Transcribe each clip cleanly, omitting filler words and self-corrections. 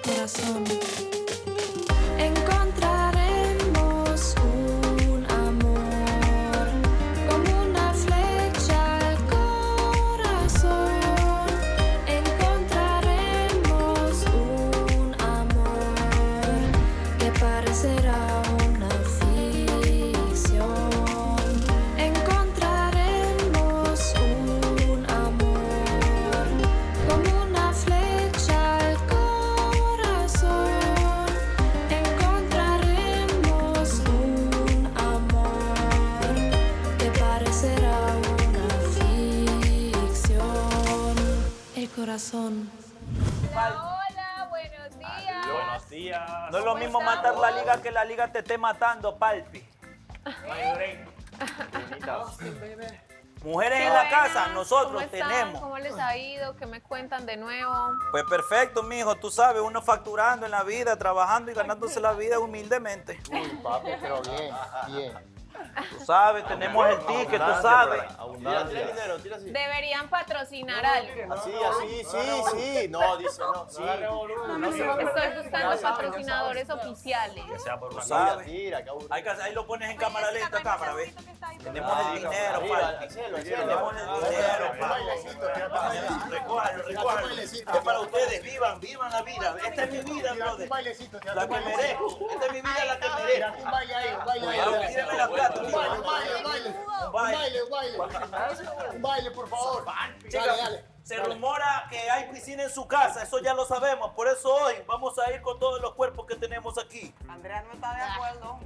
corazón. Encontraremos un amor como una flecha al corazón. Encontraremos un amor que parecerá una ficción. Encontraremos un amor como una flecha al corazón. Encontraremos un amor que parecerá una ficción. El corazón. Hola, buenos días. Buenos días. No es lo mismo matar la liga que la liga te esté matando, palpi. Mujeres en la casa, nosotros ¿Cómo están? tenemos. ¿Cómo les ha ido? ¿Qué me cuentan de nuevo? Pues perfecto, mijo, tú sabes, uno facturando en la vida, trabajando y ganándose la vida humildemente. Uy, papi, pero bien, bien. Tú sabes, tenemos el ticket, tú sabes. Tira dinero, tira así. Deberían patrocinar algo. Así, sí. No, dice no. Sí. Estoy buscando patrocinadores oficiales. Tú sabes. Tira, qué aburrido. Ahí lo pones en cámara lenta, cámara, ¿ves? Tenemos el dinero, Arriba, palpi. al cielo. Tenemos el dinero, palpi. Recójalo. Es para ustedes, vivan la vida. Esta es mi vida, brother. La que merezco. Esta es mi vida, la que merezco. Un baile ahí, un baile ahí. Cuidado, tírame la plata, Un tío. baile, por favor. Chicas, Dale, dale. se rumora que hay piscina en su casa, eso ya lo sabemos. Por eso hoy vamos a ir con todos los cuerpos que tenemos aquí. Andrea no está de acuerdo.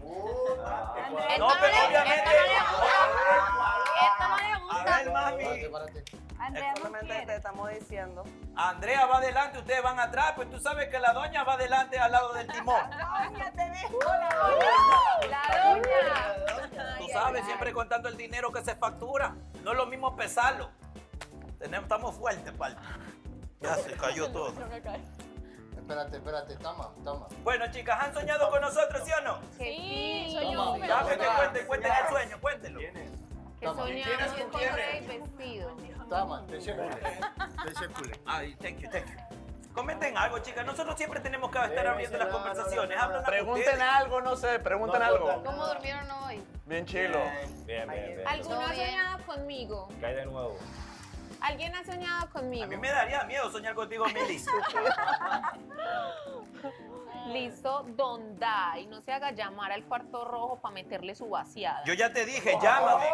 No, pero obviamente. Esto no le A gusta. ver, mami. Andrea solamente te estamos diciendo. Andrea va adelante, ustedes van atrás, pues tú sabes que la doña va adelante al lado del timón. Doña, te dejo. La doña. Tú sabes, siempre contando el dinero que se factura. No es lo mismo pesarlo. Estamos fuertes, palpi. Ya se cayó todo. Espérate, toma. Bueno, chicas, ¿han soñado con nosotros, sí o no? Sí, Toma. Ya, que cuenten el sueño, cuéntenlo. que soñamos con rey vestido. Toma, te Ay, thank you. Comenten algo, chicas. Nosotros siempre tenemos que estar abriendo las conversaciones. Hablan Pregunten algo, no sé, pregunten algo. ¿Cómo durmieron hoy? Bien chilo. Bien. ¿Alguno ha Todo bien. soñado conmigo? ¿Qué hay de nuevo? ¿Alguien ha soñado conmigo? A mí me daría miedo soñar contigo, Mili. Listo, ¿dónde? Y no se haga llamar al cuarto rojo para meterle su vaciada. Yo ya te dije, llámame.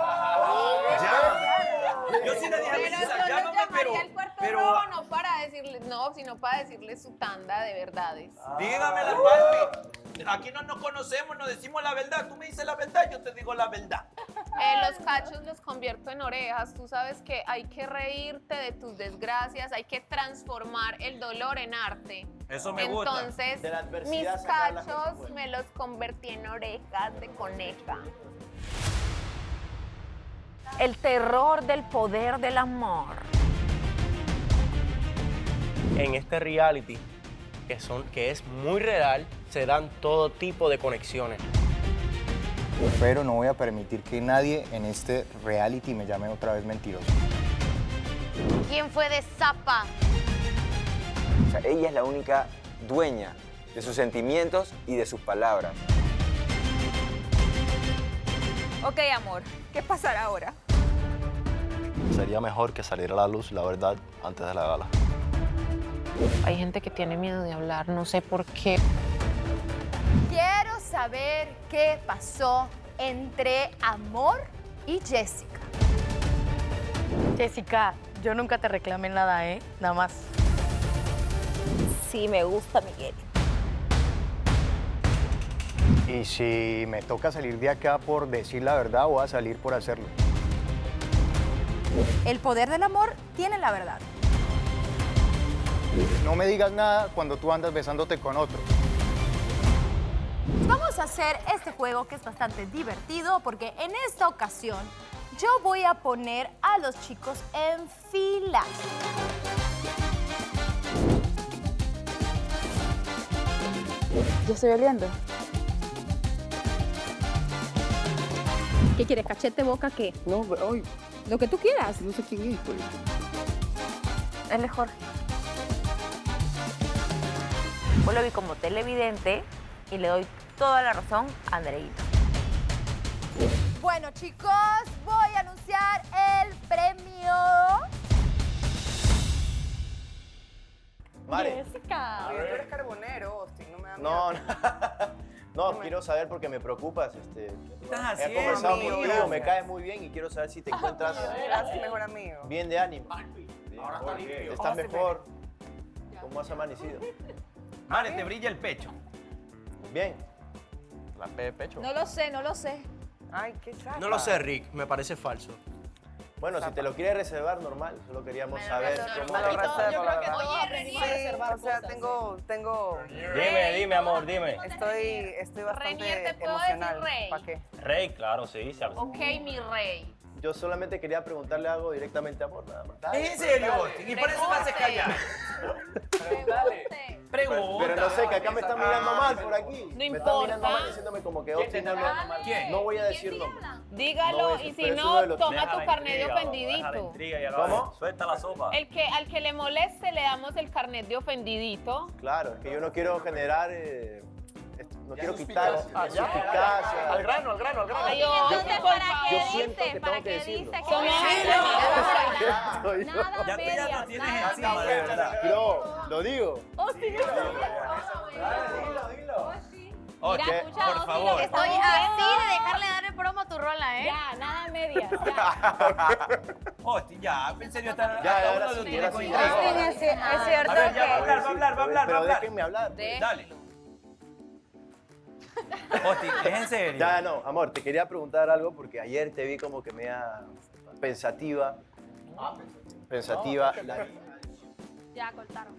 Llámame. Yo sí le dije a Pero Melissa, yo no llámame, llamaría al cuarto pero rojo no para decirle, no, sino para decirle su tanda de verdades. dígame la palpi. Aquí no nos conocemos, nos decimos la verdad. Tú me dices la verdad, yo te digo la verdad. Los cachos los convierto en orejas. Tú sabes que hay que reírte de tus desgracias, hay que transformar el dolor en arte. Eso me gusta. Entonces, De la adversidad mis sacar las cosas cachos buenas. me los convertí en orejas de coneja. El terror del poder del amor. En este reality, que es muy real, se dan todo tipo de conexiones. Pero no voy a permitir que nadie en este reality me llame otra vez mentiroso. ¿Quién fue de Zapa? O sea, ella es la única dueña de sus sentimientos y de sus palabras. Ok, amor, ¿qué pasará ahora? Sería mejor que saliera a la luz la verdad antes de la gala. Hay gente que tiene miedo de hablar, no sé por qué. Quiero saber qué pasó entre Amor y Jessica. Jessica, yo nunca te reclamé nada, ¿eh? Nada más. Sí, me gusta Miguel. Y si me toca salir de acá por decir la verdad, voy a salir por hacerlo. El poder del amor tiene la verdad. No me digas nada cuando tú andas besándote con otro. Vamos a hacer este juego que es bastante divertido porque en esta ocasión yo voy a poner a los chicos en fila. Yo estoy oliendo. ¿Qué quieres? ¿Cachete, boca, qué? No, hoy Lo que tú quieras. no sé quién es, pues. Él es Jorge. Pues lo vi como televidente y le doy toda la razón a Andreita. Bueno, chicos, voy a anunciar el premio. Mare. Jessica. Oye, tú eres carbonero, Austin, no me da miedo. No, quiero saber porque me preocupas. estás He haciendo, conversado amigo? contigo, me Gracias. caes muy bien y quiero saber si te encuentras Gracias, mejor amigo. bien de ánimo. Ahora está limpio. ¿Estás mejor? ¿Cómo has amanecido? Mare, te brilla el pecho. Bien. La P de pecho. No lo sé. Ay, qué chata. No lo sé, Rick, me parece falso. Bueno, si te lo quieres reservar, normal. Solo queríamos saber cómo... Me lo reservo, yo la creo que verdad. todos aprendimos a reservar O sea, cosas. tengo... Dime, amor, dime. Estoy bastante Renier, ¿te puedo emocional. decir rey? ¿Para qué? Rey, claro, sí. Ok, mi rey. Yo solamente quería preguntarle algo directamente a Amor, nada más. ¿Es en serio, Austin? ¿Y por eso me haces callar? Pregunta. Pero no sé, que acá me están mirando mal por aquí. No me están mirando importa. mal diciéndome como que Austin no, ¿Quién? no voy a decir nombre. Dígalo No, y eso- si pero eso no, de los- toma tu carnet de ofendidito. ¿Cómo? Suelta la sopa. Al que le moleste le damos el carnet de ofendidito. Claro, es que yo no quiero generar... no quiero quitar suspicacia. Al grano. Ay, Yo por favor. yo siento que tengo que decirlo. Somos Soy yo. Ya tú ya lo tienes encima, de verdad. Bro, lo digo. Oye, por favor. Estoy así de dejarle dar el promo a tu rola, ¿eh? Ya, nada medias. Austin, ya, en serio, está Ya, ahora uno lo sí, tiene ahora con sí. interés. Es cierto A ver, ya, va a que... hablar, va a hablar. Pero déjenme hablar. Dale. Austin, ¿es en serio? Ya, no, amor, te quería preguntar algo porque ayer te vi como que media pensativa. Pensativa. Ya cortaron.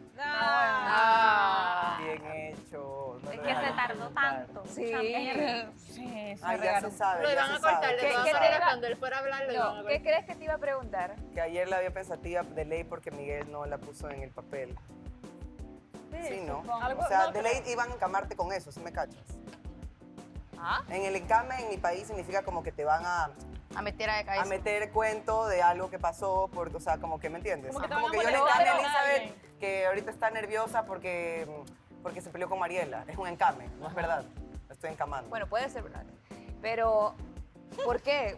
Bien hecho. No Es lo que dejaron se tardó preguntar. tanto. Sí. Sí, Ay, ya se sabe. Lo ya iban se a cortar sabe, de ya todas se maneras sabe. cuando él fuera a hablar. Lo iban a cortar. ¿Qué crees que te iba a preguntar? Que ayer la vio pensativa de ley porque Miguel no la puso en el papel. Sí, ¿no? O sea, de ley iban a encamarte con eso, ¿sí me cachas? En el encame en mi país significa como que te van a meter a cabeza. a meter cuento de algo que pasó, porque, o sea, como que, ¿me entiendes? Como que te Como van que a yo le molestar encame a con Elizabeth, alguien. que ahorita está nerviosa porque se peleó con Mariela. Es un encame, no es verdad. La estoy encamando. Bueno, puede ser verdad. Pero, ¿por qué?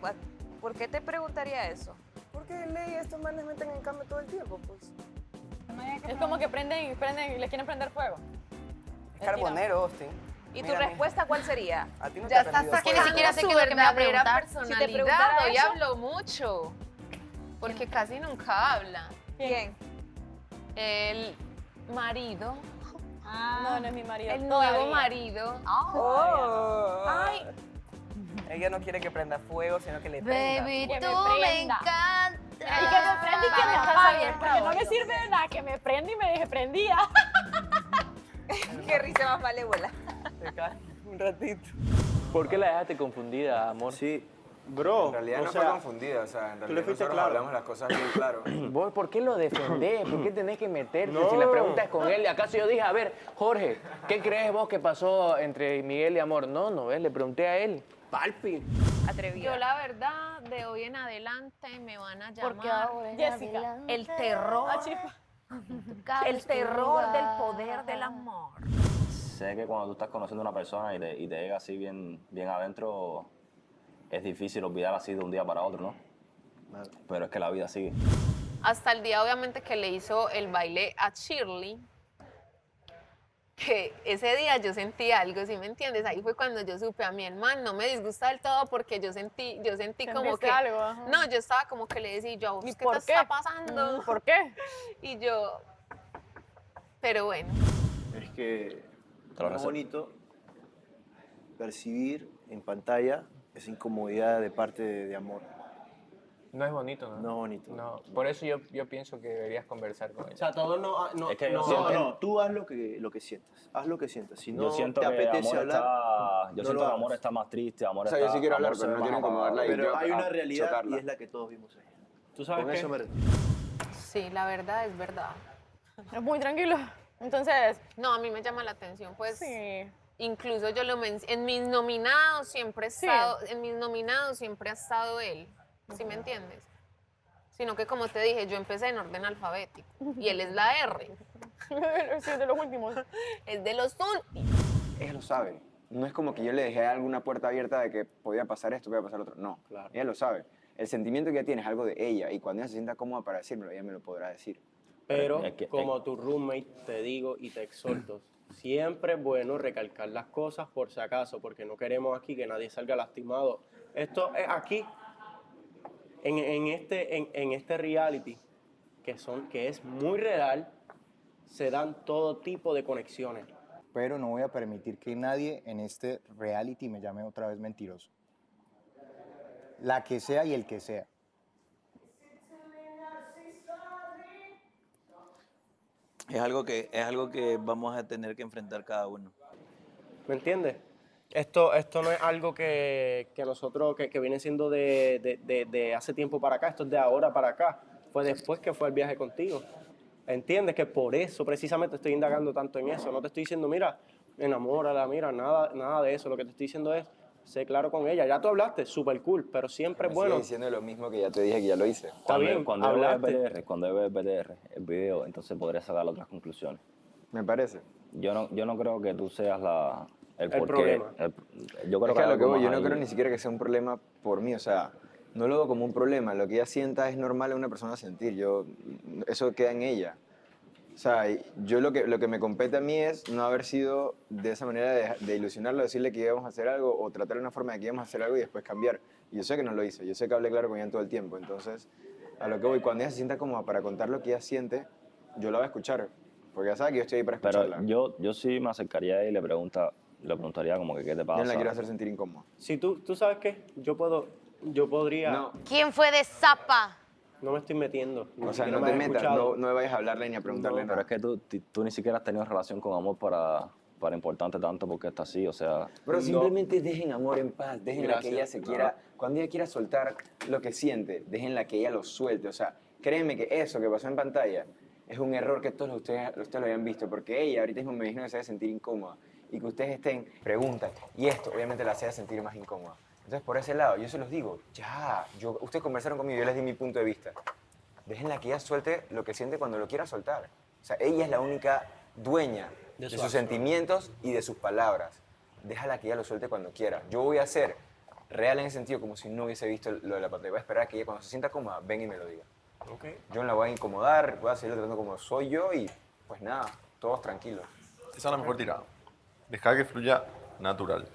¿Por qué te preguntaría eso? Porque de ley estos manes meten encame todo el tiempo, pues. Es como que prenden y les quieren prender fuego. Es carbonero, Austin. ¿Y tu Mira, mija. respuesta cuál sería? A ti no Ya te ha estás prendido que ni fuego. siquiera sé su qué es lo que me va a verdadera preguntar. Si te personalidad. preguntara Hoy eso- habló mucho. Porque casi nunca habla. ¿Quién? El marido. No, no es mi marido. El nuevo todavía. marido. Ay, Ella no quiere que prenda fuego, sino que le prenda. Baby, Que tú me me prenda. encantas. y que me prenda y que me apague, porque no me sirve de nada que me prenda y me deje prendida. Qué risa más malévola. Te cae un ratito. ¿Por qué la dejaste confundida, amor? Sí, bro. En realidad o no sea, fue confundida, o sea, en tú le realidad fuiste nosotros claro. hablamos las cosas bien claro. ¿Vos por qué lo defendés? ¿Por qué tenés que meterte? No. Si la pregunta es con él, ¿acaso yo dije, a ver, Jorge, ¿qué crees vos que pasó entre Miguel y Amor? No, ¿ves? Le pregunté a él. Palpi. Atrevida. Yo la verdad, de hoy en adelante me van a llamar Porque ahora en Jessica. adelante el terror. cabes El terror tu del lugar. poder del amor. Sé que cuando tú estás conociendo a una persona y te llega así bien adentro, es difícil olvidar así de un día para otro, ¿no? Pero es que la vida sigue. Hasta el día, obviamente, que le hizo el baile a Shirley, que ese día yo sentí algo, ¿sí me entiendes? Ahí fue cuando yo supe a mi hermano, no me disgusta del todo porque yo sentí como ¿Sentiste que... algo? Ajá. No, yo estaba como que le decía, yo, ¿a vos ¿Y qué por te qué? está pasando? ¿Por qué? Y yo, pero bueno. Es que Te lo es reservo. bonito percibir en pantalla esa incomodidad de parte de Amor. No es bonito, ¿no? No es bonito. No, por eso yo pienso que deberías conversar con O ella. sea, todo no... Es que yo No, siento, no, tú haz lo que sientas. Haz lo que sientas. Si no yo siento te que apetece Amor hablar, yo no siento lo que hagas. Amor está más triste, Amor O sea, yo está... sí quiero hablar, Amor pero se no ve quiero más incomodarla apagado. y Pero yo hay una a realidad chocarla. y es la que todos vimos ahí. ¿Tú sabes Con qué? eso me refiero. Sí, la verdad es verdad. Es muy tranquilo. Entonces, No, a mí me llama la atención, pues... sí. Incluso yo lo en mis nominados siempre he Sí. estado, en mis nominados siempre ha estado él, ¿sí me entiendes? Sino que como te dije, yo empecé en orden alfabético y él es la R. Sí, de los últimos. Es de los últimos. Ella lo sabe. No es como que yo le dejé alguna puerta abierta de que podía pasar esto, podía pasar otro. No, Claro. ella lo sabe. El sentimiento que ella tiene es algo de ella y cuando ella se sienta cómoda para decírmelo, ella me lo podrá decir. Pero Es que- como tu roommate te digo y te exhorto, siempre es bueno recalcar las cosas por si acaso, porque no queremos aquí que nadie salga lastimado. Esto es aquí, en este reality, que es muy real, se dan todo tipo de conexiones. Pero no voy a permitir que nadie en este reality me llame otra vez mentiroso. La que sea y el que sea. Es algo que vamos a tener que enfrentar cada uno. ¿Me entiendes? Esto no es algo que nosotros, que viene siendo de hace tiempo para acá, esto es de ahora para acá. Fue después que fue el viaje contigo. ¿Entiendes? Que por eso precisamente estoy indagando tanto en eso. No te estoy diciendo, mira, enamórala, mira, nada de eso. Lo que te estoy diciendo es, sé claro con ella. Ya tú hablaste, súper cool, pero siempre es bueno. Sigue diciendo lo mismo que ya te dije que ya lo hice. Está bien, Cuando yo vea el hablaste. PDR, el video, entonces podré sacar otras conclusiones. Me parece. Yo no creo que tú seas el El porqué. problema. Yo creo Es que a lo que algo voy, yo más no creo ahí. ni siquiera que sea un problema por mí, o sea, no lo veo como un problema. Lo que ella sienta es normal en una persona sentir. Eso queda en ella. O sea, yo lo que me compete a mí es no haber sido de esa manera de ilusionarlo, decirle que íbamos a hacer algo o tratar de una forma de que íbamos a hacer algo y después cambiar. Y yo sé que no lo hice, yo sé que hablé claro con ella todo el tiempo. Entonces, a lo que voy, cuando ella se sienta como para contar lo que ella siente, yo la voy a escuchar, porque ya sabe que yo estoy ahí para escucharla. Pero yo sí me acercaría a ella y le preguntaría como que qué te pasa. Yo no la quiero hacer sentir incómoda. Si tú sabes qué, yo podría... No. ¿Quién fue de Zapa? No me estoy metiendo. O sea, siquiera no me te has metas, escuchado. no me vayas a hablarle ni a preguntarle Pero nada. es que tú ni siquiera has tenido relación con amor para importarte tanto porque está así, o sea... Pero simplemente dejen amor en paz, déjenla Gracias. que ella se quiera, cuando ella quiera soltar lo que siente, déjenla que ella lo suelte. O sea, créeme que eso que pasó en pantalla es un error que todos ustedes lo hayan visto, porque ella ahorita mismo me imagino que se debe sentir incómoda y que ustedes estén, preguntan, y esto obviamente la hace sentir más incómoda. Entonces, por ese lado, yo se los digo, ustedes conversaron conmigo, yo les di mi punto de vista. Déjenla que ella suelte lo que siente cuando lo quiera soltar. O sea, ella es la única dueña de sus sentimientos y de sus palabras. Déjala que ella lo suelte cuando quiera. Yo voy a ser real en ese sentido, como si no hubiese visto lo de la pantalla. Voy a esperar a que ella, cuando se sienta cómoda, venga y me lo diga. Okay. Yo no la voy a incomodar, voy a seguir tratando como soy yo y pues nada, todos tranquilos. Esa es la mejor tirada. Dejar que fluya natural.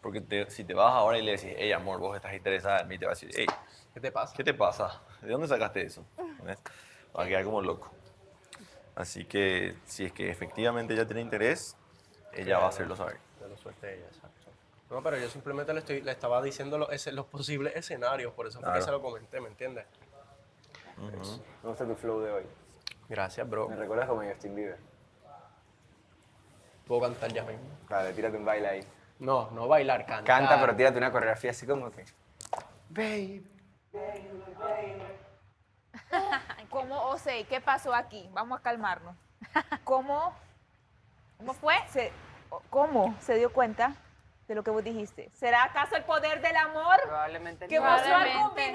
Porque si te vas ahora y le decís, hey, amor, vos estás interesada en mí, te va a decir, hey, ¿Qué te pasa? ¿qué te pasa? ¿De dónde sacaste eso? ¿Ves? Va a quedar como loco. Así que si es que efectivamente ella tiene interés, ella va a hacerlo saber. Que lo suelte ella, exacto. No, pero yo simplemente le estaba diciendo los posibles escenarios, por eso fue que Claro. se lo comenté, ¿me entiendes? Me gusta tu flow de hoy. Gracias, bro. Me recuerdas como Justin Bieber. Puedo cantar ya mismo. Dale, tírate un baile ahí. No bailar, cantar. Canta, pero tírate una coreografía así como que... Babe. ¿Cómo, Osei, qué pasó aquí? Vamos a calmarnos. ¿Cómo fue? ¿Cómo se dio cuenta de lo que vos dijiste? ¿Será acaso el poder del amor? Probablemente ¿Que no. mostró algún video?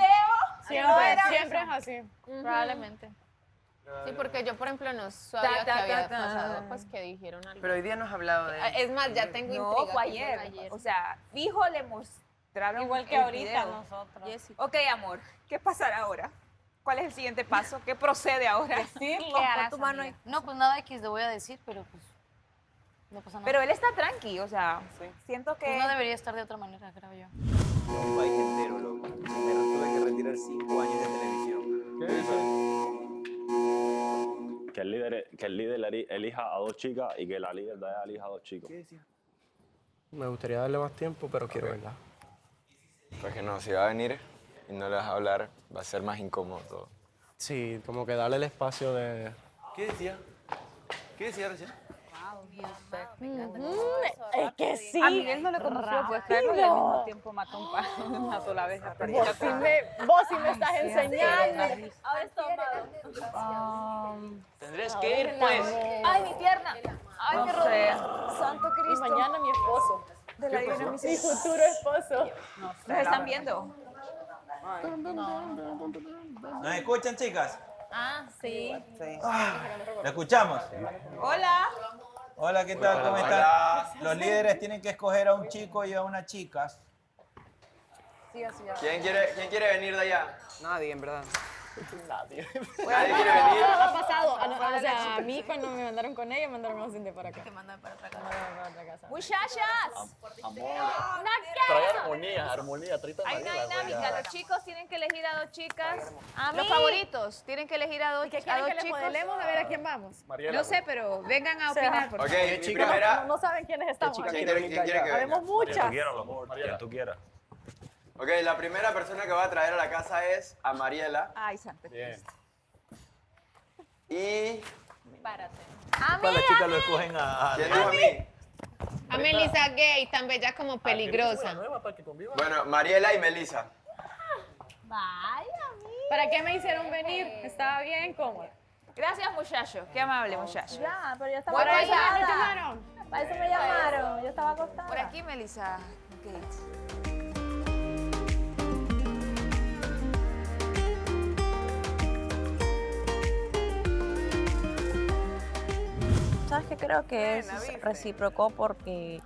Siempre es así. Probablemente. Sí, porque yo, por ejemplo, no sabía que había pasado, pues que dijeron algo. Pero hoy día no has hablado de Es más, ya tengo No, intriga. fue que ayer. O sea, fijo le mostraron Igual que el ahorita video. nosotros. Ok, amor, ¿qué pasará ahora? ¿Cuál es el siguiente paso? ¿Qué procede ahora? Decirlo. ¿Qué harás, Pon tu mano amiga? ahí. No, pues nada X le voy a decir, pero pues no pasa nada. Pero él está tranqui, o sea, siento que... Pues no debería estar de otra manera, creo yo. Un país entero, loco. Me tuve que retirar 5 años de televisión. ¿Qué dices? Que el líder elija a 2 chicas y que la líder de ella elija a 2 chicos. Me gustaría darle más tiempo, pero quiero verla. Porque no, si va a venir y no le vas a hablar, va a ser más incómodo todo. Sí, como que darle el espacio de... ¿Qué decía? ¿Qué decía recién? Es que sí. A Miguel no le conoció, pues claro, y al mismo tiempo mató un pájaro una sola vez. Vos sí me estás enseñando. Ahora está Tendrías que ir, pues. ¡Ay, mi pierna! ¡Ay, qué rodilla! ¡Santo Y Cristo! mañana mi esposo. De la divina Mi misericordia. futuro esposo. ¿Nos están viendo? ¿Nos escuchan, chicas? Ah, sí. ¿Lo escuchamos? Hola. Hola, ¿qué tal? ¿Cómo están? Los líderes tienen que escoger a un chico y a una chica. Sí, así ya. ¿Quién quiere venir de allá? Nadie, en verdad. Nadie. Nadie quiere venir. Ha pasado. O sea, a mí cuando me mandaron con ella, me mandaron a Cindy para acá. Te mandan para otra casa. Muchachas. Trae armonía, trita Hay una Mariela, dinámica. güey. Los chicos tienen que elegir a 2 chicas. A Los mí. favoritos tienen que elegir a 2 ¿Y qué chicos. quieren que les modelemos? A ver a quién vamos. No sé, pero vengan a O sea, opinar. Por Ok, favor. mi primera... No saben quiénes estamos. ¿Quién quiere que venga? Habemos muchas. Quien tú quieras. Ok, la primera persona que va a traer a la casa es a Mariela. Ay, santo. Bien. Y... Párate. Para la chica lo escogen a... ¿Quién dijo a mí? A Melissa Gay, tan bella como peligrosa. Bueno, Mariela y Melissa. ¿Para qué me hicieron venir? Estaba bien cómoda. Gracias, muchachos. Qué amable, muchachos. Ya, pero yo estaba Por ahí acostada. me llamaron. Para eso me llamaron. Yo estaba acostada. Por aquí, Melissa Gates. ¿Sabes qué? Creo que es recíproco porque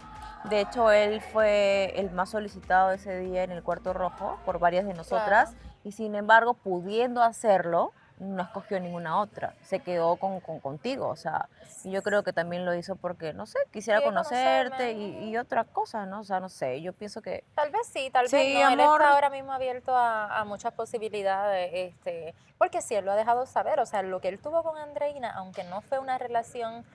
de hecho él fue el más solicitado ese día en el cuarto rojo por varias de nosotras y sin embargo pudiendo hacerlo no escogió ninguna otra, se quedó contigo, o sea, y yo creo que también lo hizo porque, no sé, quisiera Quiere conocerte conocerme. y otra cosa, ¿no? O sea, no sé, yo pienso que... Tal vez sí, tal vez Sí, no. Él amor. está ahora mismo abierto a muchas posibilidades, porque sí, él lo ha dejado saber. O sea, lo que él tuvo con Andreina, aunque no fue una relación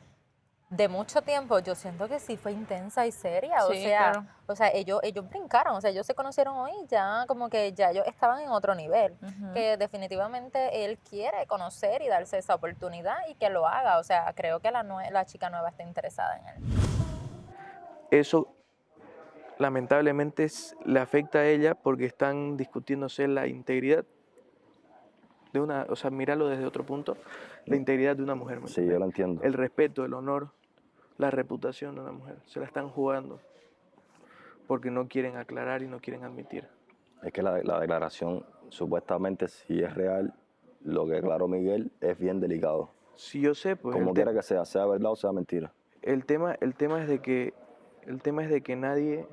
de mucho tiempo, yo siento que sí fue intensa y seria. Sí, claro. O sea, ellos brincaron, o sea, ellos se conocieron hoy, ya como que ya ellos estaban en otro nivel. Ujú. Que definitivamente él quiere conocer y darse esa oportunidad y que lo haga. O sea, creo que la chica nueva está interesada en él. Eso lamentablemente le afecta a ella porque están discutiéndose la integridad de una, o sea, míralo desde otro punto, la integridad de una mujer. Sí, yo lo entiendo. El respeto, el honor, la reputación de una mujer. Se la están jugando porque no quieren aclarar y no quieren admitir. Es que la declaración, supuestamente, si es real, lo que declaró Miguel es bien delicado. Si yo sé, pues... Como quiera que sea verdad o sea mentira. El tema es de que nadie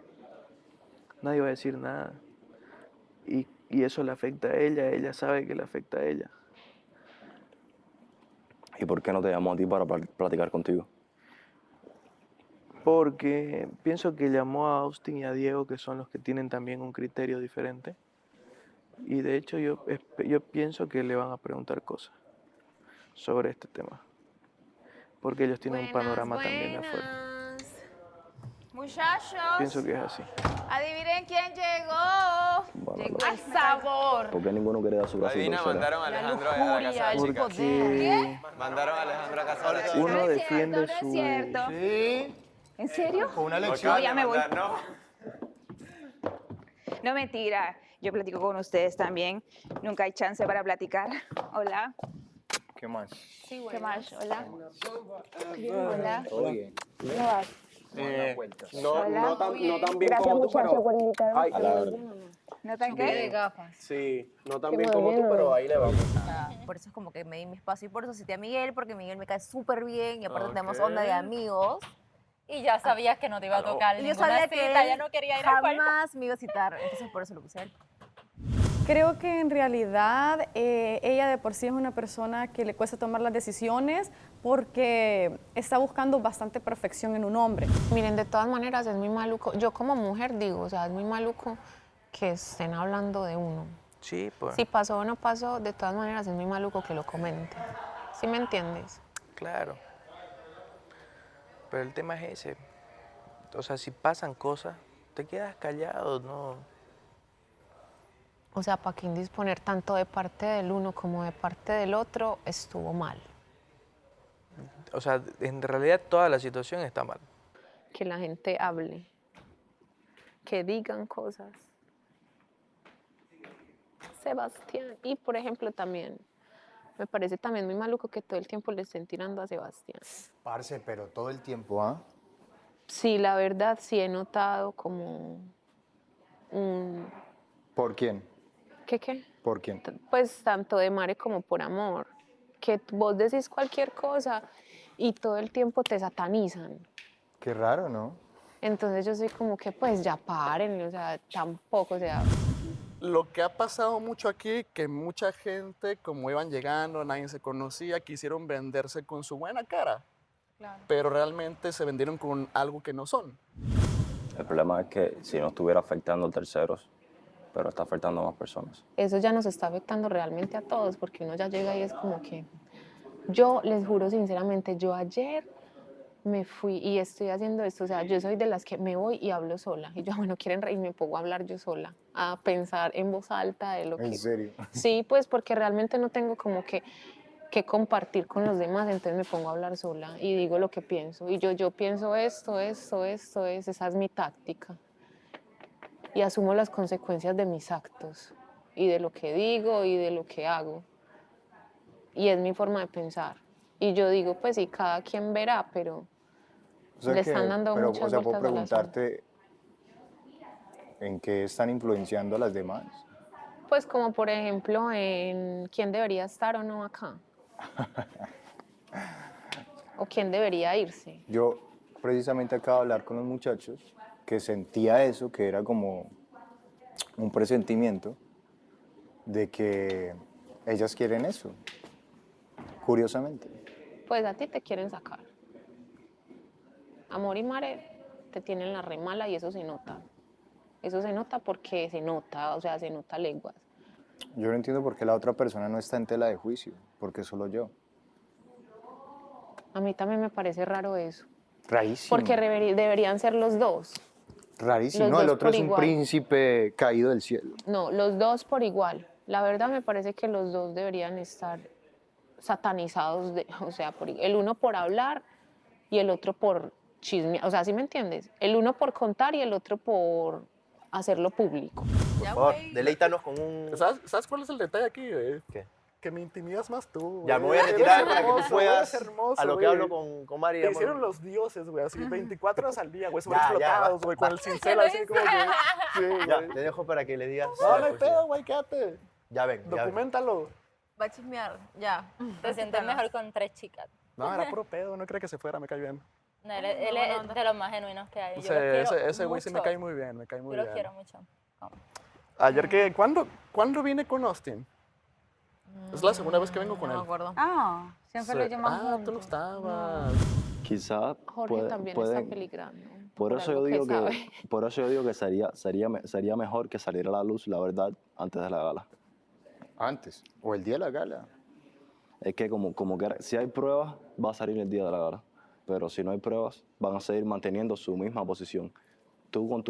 va a decir nada. Y eso le afecta a ella sabe que le afecta a ella. ¿Y por qué no te llamó a ti para platicar contigo? Porque pienso que llamó a Austin y a Diego, que son los que tienen también un criterio diferente. Y de hecho yo pienso que le van a preguntar cosas sobre este tema. Porque ellos tienen un panorama también de afuera. Muchachos, Pienso que es así. adivinen quién llegó. Bueno, Llegó el sabor. ¿Por qué ninguno quiere dar su brazo Adivina, torcera? mandaron a Alejandro a la casa de la chica. Porque Mandaron a Alejandro a casa de la chica. uno defiende No es su... cierto. Sí. ¿En serio? Fue una Lo lección. acaban ya de me voy. mandar, ¿no? No, mentira. Yo platico con ustedes también. Nunca hay chance para platicar. Hola. ¿Qué más? ¿Qué más? Hola. Hola. Todo bien. ¿Cómo vas? No tan bien Gracias, como tú, muchachos, pero... por invitarme. Ay, ¿No tan qué? sí, no tan bien como tú, pero ahí le vamos. Por eso es como que me di mi espacio y por eso cité a Miguel, porque Miguel me cae súper bien y aparte tenemos onda de amigos. Y ya sabías que no te iba a tocar Y yo ninguna sabía cita, que ya no quería ir al cuarto. jamás me iba a citar, entonces por eso lo puse a él. Creo que en realidad ella de por sí es una persona que le cuesta tomar las decisiones porque está buscando bastante perfección en un hombre. Miren, de todas maneras es muy maluco. Yo como mujer digo, o sea, es muy maluco que estén hablando de uno. Sí, pues. Si pasó o no pasó, de todas maneras es muy maluco que lo comenten. ¿Sí me entiendes? Claro. Pero el tema es ese. O sea, si pasan cosas, te quedas callado, ¿no? O sea, para que indisponer tanto de parte del uno como de parte del otro estuvo mal. O sea, en realidad toda la situación está mal. Que la gente hable, que digan cosas. Sebastián. Y por ejemplo también, me parece también muy maluco que todo el tiempo le estén tirando a Sebastián. Parce, pero todo el tiempo, ¿ah? Sí, la verdad sí he notado como un... ¿Por quién? ¿Qué? ¿Por quién? Pues tanto de Mare como por Amor. que vos decís cualquier cosa y todo el tiempo te satanizan. Qué raro, ¿no? Entonces yo soy como que pues ya paren, o sea, tampoco, o sea... Lo que ha pasado mucho aquí, que mucha gente, como iban llegando, nadie se conocía, quisieron venderse con su buena cara, pero realmente se vendieron con algo que no son. El problema es que si no estuviera afectando a terceros, pero está afectando a más personas. Eso ya nos está afectando realmente a todos, porque uno ya llega y es como que... Yo les juro sinceramente, yo ayer me fui y estoy haciendo esto, o sea, yo soy de las que me voy y hablo sola. Y yo, bueno, quieren reír, me pongo a hablar yo sola, a pensar en voz alta de lo que... ¿En serio? Sí, pues porque realmente no tengo como que compartir con los demás, entonces me pongo a hablar sola y digo lo que pienso. Y yo pienso esa es mi táctica. Y asumo las consecuencias de mis actos y de lo que digo y de lo que hago. Y es mi forma de pensar. Y yo digo, pues sí, cada quien verá, pero le están dando muchas puedo vueltas al asunto. preguntarte en qué están influenciando a las demás. Pues como por ejemplo en quién debería estar o no acá. O quién debería irse. Yo precisamente acabo de hablar con los muchachos que sentía eso, que era como un presentimiento de que ellas quieren eso, curiosamente. Pues a ti te quieren sacar. Amor y Mare te tienen la re mala y eso se nota. Eso se nota porque se nota, o sea, se nota leguas. Yo no entiendo por qué la otra persona no está en tela de juicio, porque solo yo. A mí también me parece raro eso. Rarísimo. Porque deberían ser los dos. Rarísimo. Los No, el dos otro por es un igual. príncipe caído del cielo. No, los dos por igual. La verdad me parece que los dos deberían estar satanizados, o sea, el uno por hablar y el otro por chismear. O sea, ¿sí me entiendes? El uno por contar y el otro por hacerlo público. Por favor, deleítanos con un... ¿Sabes cuál es el detalle aquí? ¿Qué? Que me intimidas más tú. Ya me güey. voy a retirar Eres para que tú hermoso, puedas, eres hermoso, a lo que güey. hablo con Mari. Te amor. hicieron los dioses, güey, así 24 horas al día, güey, súper Ya, explotados, va, güey, va. con el cincel así como que... Sí, Ya, güey. te dejo para que le digas. No, no hay pues, pedo, güey, quédate. Ya ven, ya ven. Documentalo. Va a chismear, ya. Te sientes mejor con 3 chicas. No, era puro pedo, no creo que se fuera, me cae bien. No, él es de los más genuinos que hay. Yo Sí, los quiero ese güey sí me mucho. cae muy bien, me cae muy Yo bien. los quiero mucho. Ayer que, ¿cuándo vine con Austin? Es la segunda vez que vengo con él. No me acuerdo. Ah, siempre lo Sí. llevamos Ah, tú no juntos. estabas. Quizás Jorge también está peligrando. por eso yo algo que digo que, sabe. por eso yo digo que sería mejor que saliera a la luz la verdad antes de la gala. Antes, o el día de la gala. Es que como que si hay pruebas, va a salir el día de la gala. Pero si no hay pruebas, van a seguir manteniendo su misma posición. Tú con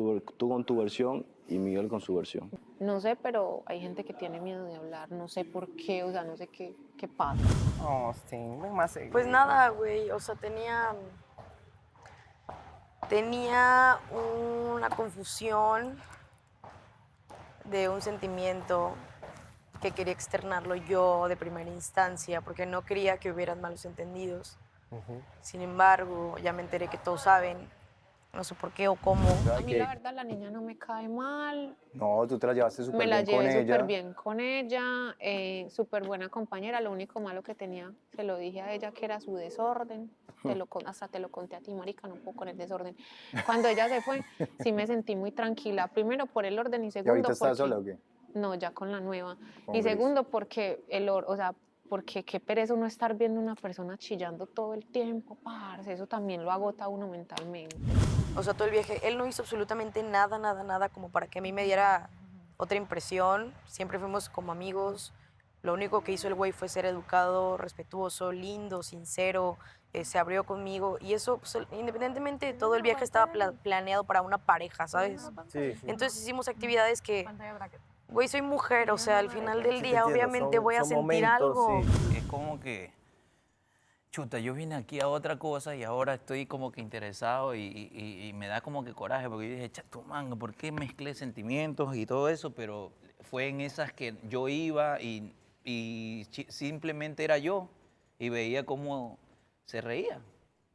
tu versión y Miguel con su versión. No sé, pero hay gente que tiene miedo de hablar. No sé por qué, o sea, no sé qué pasa. Oh, sí, ven más seguido. Pues nada, güey, o sea, tenía una confusión de un sentimiento que quería externarlo yo de primera instancia, porque no quería que hubieran malos entendidos. Sin embargo, ya me enteré que todos saben, no sé por qué o cómo. A mí la verdad la niña no me cae mal. No, tú te la llevaste Me súper la bien con llevé ella. súper bien con ella, súper buena compañera. Lo único malo que tenía, se lo dije a ella, que era su desorden. Hasta te lo conté a ti, marica, no puedo con el desorden. Cuando ella se fue, sí me sentí muy tranquila. Primero por el orden y ¿Y segundo ahorita estás porque... sola o qué? No, ya con la nueva. Con Y Gris. segundo porque porque qué pereza uno estar viendo una persona chillando todo el tiempo, parce. Eso también lo agota a uno mentalmente. O sea, todo el viaje, él no hizo absolutamente nada como para que a mí me diera otra impresión. Siempre fuimos como amigos. Lo único que hizo el güey fue ser educado, respetuoso, lindo, sincero. Se abrió conmigo. Y eso, pues, independientemente de todo, el viaje estaba planeado para una pareja, ¿sabes? Sí, sí. Entonces hicimos actividades que... Güey, soy mujer, o sea, al final del Sí, te día entiendo, obviamente son- voy a son sentir momentos, algo. sí. Es como que, chuta, yo vine aquí a otra cosa y ahora estoy como que interesado y me da como que coraje porque yo dije, chato manga, ¿por qué mezclé sentimientos y todo eso? Pero fue en esas que yo iba y simplemente era yo y veía cómo se reía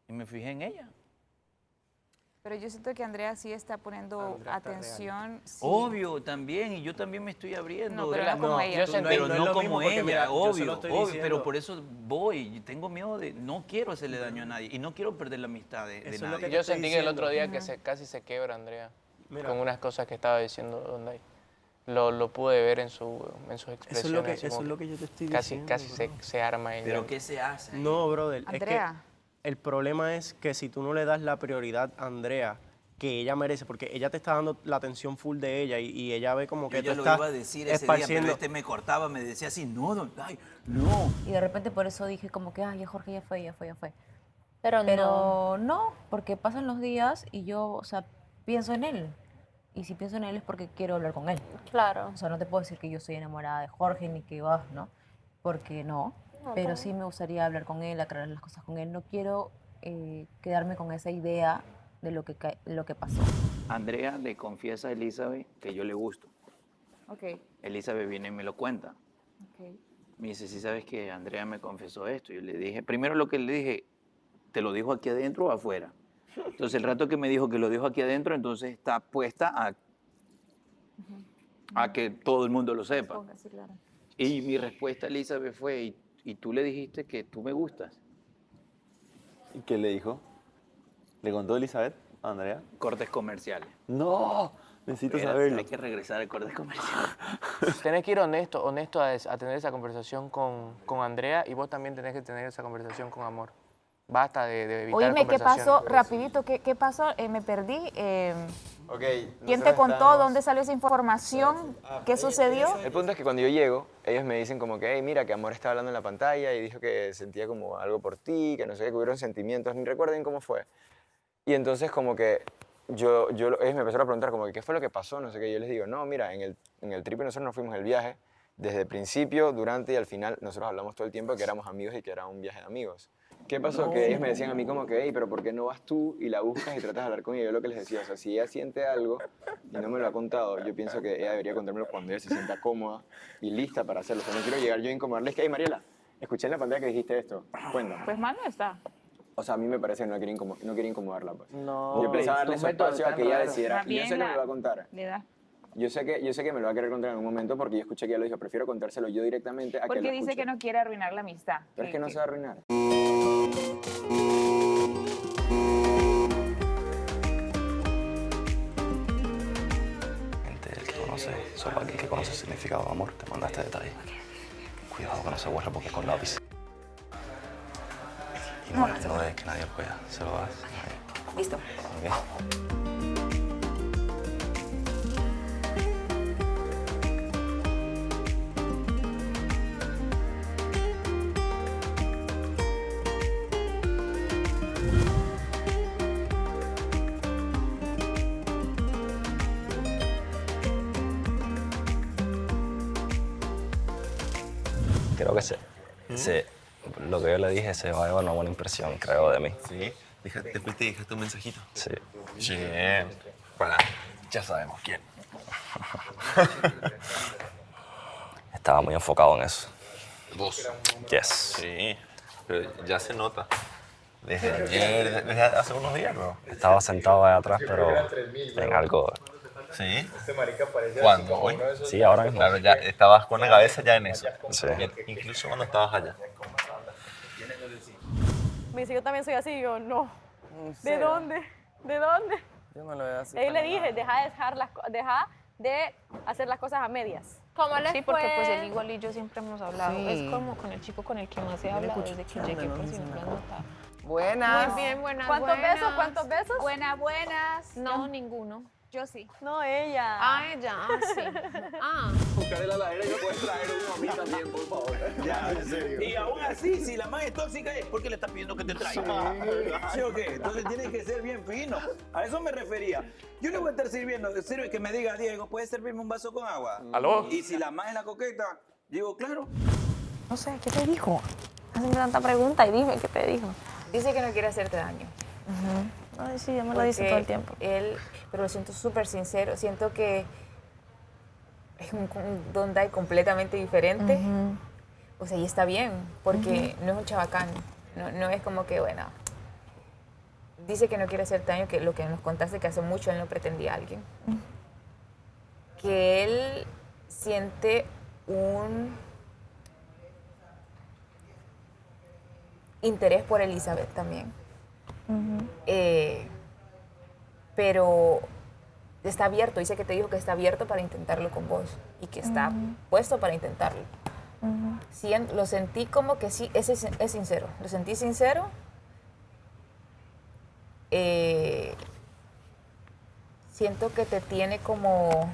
y me fijé en ella. Pero yo siento que Andrea sí está poniendo atención. sí. Obvio, también, y yo también me estoy abriendo. No, pero no como ella. Pero No es no lo como mismo porque, ella, mira, yo se lo obvio, estoy obvio, diciendo. pero por eso voy, y tengo miedo de, no quiero hacerle daño a nadie, y no quiero perder la amistad de nadie. Yo sentí que el otro día que casi se quiebra Andrea Mira. con unas cosas que estaba diciendo Donday. Lo pude ver en sus expresiones. así Eso como es lo que yo te estoy casi, diciendo. Casi se arma ella. ¿Pero qué se hace? No, brother. Andrea. Es que el problema es que si tú no le das la prioridad a Andrea que ella merece, porque ella te está dando la atención full de ella y ella ve como que Yo tú lo estás iba a decir ese día, pero me cortaba, me decía así, no, ay, no. Y de repente por eso dije como que, ay, ya Jorge ya fue. Pero no, porque pasan los días y yo, o sea, pienso en él. Y si pienso en él es porque quiero hablar con él. Claro. O sea, no te puedo decir que yo soy enamorada de Jorge ni que vas, ¿no? Porque no. No, Pero claro. sí me gustaría hablar con él, aclarar las cosas con él. No quiero quedarme con esa idea de lo que pasó. Andrea le confiesa a Elizabeth que yo le gusto. Ok. Elizabeth viene y me lo cuenta. Me dice, sí sabes que Andrea me confesó esto. Yo le dije, primero lo que le dije, ¿te lo dijo aquí adentro o afuera? Entonces el rato que me dijo que lo dijo aquí adentro, entonces está puesta a que todo el mundo lo sepa. Sí, claro. Y mi respuesta a Elizabeth fue, ¿y tú le dijiste que tú me gustas? ¿Y qué le dijo? ¿Le contó Elizabeth a Andrea? Cortes comerciales. ¡No! Necesito Espérate, saberlo. hay que regresar al corte comercial. Tenés que ir honesto a tener esa conversación con Andrea y vos también tenés que tener esa conversación con Amor. Basta de evitar Oíme, ¿qué pasó? conversaciones. Rapidito, ¿qué pasó? Me perdí. Ok. ¿Quién te contó? ¿Dónde salió esa información? ¿Qué sucedió? El punto es que cuando yo llego, ellos me dicen como que, hey, mira, que Amor estaba hablando en la pantalla y dijo que sentía como algo por ti, que no sé qué, que hubieron sentimientos, ni recuerden cómo fue. Y entonces como que ellos me empezaron a preguntar como que, ¿qué fue lo que pasó? No sé qué. Yo les digo, no, mira, en el trip nosotros nos fuimos el viaje. Desde el principio, durante y al final, nosotros hablamos todo el tiempo que éramos amigos y que era un viaje de amigos. ¿Qué pasó? Que ellos me decían a mí como que, hey, pero ¿por qué no vas tú y la buscas y tratas de hablar con ella? Yo lo que les decía, o sea, si ella siente algo y no me lo ha contado, yo pienso que ella debería contármelo cuando ella se sienta cómoda y lista para hacerlo. O sea, no quiero llegar yo a incomodarles que, hey, Mariela, escuché en la pantalla que dijiste esto, cuéntame. Pues mal no está. O sea, a mí me parece que no quería incomodarla. Pues. No, Yo pensaba darle tus su métodos espacio a están que ella raros. decidiera. Más Y yo sé que bien me lo va a contar. Le da. Yo sé que me lo va a querer contar en algún momento porque yo escuché que ella lo dijo, prefiero contárselo yo directamente a que Porque lo dice escuche. que no quiere arruinar la amistad. Pero es que no se va a arruinar. Gente, el que conoce, solo aquel que conoce el significado de amor, te manda este detalle. Cuidado que no se borre porque es con lápiz. Y no es que nadie lo vea, se lo das. Listo. Ok. Creo que lo que yo le dije se va a llevar una buena impresión, creo, de mí. Sí. Te fuiste y dejaste un mensajito. Sí. Bien. Para, ya sabemos quién. Estaba muy enfocado en eso. ¿Vos? Yes. Sí, pero ya se nota. Desde ayer, desde hace unos días, ¿no? Estaba sentado ahí atrás, pero en algo. ¿Sí? ¿Cuándo? ¿Hoy? Sí, ahora mismo. Claro, ya estabas con la cabeza ya en eso. Sí. Incluso cuando estabas allá. Me dice, yo también soy así. Y yo, no. ¿De serio? dónde? ¿De dónde? Yo no lo veo así. Ahí le para dije, nada. deja de hacer las cosas a medias. ¿Cómo les Sí, porque pues fue? él igual y yo siempre hemos hablado. Sí. Es como con el chico con el que más he hablado desde que llegué, por si no lo han notado. Buenas. Muy bien, buenas, ¿Cuántos buenas. besos? ¿Cuántos besos? Buenas. No, ninguno. Yo sí. No, ella. Ah, ella, sí. Ah. Buscar la ladera y yo puedo traer uno a mí también, por favor. Ya, en serio. Y aún así, si la más es tóxica es porque le estás pidiendo que te traiga. ¿Sí o qué? Entonces tienes que ser bien fino. A eso me refería. Yo le voy a estar sirviendo, sirve que me diga, Diego, ¿puedes servirme un vaso con agua? ¿Aló? Y si la más es la coqueta, digo, claro. No sé, ¿qué te dijo? Hazme tanta pregunta y dime qué te dijo. Dice que no quiere hacerte daño. Ay, sí, ella me lo dice Porque todo el tiempo. Pero lo siento súper sincero. Siento que es un Donday completamente diferente. O sea, y está bien, porque no es un chabacán. No es como que, bueno, dice que no quiere hacerte daño, que lo que nos contaste que hace mucho él no pretendía a alguien. Que él siente un interés por Elizabeth también. Pero está abierto, dice que te dijo que está abierto para intentarlo con vos y que está puesto para intentarlo. Lo sentí como que sí, es sincero, lo sentí sincero. Siento que te tiene como,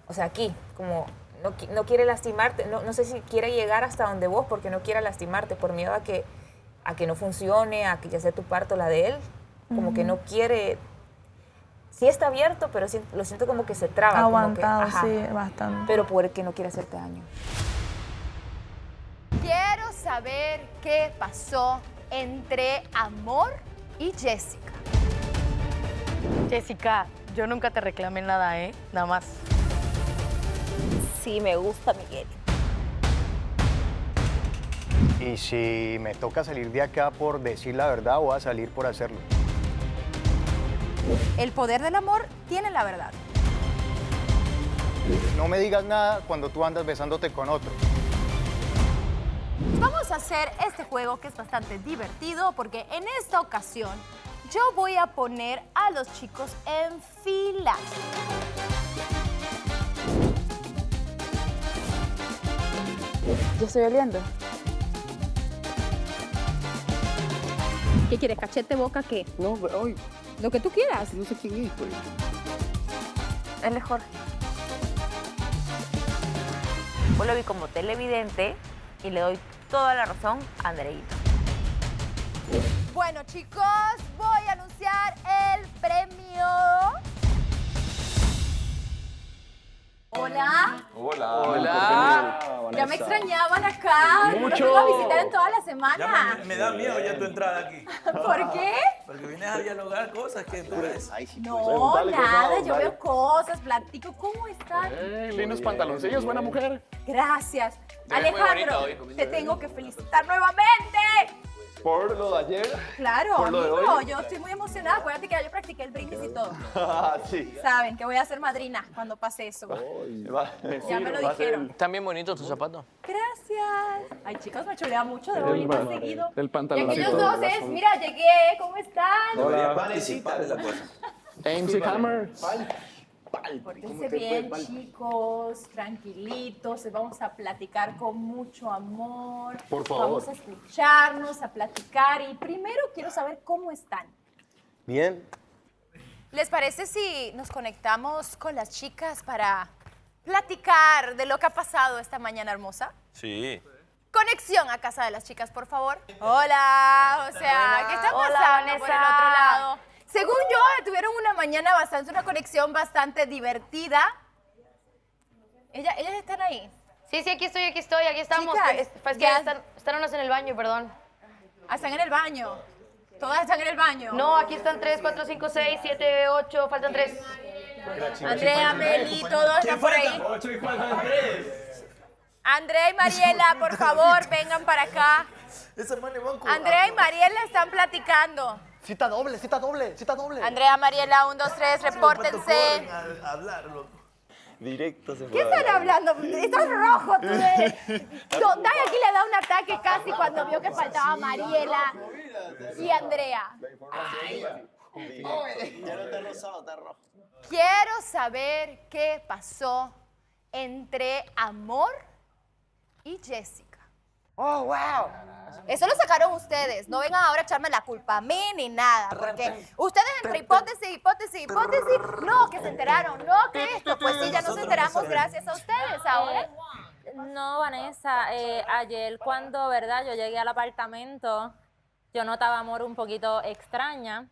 o sea, aquí, como no quiere lastimarte, no sé si quiere llegar hasta donde vos porque no quiere lastimarte por miedo a que no funcione, a que ya sea tu parto la de él, como que no quiere. Sí está abierto, pero lo siento como que se traba. Aguantado, como que, sí, bastante. Pero porque no quiere hacerte daño. Quiero saber qué pasó entre Amor y Jessica. Jessica, yo nunca te reclamé nada, nada más. Sí, me gusta Miguel. Y si me toca salir de acá por decir la verdad, voy a salir por hacerlo. El poder del amor tiene la verdad. No me digas nada cuando tú andas besándote con otro. Vamos a hacer este juego que es bastante divertido porque en esta ocasión yo voy a poner a los chicos en fila. Yo estoy oliendo. ¿Qué quieres? ¿Cachete, boca, qué? No, hoy. Lo que tú quieras. No sé quién es, pues. Él es Jorge. Yo lo vi como televidente y le doy toda la razón a Andreita. Bueno, chicos, voy a anunciar el premio. Hola. Hola. Ya me extrañaban acá. No los vengo a visitar en toda la semana. Me da miedo ya tu entrada aquí. ¿Por qué? Porque vienes a dialogar cosas que tú ves. No, nada, yo veo cosas, platico. ¿Cómo están? Lindos pantaloncillos, buena mujer. Gracias. Te ves muy Alejandro, bonito hoy. te tengo que felicitar nuevamente. ¿Por lo de ayer? Claro, ¿Por lo de amigo, hoy? yo estoy muy emocionada. Acuérdate que ya yo practiqué el brindis y todo. Sí. Saben que voy a ser madrina cuando pase eso. Ya me lo dijeron. Están bien bonitos tus zapatos. Gracias. Ay, chicos, me chulea mucho. Debo venir más seguido. Del Y pantaloncito. aquellos dos es, mira, llegué. ¿Cómo están? Debería participar en la cosa. MC Hammer. Pórtense bien, chicos, tranquilitos, vamos a platicar con mucho amor. Por favor. Vamos a escucharnos, a platicar y primero quiero saber cómo están. Bien. ¿Les parece si nos conectamos con las chicas para platicar de lo que ha pasado esta mañana hermosa? Sí. Conexión a casa de las chicas, por favor. Hola, o sea, ¿qué está Hola, pasando por el Vanessa. otro lado? Según yo, tuvieron una conexión bastante divertida. ¿Ellas están ahí? Sí, aquí estamos. Chicas, Pues que ya- están unas en el baño, perdón. Ah, están en el baño. Todas están en el baño. No, aquí están 3, 4, 5, 6, 7, 8, faltan 3. Andrea, Meli, todos están por ahí. 8 y faltan 3. Andrea y Mariela, por favor, vengan para acá. Andrea y Mariela están platicando. Cita doble, cita doble, cita doble. Andrea, Mariela, 1, 2, 3, repórtense. Directo se ¿Qué están hablando? Estás rojo, tú. Dai aquí le da un ataque casi cuando vio que faltaba Mariela y Andrea. Ya no está rosado, está rojo. Quiero saber qué pasó entre Amor y Jessica. Oh, wow. Eso lo sacaron ustedes. No vengan ahora a echarme la culpa a mí ni nada. Porque ustedes entre hipótesis, no, que se enteraron, no, que esto. Pues sí, ya nos enteramos gracias a ustedes ahora. No, Vanessa, ayer cuando, ¿verdad? Yo llegué al apartamento, yo notaba a Amor un poquito extraña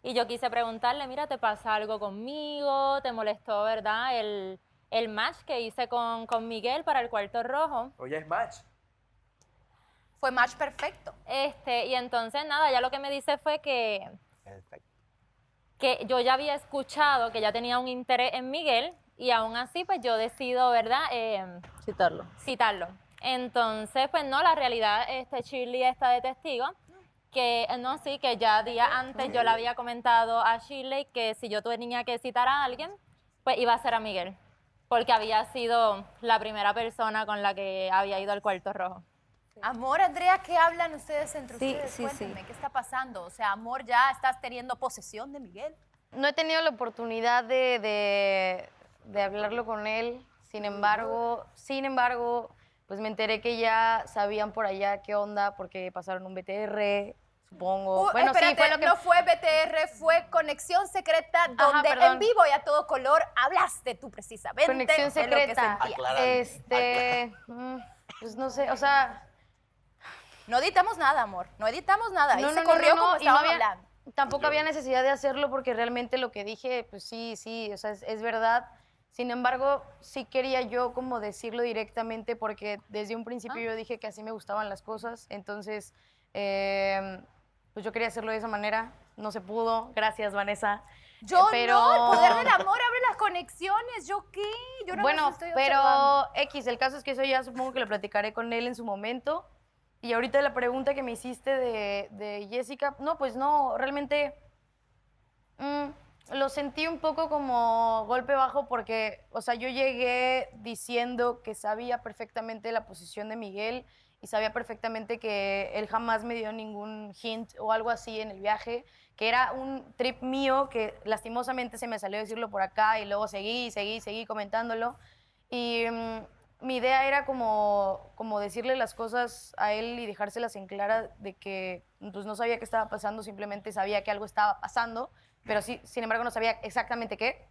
y yo quise preguntarle, mira, ¿te pasa algo conmigo? ¿Te molestó, verdad, el match que hice con Miguel para el cuarto rojo? Oye, es match. Fue match perfecto. Y entonces, nada, ya lo que me dice fue que yo ya había escuchado que ya tenía un interés en Miguel y aún así, pues yo decido, ¿verdad? Citarlo. Entonces, pues no, la realidad, Shirley está de testigo, No, sí, que ya días antes yo le había comentado a Shirley que si yo tenía que citar a alguien, pues iba a ser a Miguel, porque había sido la primera persona con la que había ido al cuarto rojo. Amor, Andrea, ¿qué hablan ustedes entre Sí, ustedes? sí, Cuéntenme, ¿qué está pasando? O sea, amor, ¿ya estás teniendo posesión de Miguel? No he tenido la oportunidad de hablarlo con él, sin embargo, pues me enteré que ya sabían por allá qué onda, porque pasaron un BTR, supongo. Bueno, espérate, sí, fue lo que... no fue BTR, fue Conexión Secreta, donde perdón. en vivo y a todo color hablaste tú precisamente Conexión de lo que secreta. sentías. Pues no sé, o sea... No editamos nada, amor, no editamos nada. Ahí se no, corrió como y no estaban había- hablando. Tampoco había necesidad de hacerlo porque realmente lo que dije, pues sí, o sea, es verdad. Sin embargo, sí quería yo como decirlo directamente porque desde un principio yo dije que así me gustaban las cosas. Entonces, pues yo quería hacerlo de esa manera. No se pudo. Gracias, Vanessa. Yo pero... no, el poder del amor abre las conexiones. ¿Yo qué? Yo no Bueno, estoy pero observando. el caso es que eso ya supongo que lo platicaré con él en su momento. Y ahorita la pregunta que me hiciste de Jessica, no, pues no, realmente lo sentí un poco como golpe bajo porque, o sea, yo llegué diciendo que sabía perfectamente la posición de Miguel y sabía perfectamente que él jamás me dio ningún hint o algo así en el viaje, que era un trip mío que lastimosamente se me salió decirlo por acá y luego seguí comentándolo. Y mi idea era como decirle las cosas a él y dejárselas en clara de que pues, no sabía qué estaba pasando, simplemente sabía que algo estaba pasando, pero sí, sin embargo no sabía exactamente qué.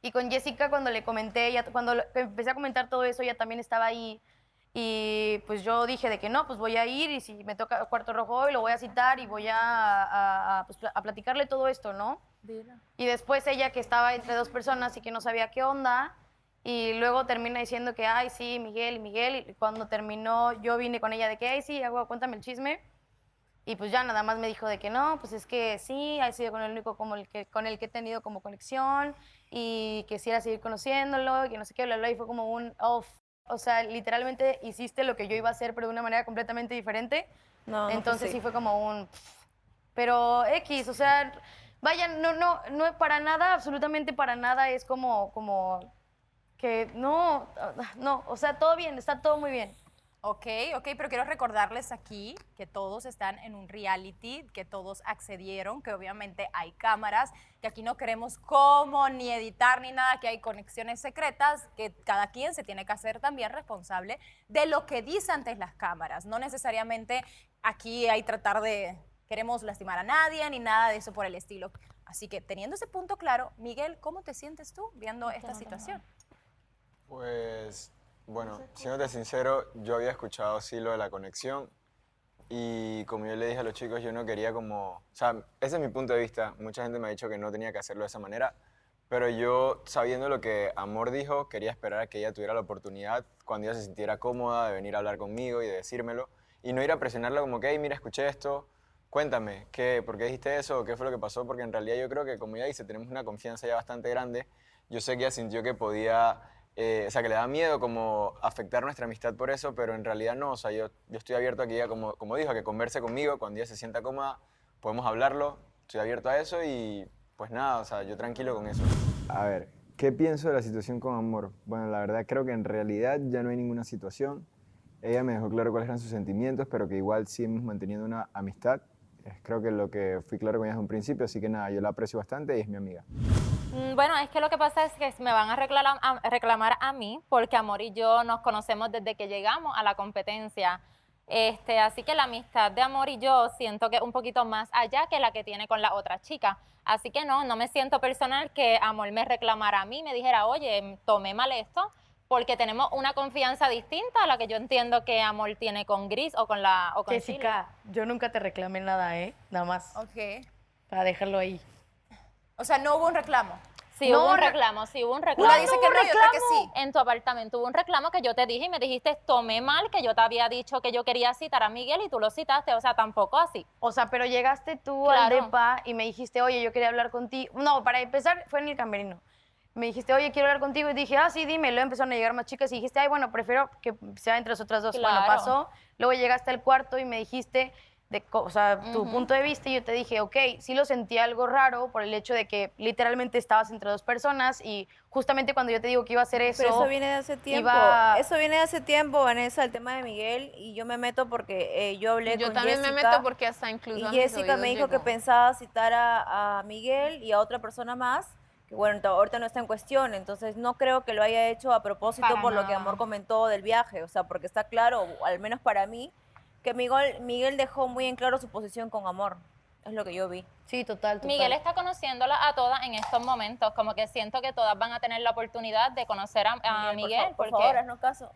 Y con Jessica cuando le comenté, cuando empecé a comentar todo eso, ella también estaba ahí. Y pues yo dije de que no, pues voy a ir y si me toca Cuarto Rojo hoy lo voy a citar y voy a platicarle todo esto, ¿no? Y después ella que estaba entre dos personas y que no sabía qué onda, y luego termina diciendo que, ay, sí, Miguel, y cuando terminó yo vine con ella de que, ay, sí, cuéntame el chisme, y pues ya nada más me dijo de que no, pues es que sí, ha sido con el único con el que he tenido como conexión, y quisiera seguir conociéndolo, y que no sé qué, bla, bla, y fue como un, o sea, literalmente hiciste lo que yo iba a hacer, pero de una manera completamente diferente. No, Entonces pues sí. sí fue como un... Pero X, o sea, vaya, no para nada, absolutamente para nada es como que no, o sea, todo bien, está todo muy bien. Ok, pero quiero recordarles aquí que todos están en un reality, que todos accedieron, que obviamente hay cámaras, que aquí no queremos cómo, ni editar, ni nada, que hay conexiones secretas, que cada quien se tiene que hacer también responsable de lo que dice ante las cámaras. No necesariamente aquí hay tratar de, queremos lastimar a nadie, ni nada de eso por el estilo. Así que teniendo ese punto claro, Miguel, ¿cómo te sientes tú viendo esta situación? Pues, bueno, siéndote sincero, yo había escuchado sí lo de la conexión y como yo le dije a los chicos, yo no quería como... O sea, ese es mi punto de vista. Mucha gente me ha dicho que no tenía que hacerlo de esa manera, pero yo, sabiendo lo que Amor dijo, quería esperar a que ella tuviera la oportunidad, cuando ella se sintiera cómoda, de venir a hablar conmigo y de decírmelo, y no ir a presionarla como que, hey, mira, escuché esto, cuéntame, ¿por qué dijiste eso? ¿Qué fue lo que pasó? Porque en realidad yo creo que, como ella dice, tenemos una confianza ya bastante grande. Yo sé que ella sintió que podía... o sea, que le da miedo como afectar nuestra amistad por eso, pero en realidad no. O sea, yo estoy abierto a que ella, como dijo, a que converse conmigo. Cuando ella se sienta cómoda, podemos hablarlo. Estoy abierto a eso y pues nada, o sea, yo tranquilo con eso. A ver, ¿qué pienso de la situación con Amor? Bueno, la verdad creo que en realidad ya no hay ninguna situación. Ella me dejó claro cuáles eran sus sentimientos, pero que igual seguimos manteniendo una amistad. Creo que lo que fui claro con ella desde un principio, así que nada, yo la aprecio bastante y es mi amiga. Bueno, es que lo que pasa es que me van a reclamar a mí, porque Amor y yo nos conocemos desde que llegamos a la competencia. Así que la amistad de Amor y yo siento que es un poquito más allá que la que tiene con la otra chica. Así que no me siento personal que Amor me reclamara a mí, me dijera, oye, tomé mal esto, porque tenemos una confianza distinta a la que yo entiendo que Amor tiene con Gris o con Jessica, yo nunca te reclamé nada, nada más. Ok. Para dejarlo ahí. O sea, no hubo un reclamo. Sí, hubo un reclamo. Una dice que no y otra que sí. En tu apartamento hubo un reclamo que yo te dije y me dijiste, tomé mal, que yo te había dicho que yo quería citar a Miguel y tú lo citaste, o sea, tampoco así. O sea, pero llegaste tú al depa y me dijiste, oye, yo quería hablar contigo. No, para empezar, fue en el camerino. Me dijiste, oye, quiero hablar contigo. Y dije, sí, dime. Luego empezaron a llegar más chicas y dijiste, ay, bueno, prefiero que sea entre las otras dos. Claro. Bueno, pasó. Luego llegaste al cuarto y me dijiste, o sea, tu punto de vista, y yo te dije, ok, sí lo sentí algo raro por el hecho de que literalmente estabas entre dos personas y justamente cuando yo te digo que iba a hacer eso... Pero eso viene de hace tiempo. Eso viene de hace tiempo, Vanessa, el tema de Miguel, y yo me meto porque yo hablé Yo con también Jessica. me meto porque hasta incluso Y a mis Jessica me oídos dijo que llegó. pensaba citar a Miguel y a otra persona más, que bueno, ahorita no está en cuestión, entonces no creo que lo haya hecho a propósito Para por lo que nada. Amor comentó del viaje, o sea, porque está claro, o al menos para mí, que Miguel dejó muy en claro su posición con Amor, es lo que yo vi. Sí, total. Miguel está conociéndolas a todas en estos momentos, como que siento que todas van a tener la oportunidad de conocer a Miguel, por porque favor, haznos caso.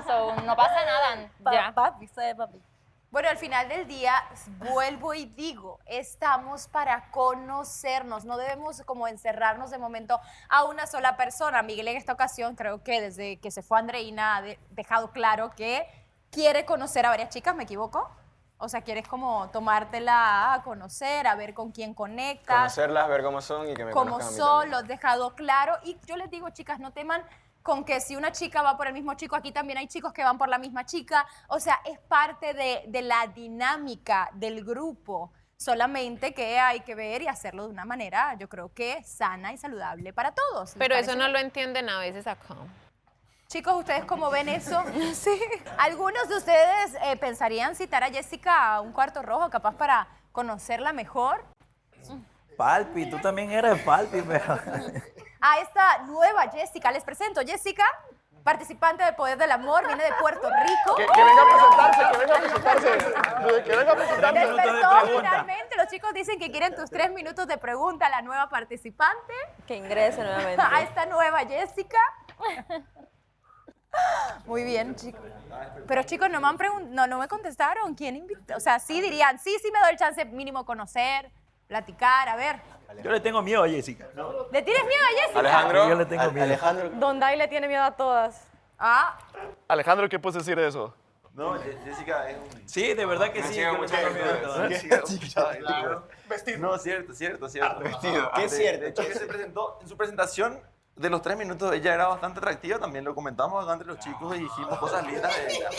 So, no pasa nada, ya. Papi, sabe papi. Bueno, al final del día, vuelvo y digo, estamos para conocernos, no debemos como encerrarnos de momento a una sola persona. Miguel en esta ocasión creo que desde que se fue Andreina ha dejado claro que quiere conocer a varias chicas, ¿me equivoco? O sea, quieres como tomártela a conocer, a ver con quién conectas. Conocerlas, ver cómo son y que me Como conozcan a mí son, también. lo has dejado claro. Y yo les digo, chicas, no teman con que si una chica va por el mismo chico, aquí también hay chicos que van por la misma chica. O sea, es parte de la dinámica del grupo. Solamente que hay que ver y hacerlo de una manera, yo creo que sana y saludable para todos. ¿Les Pero eso parece no bien? lo entienden a veces acá. Chicos, ¿ustedes cómo ven eso? Sí. ¿Algunos de ustedes pensarían citar a Jessica a un cuarto rojo, capaz para conocerla mejor? Palpi, tú también eres Palpi, pero... A esta nueva Jessica. Les presento, Jessica, participante del Poder del Amor, viene de Puerto Rico. Que venga a presentarse, que venga a presentarse. Que venga a presentarse. Despertó finalmente. Los chicos dicen que quieren tus 3 minutos de pregunta a la nueva participante. Que ingrese nuevamente. A esta nueva Jessica. Muy bien, chicos. Pero chicos, no me contestaron. ¿Quién invitó? O sea, sí dirían, sí me doy el chance mínimo conocer, platicar, a ver. Yo le tengo miedo a Jessica. ¿Le tienes miedo a Jessica? Alejandro, Yo le tengo miedo. Alejandro. Don Dai le tiene miedo a todas. Ah, Alejandro, ¿qué puedes decir de eso? No, Jessica es un... Sí, de verdad que sí. Yo le tengo miedo a todas. Vestido. No, cierto. Vestido. ¿Qué es cierto? De hecho, que se presentó en su presentación de los 3 minutos, ella era bastante atractiva, también lo comentamos acá entre los chicos y dijimos cosas lindas de ella.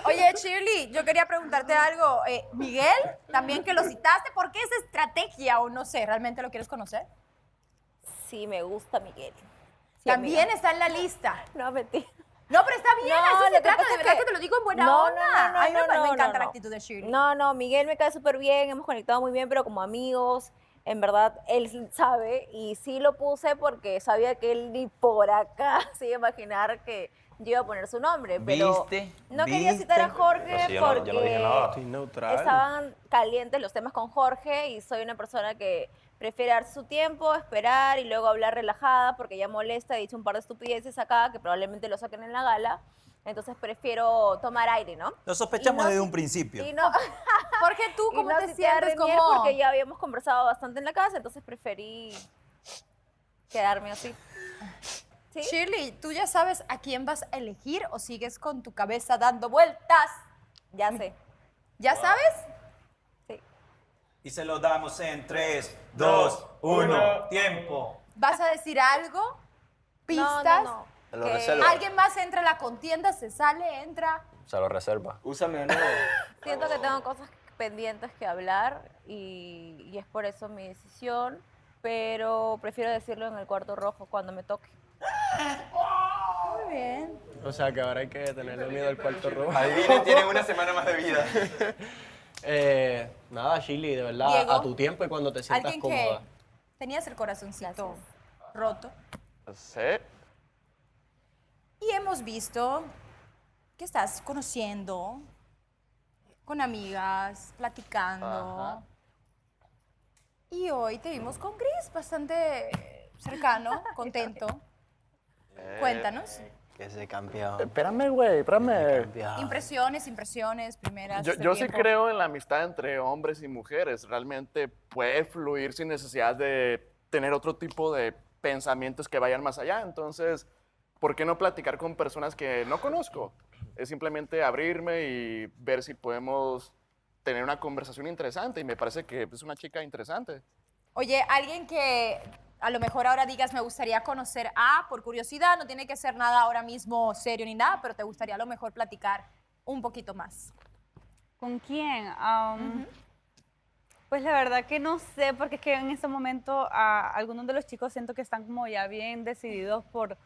oye, Shirley, yo quería preguntarte algo. Miguel, también que lo citaste, ¿por qué esa estrategia? O no sé, ¿realmente lo quieres conocer? Sí, me gusta Miguel. Sí, También amiga. está en la lista. No, mentira. No, pero está bien, No, a eso lo se que trata, pasa de es verdad que- que te lo digo en buena No, onda. no, no, A mí me no, encanta no, la no. actitud de Shirley. No, Miguel me cae súper bien, hemos conectado muy bien, pero como amigos, en verdad, él sabe, y sí lo puse porque sabía que él ni por acá se iba a imaginar que yo iba a poner su nombre, pero ¿Viste? no quería citar a Jorge No, sí, yo no dije porque nada. Estoy neutral. estaban calientes los temas con Jorge y soy una persona que prefiere darse su tiempo, esperar y luego hablar relajada porque ya molesta, he dicho un par de estupideces acá que probablemente lo saquen en la gala. Entonces prefiero tomar aire, ¿no? Lo sospechamos Y no desde si- un principio. Y no, Jorge, ¿tú y cómo no te cité a sientes? Renier ¿Cómo? porque ya habíamos conversado bastante en la casa, entonces preferí quedarme así. ¿Sí? Shirley, ¿tú ya sabes a quién vas a elegir o sigues con tu cabeza dando vueltas? Ya sé. ¿Ya sabes? Y se lo damos en 3, 2, 1, tiempo. ¿Vas a decir algo? ¿Pistas? No, no, no. Se lo Que reserva. ¿Alguien más entra a la contienda? ¿Se sale? ¿Entra? Se lo reserva. Úsame de nuevo. Siento que tengo cosas pendientes que hablar y es por eso mi decisión, pero prefiero decirlo en el cuarto rojo cuando me toque. Muy bien. O sea, que ahora hay que tenerle miedo al cuarto rojo. Adivinen, tienen una semana más de vida. Nada, Shirley, de verdad, Diego, a tu tiempo y cuando te sientas Alguien cómoda. que tenías el corazoncito roto. Sí. Y hemos visto que estás conociendo con amigas, platicando. Ajá. Y hoy te vimos con Chris, bastante cercano, contento. Cuéntanos. Que ese campeón. Espérame, güey, espérame. Impresiones, primeras. Yo, este yo sí tiempo. creo en la amistad entre hombres y mujeres. Realmente puede fluir sin necesidad de tener otro tipo de pensamientos que vayan más allá. Entonces, ¿por qué no platicar con personas que no conozco? Es simplemente abrirme y ver si podemos tener una conversación interesante. Y me parece que es una chica interesante. Oye, alguien que a lo mejor ahora digas, me gustaría conocer a, por curiosidad, no tiene que ser nada ahora mismo serio ni nada, pero te gustaría a lo mejor platicar un poquito más. ¿Con quién? Pues la verdad que no sé, porque es que en este momento algunos de los chicos siento que están como ya bien decididos por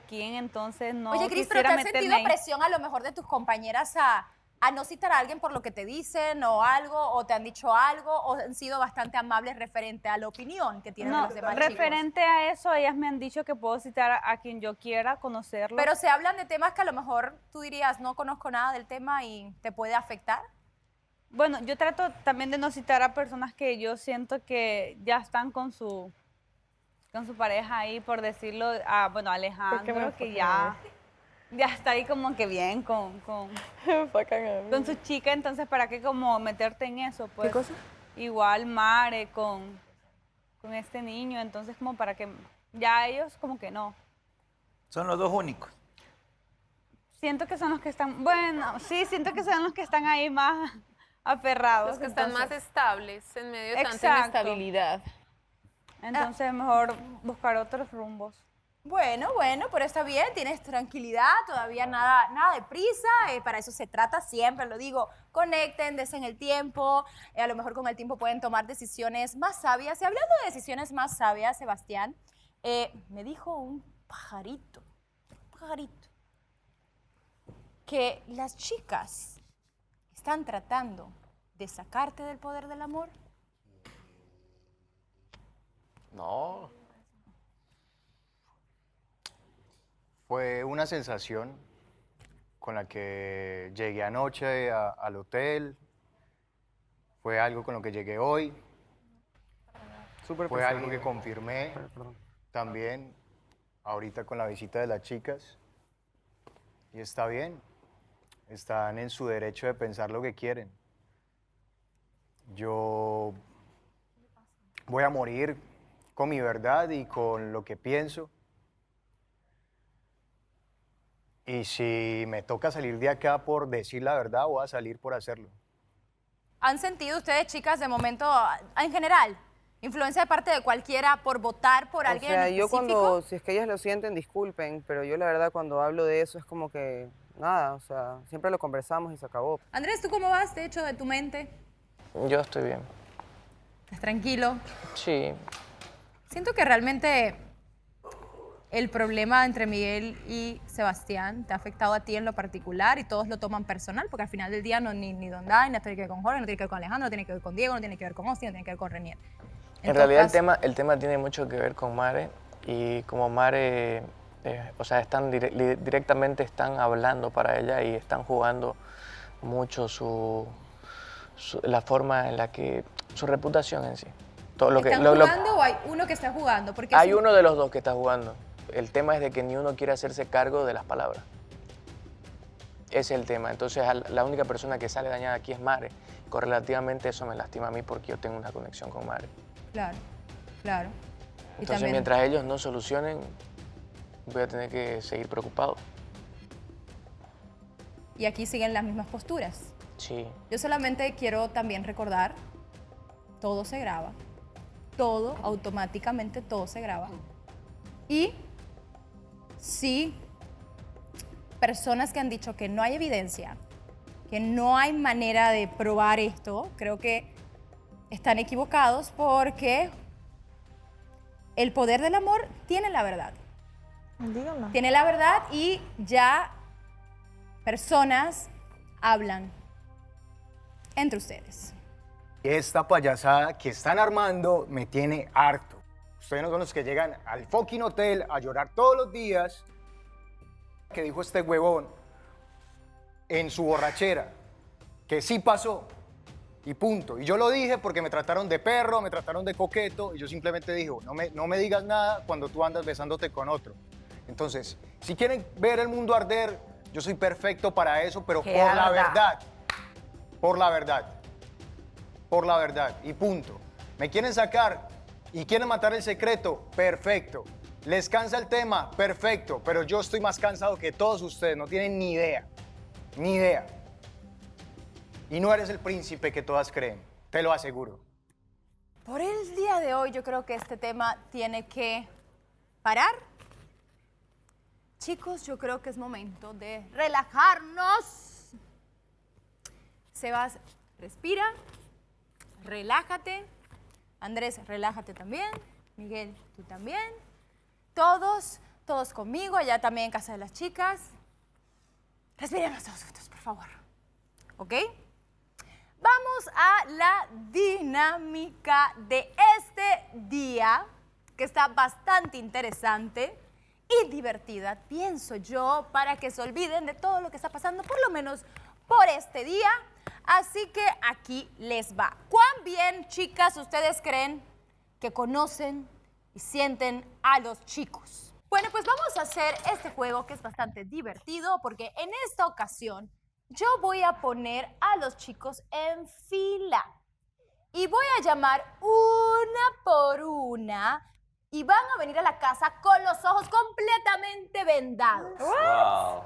quién, entonces no Oye, Cris, pero ¿te quisiera has meterme sentido ahí. presión a lo mejor de tus compañeras a no citar a alguien por lo que te dicen o algo, o te han dicho algo, o han sido bastante amables referente a la opinión que tienen de No, los demás chicos? referente a eso, ellas me han dicho que puedo citar a quien yo quiera conocerlo. Pero se hablan de temas que a lo mejor tú dirías, no conozco nada del tema y te puede afectar. Bueno, yo trato también de no citar a personas que yo siento que ya están con su pareja ahí, por decirlo. Bueno, Alejandro, que ya está ahí como que bien con su chica, entonces ¿para qué como meterte en eso? Pues, ¿Qué cosa? Igual Mare con este niño, entonces como para que ya ellos como que no. Son los dos únicos. Siento que son los que están, bueno, sí, siento que son los que están ahí más aferrados. Los que están más entonces- estables en medio de tanta Exacto. inestabilidad. Entonces mejor buscar otros rumbos. Bueno, pero está bien, tienes tranquilidad, todavía nada de prisa, para eso se trata siempre, lo digo, conecten, desen el tiempo, a lo mejor con el tiempo pueden tomar decisiones más sabias. Y hablando de decisiones más sabias, Sebastián, me dijo un pajarito, que las chicas están tratando de sacarte del poder del amor. No. Fue una sensación con la que llegué anoche al hotel. Fue algo con lo que llegué hoy. Fue algo que confirmé también ahorita con la visita de las chicas. Y está bien. Están en su derecho de pensar lo que quieren. Yo voy a morir con mi verdad y con lo que pienso. Y si me toca salir de acá por decir la verdad, voy a salir por hacerlo. ¿Han sentido ustedes, chicas, de momento, en general, influencia de parte de cualquiera por votar por alguien O sea, en yo específico? si es que ellas lo sienten, disculpen, pero yo la verdad cuando hablo de eso es como que nada, o sea, siempre lo conversamos y se acabó. Andrés, ¿tú cómo vas, de hecho, de tu mente? Yo estoy bien. ¿Estás tranquilo? Sí. Siento que realmente el problema entre Miguel y Sebastián te ha afectado a ti en lo particular y todos lo toman personal, porque al final del día ni Don Dai, no tiene que ver con Jorge, no tiene que ver con Alejandro, no tiene que ver con Diego, no tiene que ver con Austin, no tiene que ver con Renier. En realidad el tema tiene mucho que ver con Mare y como Mare, o sea, directamente están hablando para ella y están jugando mucho la forma en la que, su reputación en sí. Todo lo que, ¿Están jugando o hay uno que está jugando? Porque hay uno de los dos que está jugando. El tema es de que ni uno quiere hacerse cargo de las palabras. Ese es el tema. Entonces, la única persona que sale dañada aquí es Mare. Correlativamente eso me lastima a mí porque yo tengo una conexión con Mare. Claro. Y Entonces, también- mientras ellos no solucionen, voy a tener que seguir preocupado. Y aquí siguen las mismas posturas. Sí. Yo solamente quiero también recordar, todo se graba, todo, automáticamente todo se graba. Y sí, personas que han dicho que no hay evidencia, que no hay manera de probar esto, creo que están equivocados porque el poder del amor tiene la verdad. Dígame. Tiene la verdad y ya personas hablan entre ustedes. Esta payasada que están armando me tiene harto. Ustedes no son los que llegan al fucking hotel a llorar todos los días. Que dijo este huevón en su borrachera. Que sí pasó. Y punto. Y yo lo dije porque me trataron de perro, me trataron de coqueto. Y yo simplemente dije, no me digas nada cuando tú andas besándote con otro. Entonces, si quieren ver el mundo arder, yo soy perfecto para eso, pero por la verdad. Por la verdad. Por la verdad. Y punto. ¿Me quieren sacar y quieren matar el secreto? Perfecto. ¿Les cansa el tema? Perfecto. Pero yo estoy más cansado que todos ustedes. No tienen ni idea. Ni idea. Y no eres el príncipe que todas creen. Te lo aseguro. Por el día de hoy yo creo que este tema tiene que parar. Chicos, yo creo que es momento de relajarnos. Sebas, respira, relájate. Andrés, relájate también. Miguel, tú también. Todos conmigo, allá también en casa de las chicas. Respiremos todos juntos, por favor. ¿Ok? Vamos a la dinámica de este día, que está bastante interesante y divertida, pienso yo, para que se olviden de todo lo que está pasando, por lo menos por este día. Así que aquí les va. ¿Cuán bien, chicas, ustedes creen que conocen y sienten a los chicos? Bueno, pues vamos a hacer este juego que es bastante divertido, porque en esta ocasión yo voy a poner a los chicos en fila y voy a llamar una por una y van a venir a la casa con los ojos completamente vendados. Wow.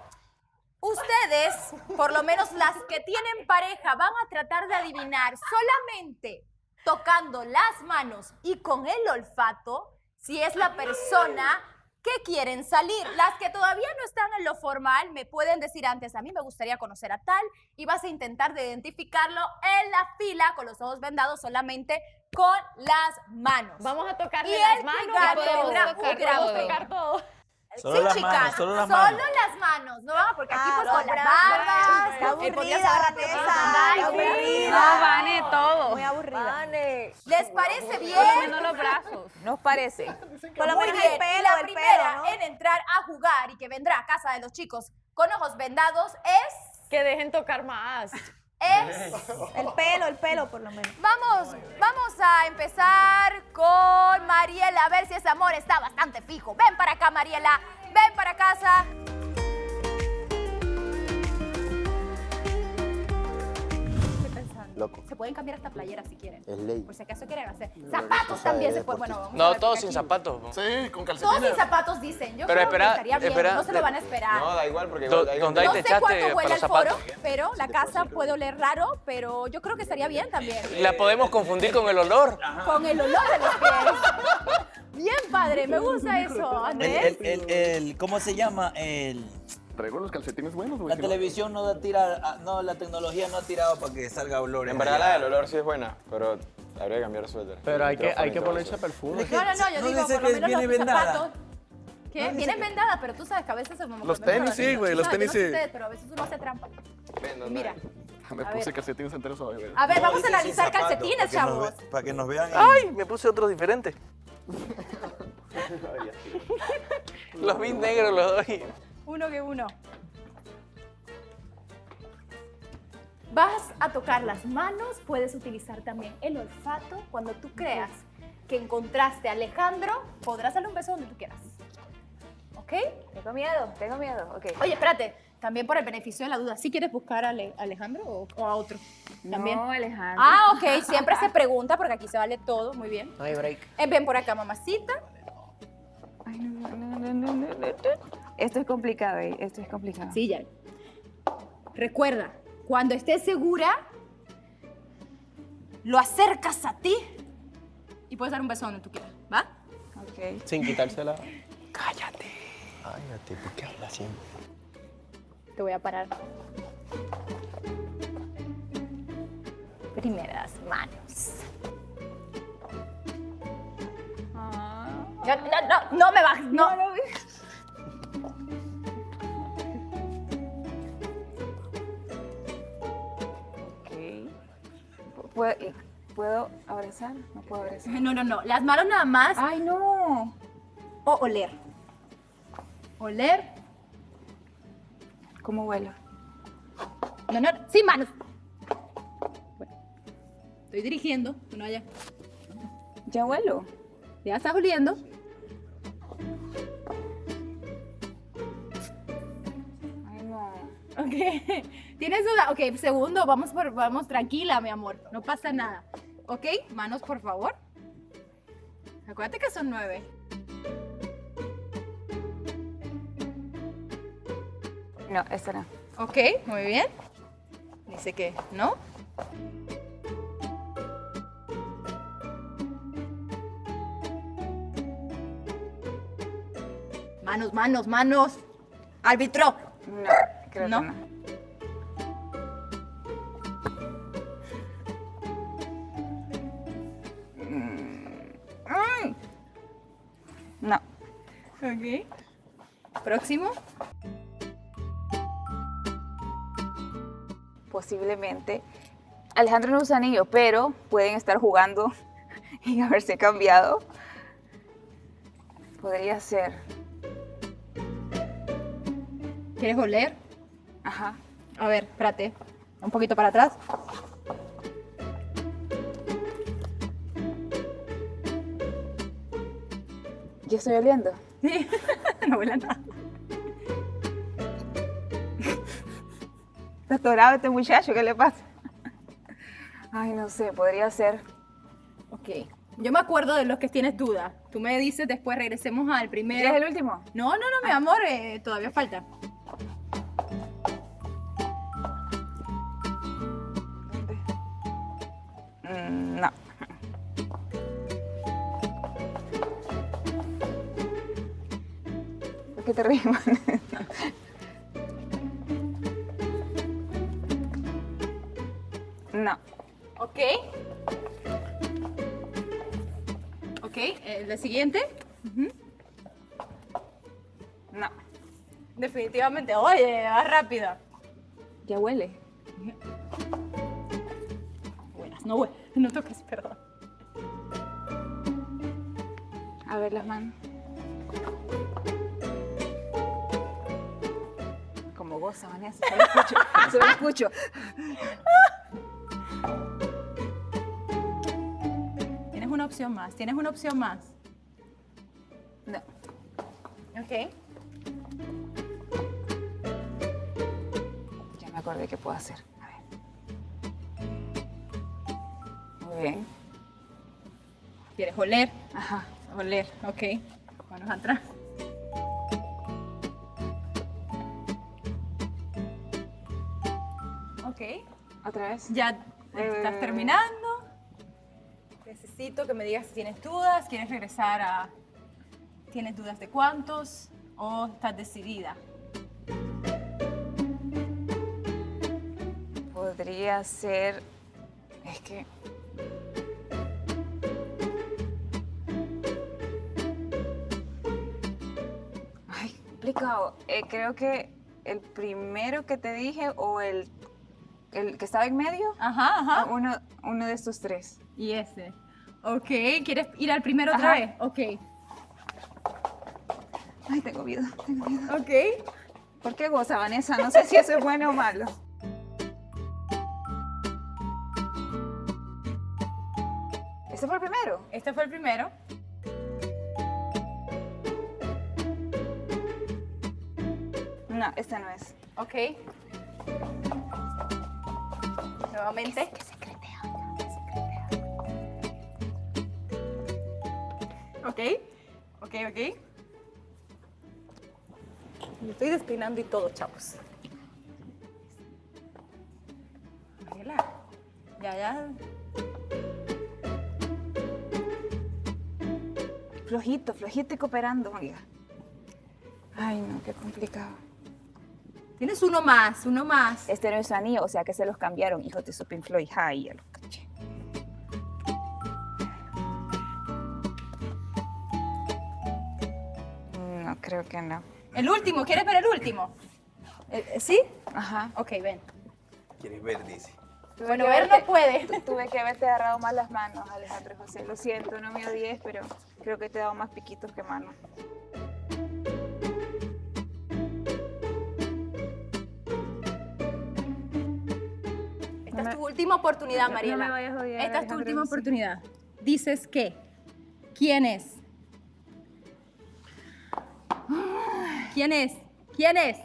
Ustedes, por lo menos las que tienen pareja, van a tratar de adivinar solamente tocando las manos y con el olfato si es la persona que quieren salir. Las que todavía no están en lo formal me pueden decir antes, a mí me gustaría conocer a tal, y vas a intentar de identificarlo en la fila con los ojos vendados solamente con las manos. Vamos a tocarle y las el manos. que gane tendrá Podemos un gran tocar todo. Solo las manos, solo las manos. Solo las manos, no vamos, porque aquí pues no, con las brava, barbas, está el podía aburrida, agarrar Vanessa, está aburrida. No, Vane, todo. Muy aburrida. Vane. ¿Les parece bien? Poniendo los brazos. Nos parece. Por lo Muy menos bien. el pelo, Y la el primera pelo, ¿no? en entrar a jugar y que vendrá a casa de los chicos con ojos vendados es... Que dejen tocar más. El pelo, por lo menos. Vamos a empezar con Mariela, a ver si ese amor está bastante fijo. Ven para acá, Mariela. Ven para casa. Loco. Se pueden cambiar hasta playeras si quieren. Es ley. Por si acaso quieren hacer. Zapatos también se pueden. Bueno, vamos a No, ver, todos porque sin aquí- zapatos. Sí, con Todos calcetines. sin zapatos dicen. Yo Pero creo espera, que estaría bien. espera, No se lo van a esperar. No, da igual porque Do- igual hay ¿dónde hay No te sé echaste cuánto para huele los el foro, zapatos? pero la casa puede oler raro, pero yo creo que estaría bien también. La podemos confundir con el olor. Con el olor de los pies. Bien, padre, me gusta eso, Andrés. ¿Cómo se llama? Traigo los calcetines buenos, güey. La televisión no tira, no, la tecnología no ha tirado para que salga olor. En verdad la del olor sí es buena, pero habría que cambiar de suéter. Pero hay que Micrófono y todo ponerse eso. perfume. No, yo no digo, dice por lo que menos viene los vendada. zapatos. ¿Qué? Vienen vendadas, pero tú sabes que a veces se Los tenis sí, güey, los tenis Yo no sé sí. ustedes, pero a veces uno hace trampa. Ven, Mira, Me A puse ver. calcetines enteros hoy, güey. a ver, vamos a analizar calcetines, chavos. Para que nos vean. ¡Ay! Me puse otros diferentes. Los vi negros los dos. Uno que uno. Vas a tocar las manos, puedes utilizar también el olfato. Cuando tú creas que encontraste a Alejandro, podrás darle un beso donde tú quieras. ¿Ok? Tengo miedo. Ok. Oye, espérate, también por el beneficio de la duda, ¿sí quieres buscar a Alejandro o a otro? También. No, Alejandro. Ah, ok, siempre se pregunta porque aquí se vale todo, muy bien. No hay break. Ven por acá, mamacita. Ay, no. Esto es complicado, esto es complicado. Sí, ya. Recuerda, cuando estés segura, lo acercas a ti y puedes dar un beso donde tú quieras, ¿va? Ok. Sin quitársela. Cállate. Cállate, ¿por qué hablas siempre? Te voy a parar. Primeras manos. No me bajes, no. ¿Puedo abrazar? No puedo abrazar. No. Las manos nada más. Ay, no. O oler. Oler. ¿Cómo huelo? No, sin manos. Bueno, estoy dirigiendo. No, ya. ¿Ya huelo? Ya estás oliendo. Ay, no. Ok. ¿Tienes duda? Ok, segundo, vamos tranquila, mi amor. No pasa nada. Ok, manos, por favor. Acuérdate que son 9. No, esta no. Ok, muy bien. Dice que no. Manos, manos, manos. Árbitro. No, creo ¿No? que no. No. Ok. Próximo. Posiblemente. Alejandro no usa anillo, pero pueden estar jugando y haberse cambiado. Podría ser. ¿Quieres oler? Ajá. A ver, espérate. Un poquito para atrás. ¿Ya estoy oliendo? Sí. No huele a nada. Está atorado este muchacho, ¿qué le pasa? Ay, no sé, podría ser. Ok. Yo me acuerdo de los que tienes duda. Tú me dices después, regresemos al primero. ¿Ya es el último? No, mi amor, todavía falta. No. ¿Por qué te ríes, man? No. Ok. Ok, ¿el siguiente? No. Definitivamente. Oye, va rápida. Ya huele. Buenas, no huele. No toques, perdón. A ver las manos. Como goza, Vanessa. Se lo escucho. Se lo escucho. Tienes una opción más. Tienes una opción más. No. Ok. Ya me acordé qué puedo hacer. A ver. Muy bien. ¿Quieres oler? Ajá. Oler, ok. Manos atrás. Ok. ¿Otra vez? Ya estás terminando. Necesito que me digas si tienes dudas, quieres regresar a... ¿Tienes dudas de cuántos o estás decidida? Podría ser... Es que... Ay, complicado. Creo que el primero que te dije o el que estaba en medio. Ajá, ajá. Uno de estos tres. Y ese. Ok, ¿quieres ir al primero otra Ajá. vez? Ok. Ay, tengo miedo, tengo miedo. Ok. ¿Por qué goza, Vanessa? No sé si eso es bueno o malo. ¿Este fue el primero? Este fue el primero. No, este no es. Ok. Nuevamente. Ok. Ok, ok. Me estoy despeinando y todo, chavos. Mariela. Ya. Flojito, flojito y cooperando, amiga. Ay, no, qué complicado. Tienes uno más, uno más. Este no es anillo, o sea que se los cambiaron, hijos de su Pink Floyd. Ay, ya los caché. No, creo que no. El último, ¿quieres ver el último? ¿Sí? Ajá. Ok, ven. ¿Quieres ver? Dice. Bueno, ver no puede. Tuve que haberte agarrado más las manos, Alejandro José. Lo siento, no me odies, pero creo que te he dado más piquitos que manos. Esta es tu última oportunidad, No Mariela. me vayas a odiar, Esta es tu Alejandro última José. oportunidad. Dices que. ¿Quién es? ¿Quién es? ¿Quién es?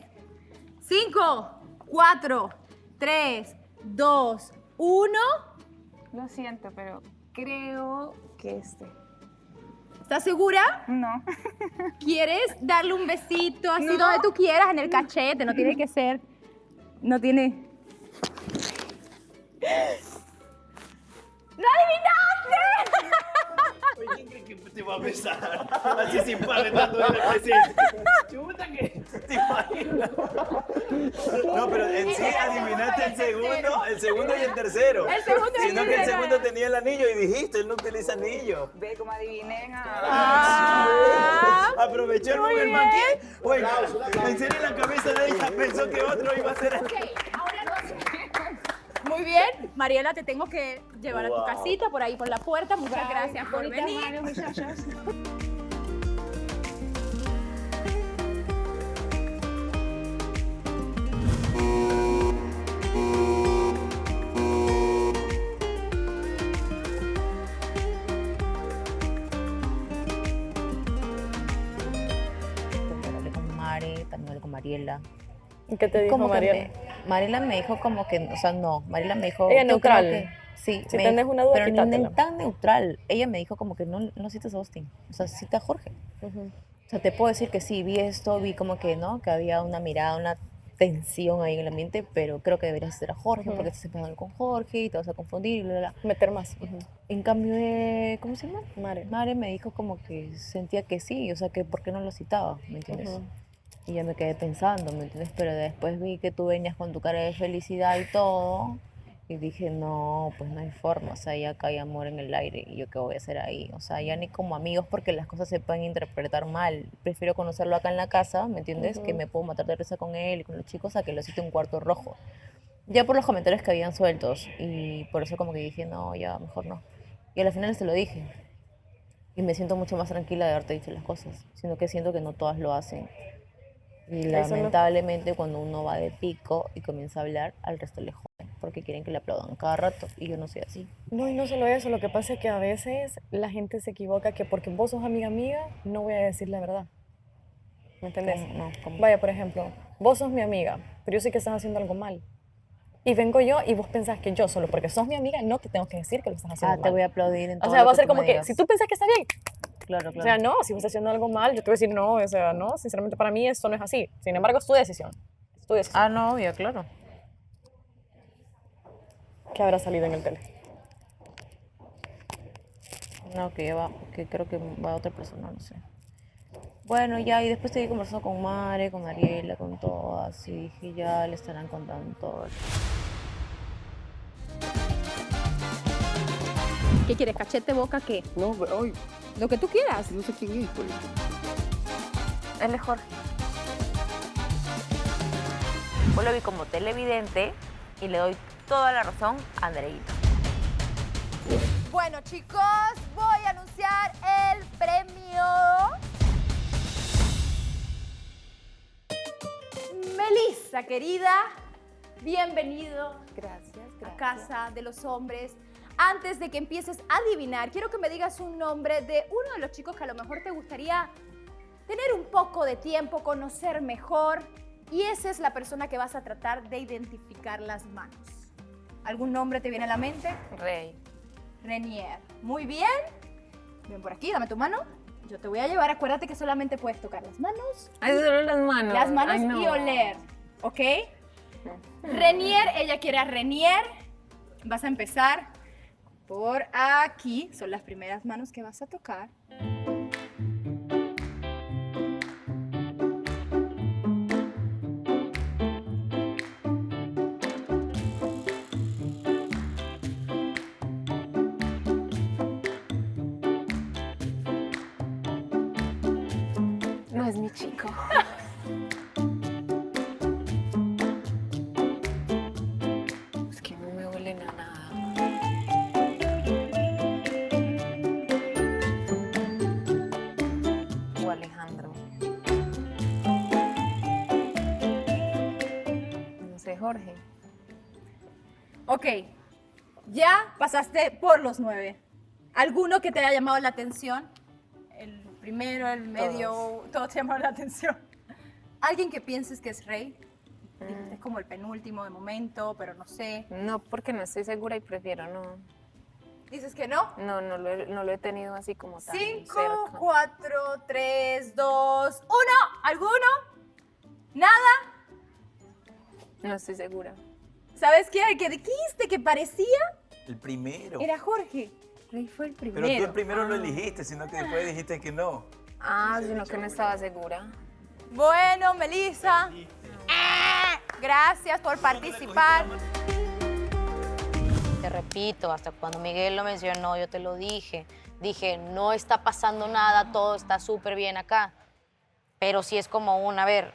5, 4, 3, 2, 1. Lo siento, pero creo que este. ¿Estás segura? No. ¿Quieres darle un besito así No. donde tú quieras, en el cachete? No tiene que ser. No tiene. ¡Lo adivinaste! te va a besar. Así sin padre estando en la presente. Chuta que te imaginas. No, pero en sí adivinaste el segundo y el tercero. El segundo y el Sino que el tercero. segundo tenía el anillo y dijiste, él no utiliza anillo. Ve cómo adiviné. Aprovechó el momento aquí. Oye, en serio la cabeza de ella pensó que otro iba a ser así. Muy bien, Mariela, te tengo que llevar a tu Wow. casita, por ahí por la puerta. Muchas gracias por bonitas venir. manos, muchachos. Hablé con Mari, también hablé con Mariela. ¿Y qué te dijo Como que Mariela? Mariela me dijo como que, o sea, no, Mariela me dijo... Ella yo neutral. creo que- sí. Si me tenés dijo, una duda, pero ni quítatela. tan neutral. Ella me dijo como que no cites a Austin, o sea, cita a Jorge. O sea, te puedo decir que sí, vi esto, vi como que, ¿no? Que había una mirada, una tensión ahí en el ambiente, pero creo que deberías hacer a Jorge, Ujú. porque estás empezando con Jorge y te vas a confundir y bla, bla, bla. Meter más. En cambio, ¿cómo se llama? Mare me dijo como que sentía que sí, o sea, que por qué no lo citaba, ¿me entiendes? Ujú. Y ya me quedé pensando, ¿me entiendes? Pero después vi que tú venías con tu cara de felicidad y todo, y dije, no, pues no hay forma, o sea, ya acá hay amor en el aire, y yo qué voy a hacer ahí, o sea, ya ni como amigos porque las cosas se pueden interpretar mal, prefiero conocerlo acá en la casa, ¿me entiendes? Que Ujú. me puedo matar de risa con él y con los chicos a que lo cite en un cuarto rojo. Ya por los comentarios que habían sueltos, y por eso como que dije, no, ya, mejor no. Y al final se lo dije, y me siento mucho más tranquila de haberte dicho las cosas, sino que siento que no todas lo hacen. Y Eso no- lamentablemente cuando uno va de pico y comienza a hablar, al resto le joden, porque quieren que le aplaudan cada rato, y yo no soy así. No, y no solo eso, lo que pasa es que a veces la gente se equivoca que porque vos sos amiga mía, no voy a decir la verdad. ¿Me entendés? No, ¿cómo? Vaya, por ejemplo, vos sos mi amiga, pero yo sé que estás haciendo algo mal. Y vengo yo y vos pensás que yo, solo porque sos mi amiga, no te tengo que decir que lo estás haciendo mal. te voy a aplaudir en O todo sea, lo va a que ser tú me como que, digas. si tú pensás que está bien, Claro, o claro. sea, no, si vos estás haciendo algo mal, yo te voy a decir no, o sea, no, sinceramente para mí esto no es así. Sin embargo, es tu decisión. Es tu decisión. Ah, no, obvio, claro. ¿Qué habrá salido en el tele? No, que creo que va otra persona, no sé. Bueno, ya, y después seguí conversando con Mare, con Ariela, con todas, y dije, ya le estarán contando todo. ¿Qué quieres? ¿Cachete, boca, qué? No, hoy. Lo que tú quieras. No sé quién es, pues. Él es Jorge. Yo lo vi como televidente y le doy toda la razón a Andreita. Bueno, chicos, voy a anunciar el premio. Melissa, querida, bienvenido. Gracias, A Casa de los Hombres. Antes de que empieces a adivinar, quiero que me digas un nombre de uno de los chicos que a lo mejor te gustaría tener un poco de tiempo, conocer mejor. Y esa es la persona que vas a tratar de identificar las manos. ¿Algún nombre te viene a la mente? Rey. Renier. Muy bien. Ven por aquí, dame tu mano. Yo te voy a llevar. Acuérdate que solamente puedes tocar las manos. Ay, solo las manos. Las manos Ay, no. y oler. ¿Ok? Renier, ella quiere a Renier. Vas a empezar por aquí. Son las primeras manos que vas a tocar. No es mi chico. Es que no me huelen a nada. O Alejandro. No sé, Jorge. Ok. Ya pasaste por los 9. ¿Alguno que te haya llamado la atención? El primero, el medio, todos te llamaron la atención. ¿Alguien que pienses que es Rey? Es como el penúltimo de momento, pero no sé. No, porque no estoy segura y prefiero no. ¿Dices que no? No, no lo he tenido así como tan 5, cerca. 4, 3, 2, 1. ¿Alguno? ¿Nada? No estoy segura. ¿Sabes qué? El que dijiste que parecía El primero. era Jorge. Rey fue el Pero primero. tú el primero lo eligiste, sino que después dijiste que no. Sino que no estaba segura. Bueno, Melissa, gracias por participar. Te repito, hasta cuando Miguel lo mencionó, yo te lo dije. Dije, no está pasando nada, todo está súper bien acá. Pero sí es como a ver,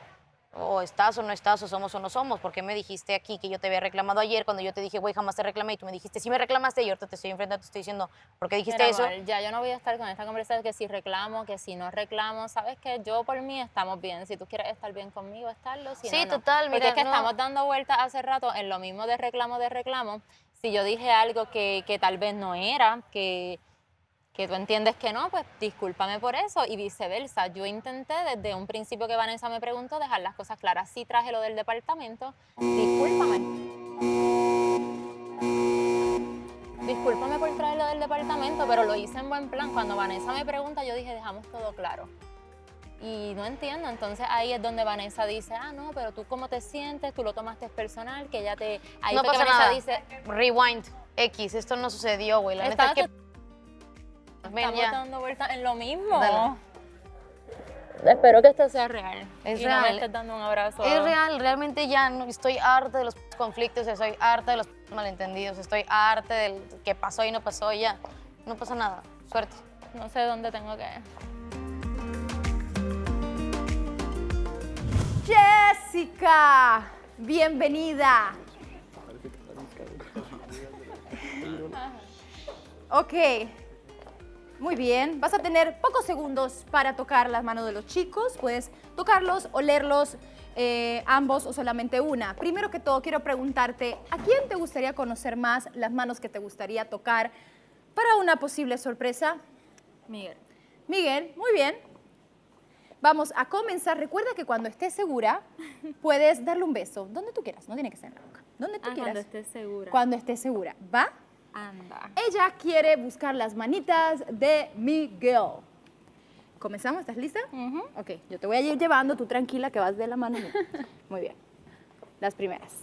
o estás o no estás, o somos o no somos. ¿Por qué me dijiste aquí que yo te había reclamado ayer cuando yo te dije, güey, jamás te reclamé? Y tú me dijiste, sí me reclamaste y ahorita te estoy enfrentando, te estoy diciendo, ¿por qué dijiste Mira, eso? amor, ya yo no voy a estar con esta conversación que si reclamo, que si no reclamo. Sabes que yo por mí estamos bien. Si tú quieres estar bien conmigo, estarlo. Si Sí, no, no. total, Porque mira, es que no. estamos dando vueltas hace rato en lo mismo de reclamo. Si yo dije algo que tal vez no era, que tú entiendes que no, pues discúlpame por eso y viceversa. Yo intenté desde un principio que Vanessa me preguntó dejar las cosas claras. Sí traje lo del departamento, discúlpame. Discúlpame por traer lo del departamento, pero lo hice en buen plan. Cuando Vanessa me pregunta, yo dije, dejamos todo claro. Y no entiendo, entonces ahí es donde Vanessa dice, no, pero tú cómo te sientes, tú lo tomaste personal, que ella te... Ahí No fue que pasa Vanessa nada. dice... Rewind, X, esto no sucedió, güey. La neta es que... Estamos ya. dando vueltas en lo mismo. Dale. Espero que esto sea real. Es y no me real. estés dando un abrazo. Es real, realmente ya no, estoy harta de los conflictos, estoy harta de los malentendidos, estoy harta del que pasó y no pasó y ya. No pasa nada. Suerte. No sé dónde tengo que ir. Jessica, bienvenida. Ok, muy bien. Vas a tener pocos segundos para tocar las manos de los chicos. Puedes tocarlos, olerlos, ambos o solamente una. Primero que todo, quiero preguntarte, ¿a quién te gustaría conocer más, las manos que te gustaría tocar para una posible sorpresa? Miguel. Miguel, muy bien. Vamos a comenzar. Recuerda que cuando estés segura, puedes darle un beso. Donde tú quieras, no tiene que ser en la boca. Donde tú quieras. Cuando estés segura. Cuando estés segura. ¿Va? Anda. Ella quiere buscar las manitas de Miguel. ¿Comenzamos? ¿Estás lista? Ok, yo te voy a ir llevando, tú tranquila que vas de la mano. Muy bien. Las primeras.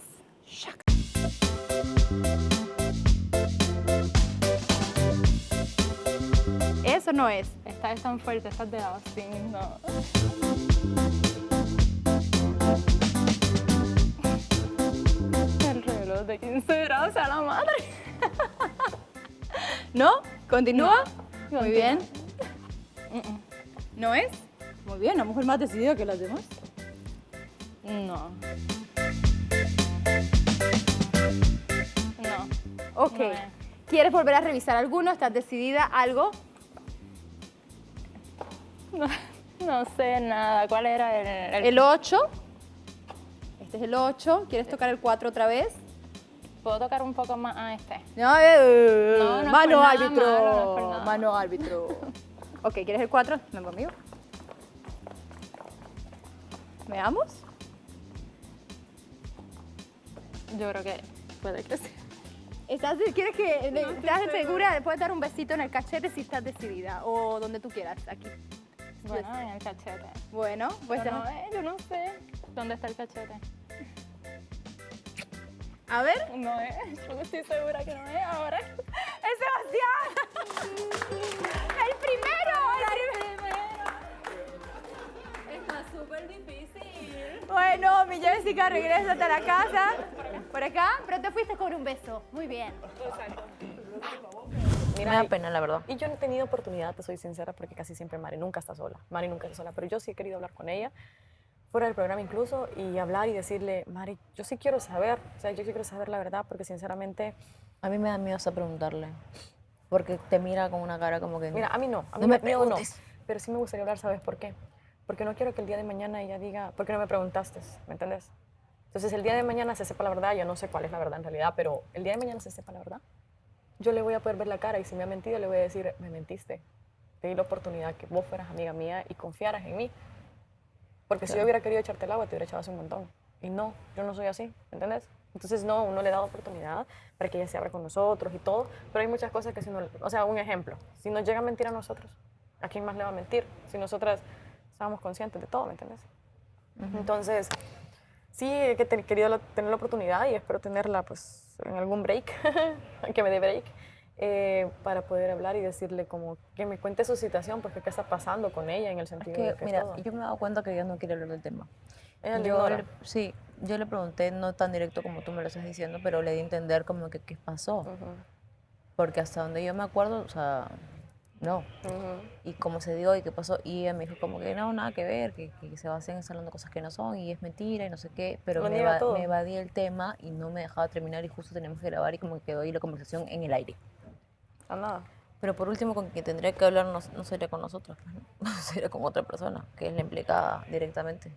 Eso no es. Esta es tan fuerte, esta es de Austin, no. El reloj de 15 grados a la madre. ¿No? ¿Continúa? No, Muy bien. ¿No es? Muy bien, una mujer más decidida que las demás. No. No. Ok. No es. ¿Quieres volver a revisar alguno? ¿Estás decidida? ¿Algo? No sé nada. ¿Cuál era El 8. Este es el 8. ¿Quieres tocar el 4 otra vez? ¿Puedo tocar un poco más a este? No, No es mano por nada árbitro. malo, no es por nada. Mano árbitro. Ok, ¿quieres el 4? Ven conmigo. ¿Veamos? Yo creo que puede que sí. ¿Estás segura? ¿Puedes dar un besito en el cachete si estás decidida? O donde tú quieras, aquí. Bueno, en el cachete. Bueno, pues Pero no es, yo no sé. ¿Dónde está el cachete? A ver. No es, yo estoy segura que no es ahora. ¡Es Sebastián! ¡El primero! Está súper difícil. Bueno, mi Jessica, regrésate a la casa. Por acá, pero te fuiste con un beso. Muy bien. Mira, Me da pena, la verdad. Y yo no he tenido oportunidad, te soy sincera, porque casi siempre Mari nunca está sola. Mari nunca está sola, pero yo sí he querido hablar con ella, fuera del programa incluso, y hablar y decirle, Mari, yo sí quiero saber, o sea, yo sí quiero saber la verdad, porque sinceramente A mí me da miedo hasta preguntarle, porque te mira con una cara como que... Mira, a mí no, a mí No me miedo no, preguntes. pero sí me gustaría hablar, ¿sabes por qué? Porque no quiero que el día de mañana ella diga, ¿por qué no me preguntaste? ¿Me entendés? Entonces el día de mañana se sepa la verdad, yo no sé cuál es la verdad en realidad, pero el día de mañana se sepa la verdad, yo le voy a poder ver la cara y si me ha mentido le voy a decir, me mentiste, te di la oportunidad que vos fueras amiga mía y confiaras en mí. Porque si yo hubiera querido echarte el agua, te hubiera echado hace un montón. Y no, yo no soy así, ¿me entiendes? Entonces, no, uno le da oportunidad para que ella se abra con nosotros y todo, pero hay muchas cosas que si no, o sea, un ejemplo, si nos llega a mentir a nosotros, ¿a quién más le va a mentir? Si nosotras estábamos conscientes de todo, ¿me entiendes? Entonces, sí, he querido tener la oportunidad y espero tenerla, pues, en algún break, que me dé break, para poder hablar y decirle como que me cuente su situación, porque qué está pasando con ella en el sentido de que mira, todo. yo me he dado cuenta que ella no quiere hablar del tema. Ella le Yo ignora. sí, yo le pregunté, no tan directo como tú me lo estás diciendo, pero le di a entender como que qué pasó. Porque hasta donde yo me acuerdo, o sea, no. Y cómo se dio y qué pasó. Y ella me dijo como que no, nada que ver, que se basen hablando cosas que no son y es mentira y no sé qué. Pero Lo me, niega todo. me evadí el tema y no me dejaba terminar y justo teníamos que grabar y como que quedó ahí la conversación en el aire. A nada. Pero por último, con quien tendría que hablar no sería con nosotros, ¿no? Sería con otra persona, que es la implicada directamente.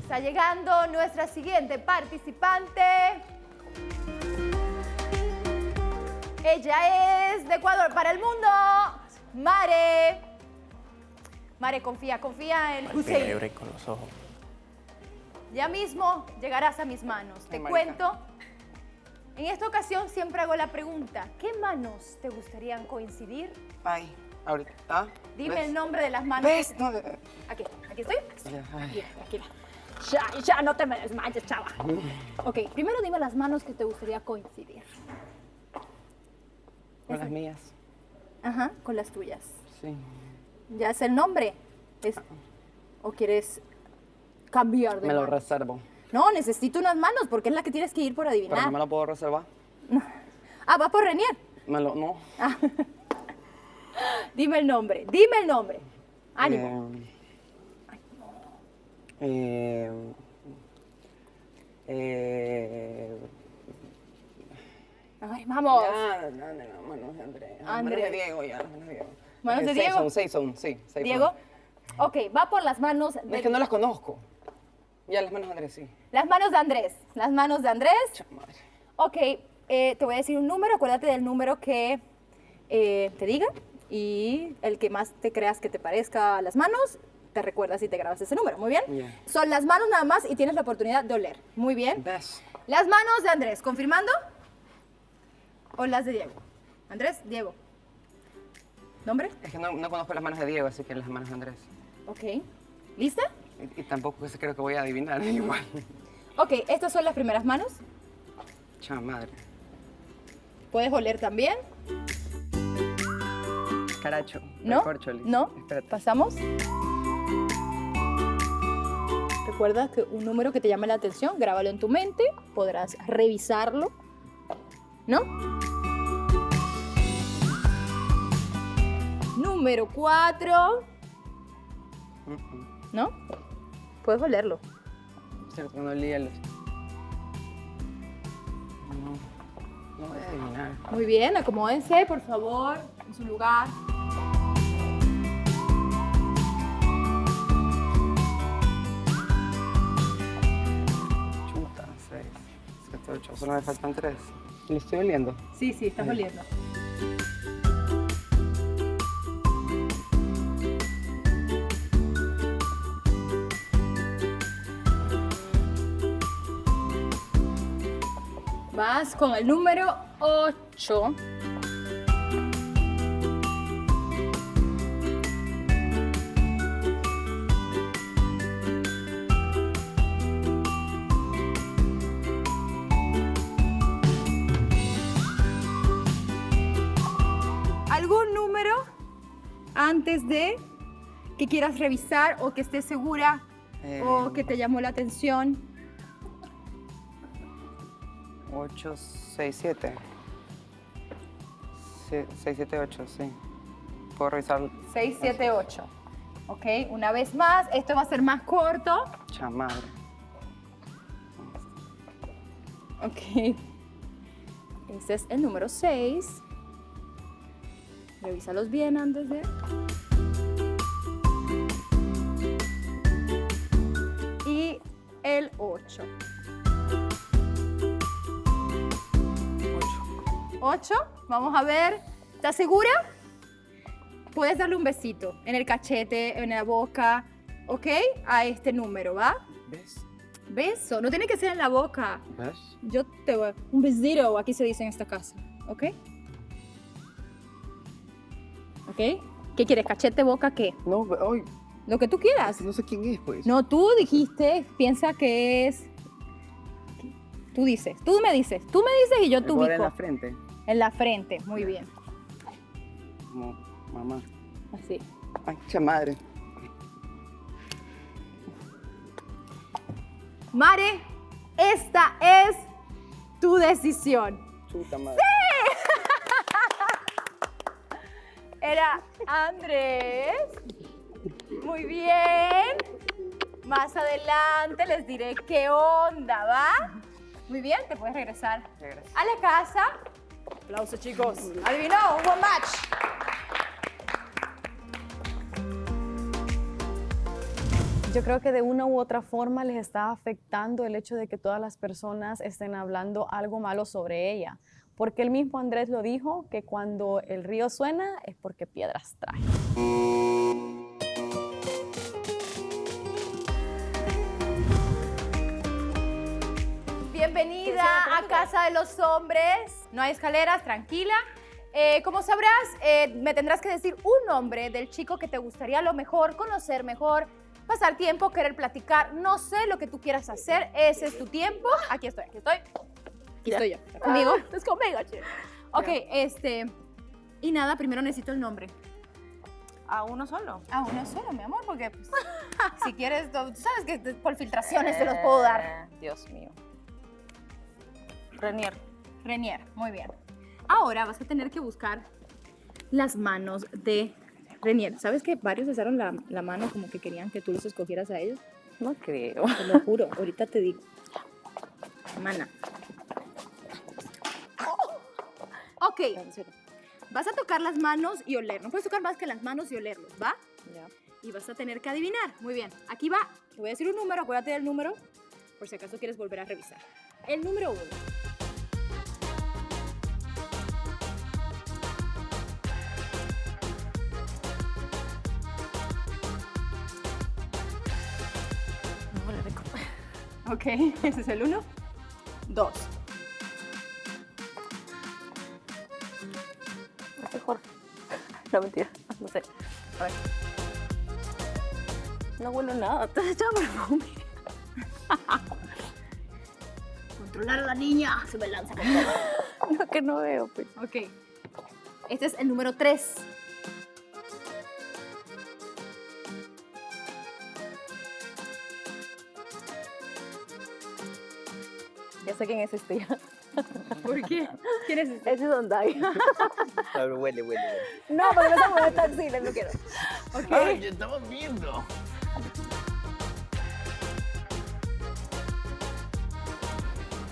Está llegando nuestra siguiente participante. Ella es de Ecuador para el mundo. Mare. Mare, confía en Hussein. Pebre con los ojos. Ya mismo llegarás a mis manos. Te cuento. En esta ocasión siempre hago la pregunta, ¿qué manos te gustarían coincidir? Ay, ahorita. ¿Ah? Dime ¿Ves? el nombre de las manos. ¿Ves? No, Aquí estoy. Ya, ay. Bien, tranquila. Ya, no te me desmayes, chava. Ok, primero dime las manos que te gustaría coincidir. Con las mías. Ajá, con las tuyas. Sí. ¿Ya es el nombre? ¿O quieres cambiar de Me lo mano? reservo. No, necesito unas manos porque es la que tienes que ir por ¿Pero adivinar. no me lo puedo reservar? Ah, va por Renier. No. Dime el nombre, Ánimo. A ver, vamos. Manos de Andrés. Andrés. Manos de Diego, ya. Manos de Diego. ¿Manos de Diego? Seis son. Diego. Ok, va por las manos de... Es que no las conozco. Ya, las manos de Andrés, sí. Las manos de Andrés. Las manos de Andrés. Ok, te voy a decir un número. Acuérdate del número que te diga. Y el que más te creas que te parezca a las manos, te recuerdas y te grabas ese número. Muy bien. Yeah. Son las manos nada más y tienes la oportunidad de oler. Muy bien. ¿Ves? Las manos de Andrés. ¿Confirmando? ¿O las de Diego? Andrés, Diego. ¿Nombre? Es que no conozco las manos de Diego, así que las manos de Andrés. Ok. ¿Lista? Y tampoco creo que voy a adivinar igual. Ok, estas son las primeras manos. Chao, madre. Puedes oler también. Caracho. ¿No? Corcholis. ¿No? Espérate. ¿Pasamos? Recuerda que un número que te llame la atención, grábalo en tu mente, podrás revisarlo. ¿No? Número 4. ¿No? Puedes olerlo. Cierto, no olía los... No voy a adivinar. Muy bien, acomódense, por favor, en su lugar. Chuta, 6, 7, 8. Solo me faltan 3. ¿Le estoy oliendo? Sí, estás oliendo. Vas con el número 8. ¿Algún número antes de que quieras revisar o que estés segura o que te llamó la atención? 8, 6, 7. 6, 7, 8, sí. ¿Puedo revisar? 6, 7, 8. Ok, una vez más, esto va a ser más corto. Chamadre. Ok. Este es el número 6. Revísalos bien antes de... Y el 8. 8. Vamos a ver. ¿Estás segura? Puedes darle un besito en el cachete, en la boca, ¿ok? A este número, ¿va? ¿Ves? Beso. No tiene que ser en la boca. ¿Ves? Yo te voy... Un besito, aquí se dice en esta casa, ¿ok? ¿Ok? ¿Qué quieres? ¿Cachete, boca, qué? No, hoy. Lo que tú quieras. No sé quién es, pues. No, tú dijiste, piensa que es... Tú me dices y yo te ubico. En la frente. En la frente, muy bien. Como mamá. Así. Ay, chamadre. Mare, esta es tu decisión. Chuta madre. Era Andrés. Muy bien. Más adelante les diré qué onda, ¿va? Muy bien, te puedes regresar a la casa. Aplausos, chicos. Adivinó, un buen match. Yo creo que de una u otra forma les está afectando el hecho de que todas las personas estén hablando algo malo sobre ella. Porque el mismo Andrés lo dijo, que cuando el río suena es porque piedras trae. Bienvenida a Casa de los Hombres. No hay escaleras, tranquila. Como sabrás, me tendrás que decir un nombre del chico que te gustaría a lo mejor conocer mejor, pasar tiempo, querer platicar. No sé lo que tú quieras hacer. Ese es tu tiempo. Aquí estoy. Aquí estoy yo. ¿Conmigo? Es conmigo, che. Ok, y nada, primero necesito el nombre. ¿A uno solo? A uno solo, mi amor, porque pues, si quieres, tú sabes que por filtraciones te los puedo dar. Dios mío. Renier. Renier, muy bien. Ahora vas a tener que buscar las manos de Renier. ¿Sabes que varios alzaron la mano como que querían que tú los escogieras a ellos? No creo. Te lo juro, ahorita te digo. Mana. Ok. Vas a tocar las manos y oler. No puedes tocar más que las manos y olerlos, ¿va? Ya. Y vas a tener que adivinar. Muy bien. Aquí va. Te voy a decir un número. Acuérdate del número por si acaso quieres volver a revisar. El número 1. Huele rico. Ok, ese es el 1. 2. Mejor. No, mentira. No sé. A ver. No huelo nada. Te has echado perfume. Controlar a la niña. Se me lanza con todo. No, que no veo, pues. Ok. Este es el número 3. Ya sé quién es este ya. ¿Por qué? ¿Quién es este? Ese es Ondai. Pero huele. No, porque no se mueve taxi, no quiero. Ok. Ay, ya estamos viendo.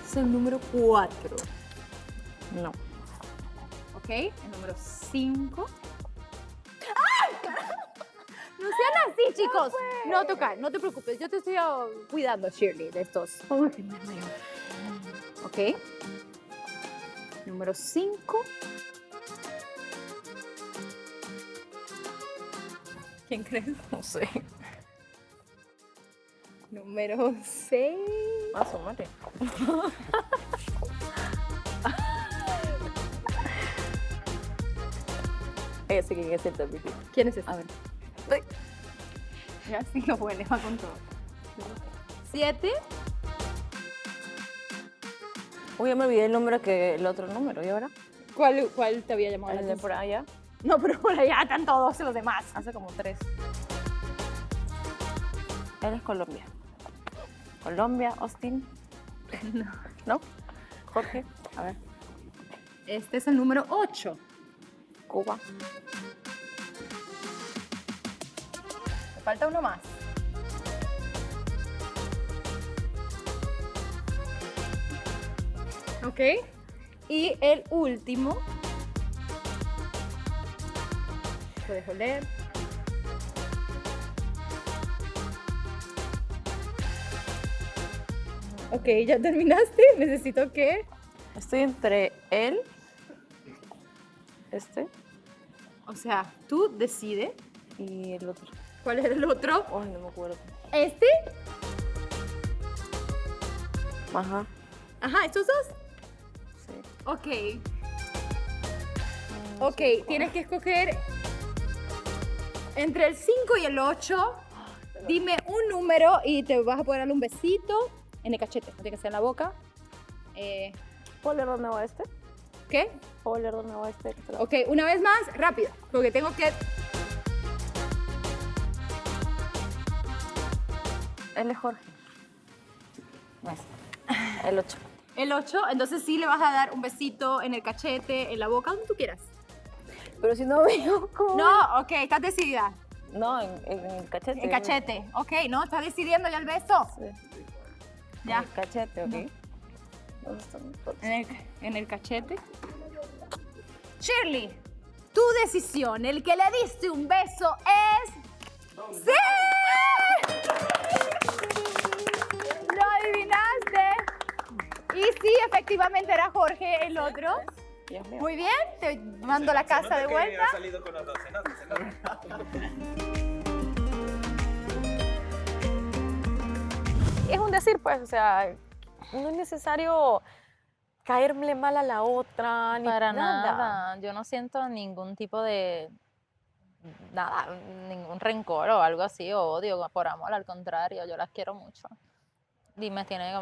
Es el número 4. No. Ok, el número 5. ¡Ay, carajo! No sean así, chicos. No tocar, no te preocupes. Yo te estoy cuidando, Shirley, de estos. Ok. Número 5. ¿Quién crees? No sé. Número 6. Ah, su madre. Ella sé quién es el también. ¿Quién es este? A ver. Ya sí lo huele, va con todo. 7. Uy, ya me olvidé el número que el otro número, ¿y ahora? ¿Cuál te había llamado la El de atención? por allá. No, pero por allá están todos los demás. Hace como 3. Él es Colombia. Colombia, Austin. No. ¿No? Jorge, a ver. Este es el número 8. Cuba. Me falta uno más. Ok. Y el último. Puedes oler. Ok, ¿ya terminaste? Necesito que... Estoy entre él. O sea, tú decides. Y el otro. ¿Cuál es el otro? Ay, no me acuerdo. ¿Este? Ajá. Ajá, ¿estos dos? Sí. Ok. Ok, tienes que escoger entre el 5 y el 8. Dime un número y te vas a poder darle un besito en el cachete. No tiene que ser en la boca. ¿Puedo leer dónde va este? ¿Qué? ¿Puedo leer dónde va este? Ok, una vez más, rápido, porque tengo que... Él es Jorge. El 8. El 8, entonces sí le vas a dar un besito en el cachete, en la boca, donde tú quieras. Pero si no veo cómo... No, ok, estás decidida. No, en el cachete. En cachete, ok, ¿no? ¿Estás decidiendo ya el beso? Sí. Ya. En el cachete, ok. No. En el cachete. Shirley, tu decisión, el que le diste un beso es... ¡Sí! Lo adivinaste. Y sí, efectivamente era Jorge el otro. Muy bien, te mando la casa de vuelta. Ha salido con los dos, se nota. Es un decir, pues, o sea, no es necesario caerle mal a la otra, ni Para nada. nada. Yo no siento ningún tipo de nada, ningún rencor o algo así, o odio por amor, al contrario, yo las quiero mucho. Y me tiene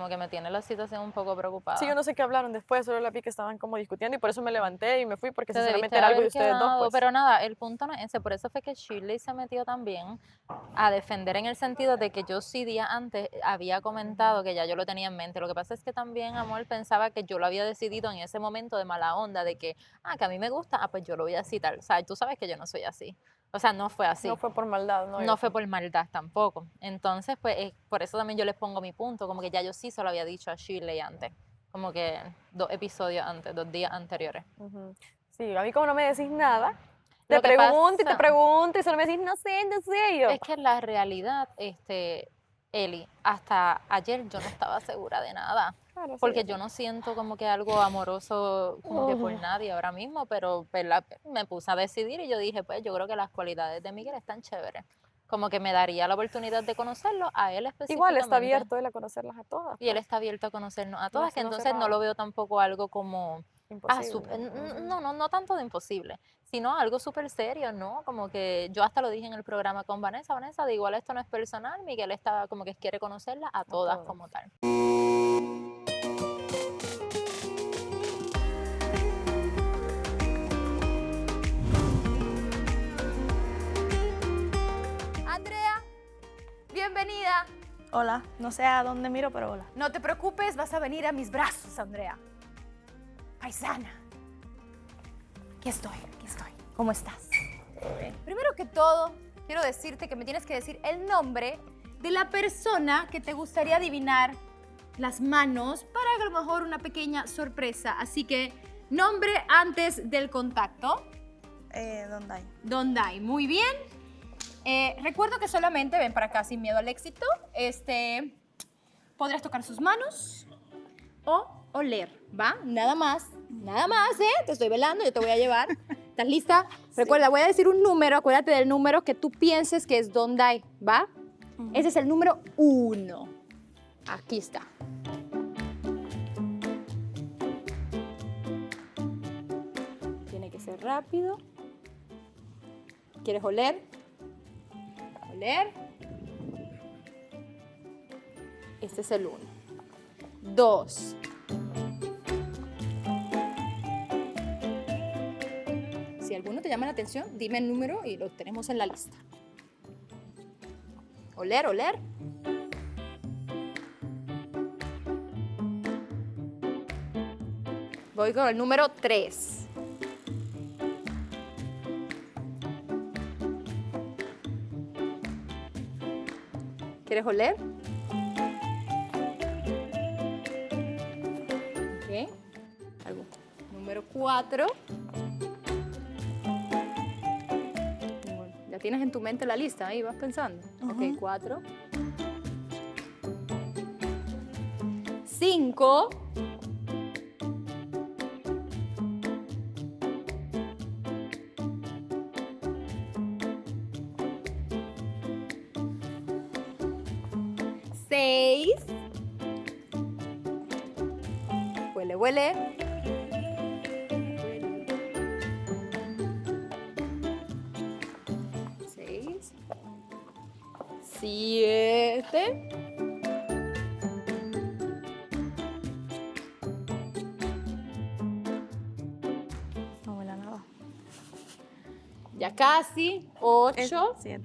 la situación un poco preocupada. Sí, yo no sé qué hablaron después, solo la vi que estaban como discutiendo y por eso me levanté y me fui porque Te sinceramente debiste era algo de haber ustedes dos. quedado, Pues. pero nada, el punto no es ese, por eso fue que Shirley se metió también a defender en el sentido de que yo sí días antes había comentado que ya yo lo tenía en mente. Lo que pasa es que también, amor, pensaba que yo lo había decidido en ese momento de mala onda, de que a mí me gusta, pues yo lo voy a citar. O sea, tú sabes que yo no soy así. O sea, no fue así. No fue por maldad, ¿no? No fue por maldad tampoco. Entonces, pues, por eso también yo les pongo mi punto, como que ya yo sí se lo había dicho a Shirley antes, como que 2 episodios antes, 2 días anteriores. Sí, a mí como no me decís nada, Lo te que pregunto y te pasa- pregunto y solo me decís, no sé, y yo. Es que la realidad, Eli, hasta ayer yo no estaba segura de nada. Claro, sí. Porque yo no siento como que algo amoroso como que por Ujú. nadie ahora mismo, pero ¿verdad? Me puse a decidir y yo dije, pues yo creo que las cualidades de Miguel están chéveres. Como que me daría la oportunidad de conocerlo a él específicamente. Igual está abierto él a conocerlas a todas. Y él está abierto a conocernos a todas, que no entonces no cerrado. lo veo tampoco algo como... Imposible. no tanto de imposible, sino algo súper serio, ¿no? Como que yo hasta lo dije en el programa con Vanessa, de igual esto no es personal, Miguel está como que quiere conocerla a todas como tal. Andrea, bienvenida. Hola, no sé a dónde miro, pero hola. No te preocupes, vas a venir a mis brazos, Andrea. Paisana. Aquí estoy. ¿Cómo estás? Primero que todo, quiero decirte que me tienes que decir el nombre de la persona que te gustaría adivinar las manos para a lo mejor una pequeña sorpresa. Así que, nombre antes del contacto. Dondai. Dondai, muy bien. Recuerdo que solamente, ven para acá sin miedo al éxito, podrás tocar sus manos o oler, ¿va? Nada más, te estoy velando, yo te voy a llevar. ¿Estás lista? Sí. Recuerda, voy a decir un número, acuérdate del número que tú pienses que es Dondai, ¿va? Ese es el número 1. Aquí está. Tiene que ser rápido. ¿Quieres oler? Oler. Este es el 1. 2. Si alguno te llama la atención, dime el número y lo tenemos en la lista. Oler, oler. Voy con el número 3. ¿Quieres oler? Ok. Algo. Número 4. Ya tienes en tu mente la lista, ahí vas pensando. Ok, 4. 5. 6. Huele, huele. 6. 7. No huele a nada. Ya casi. 8. 7.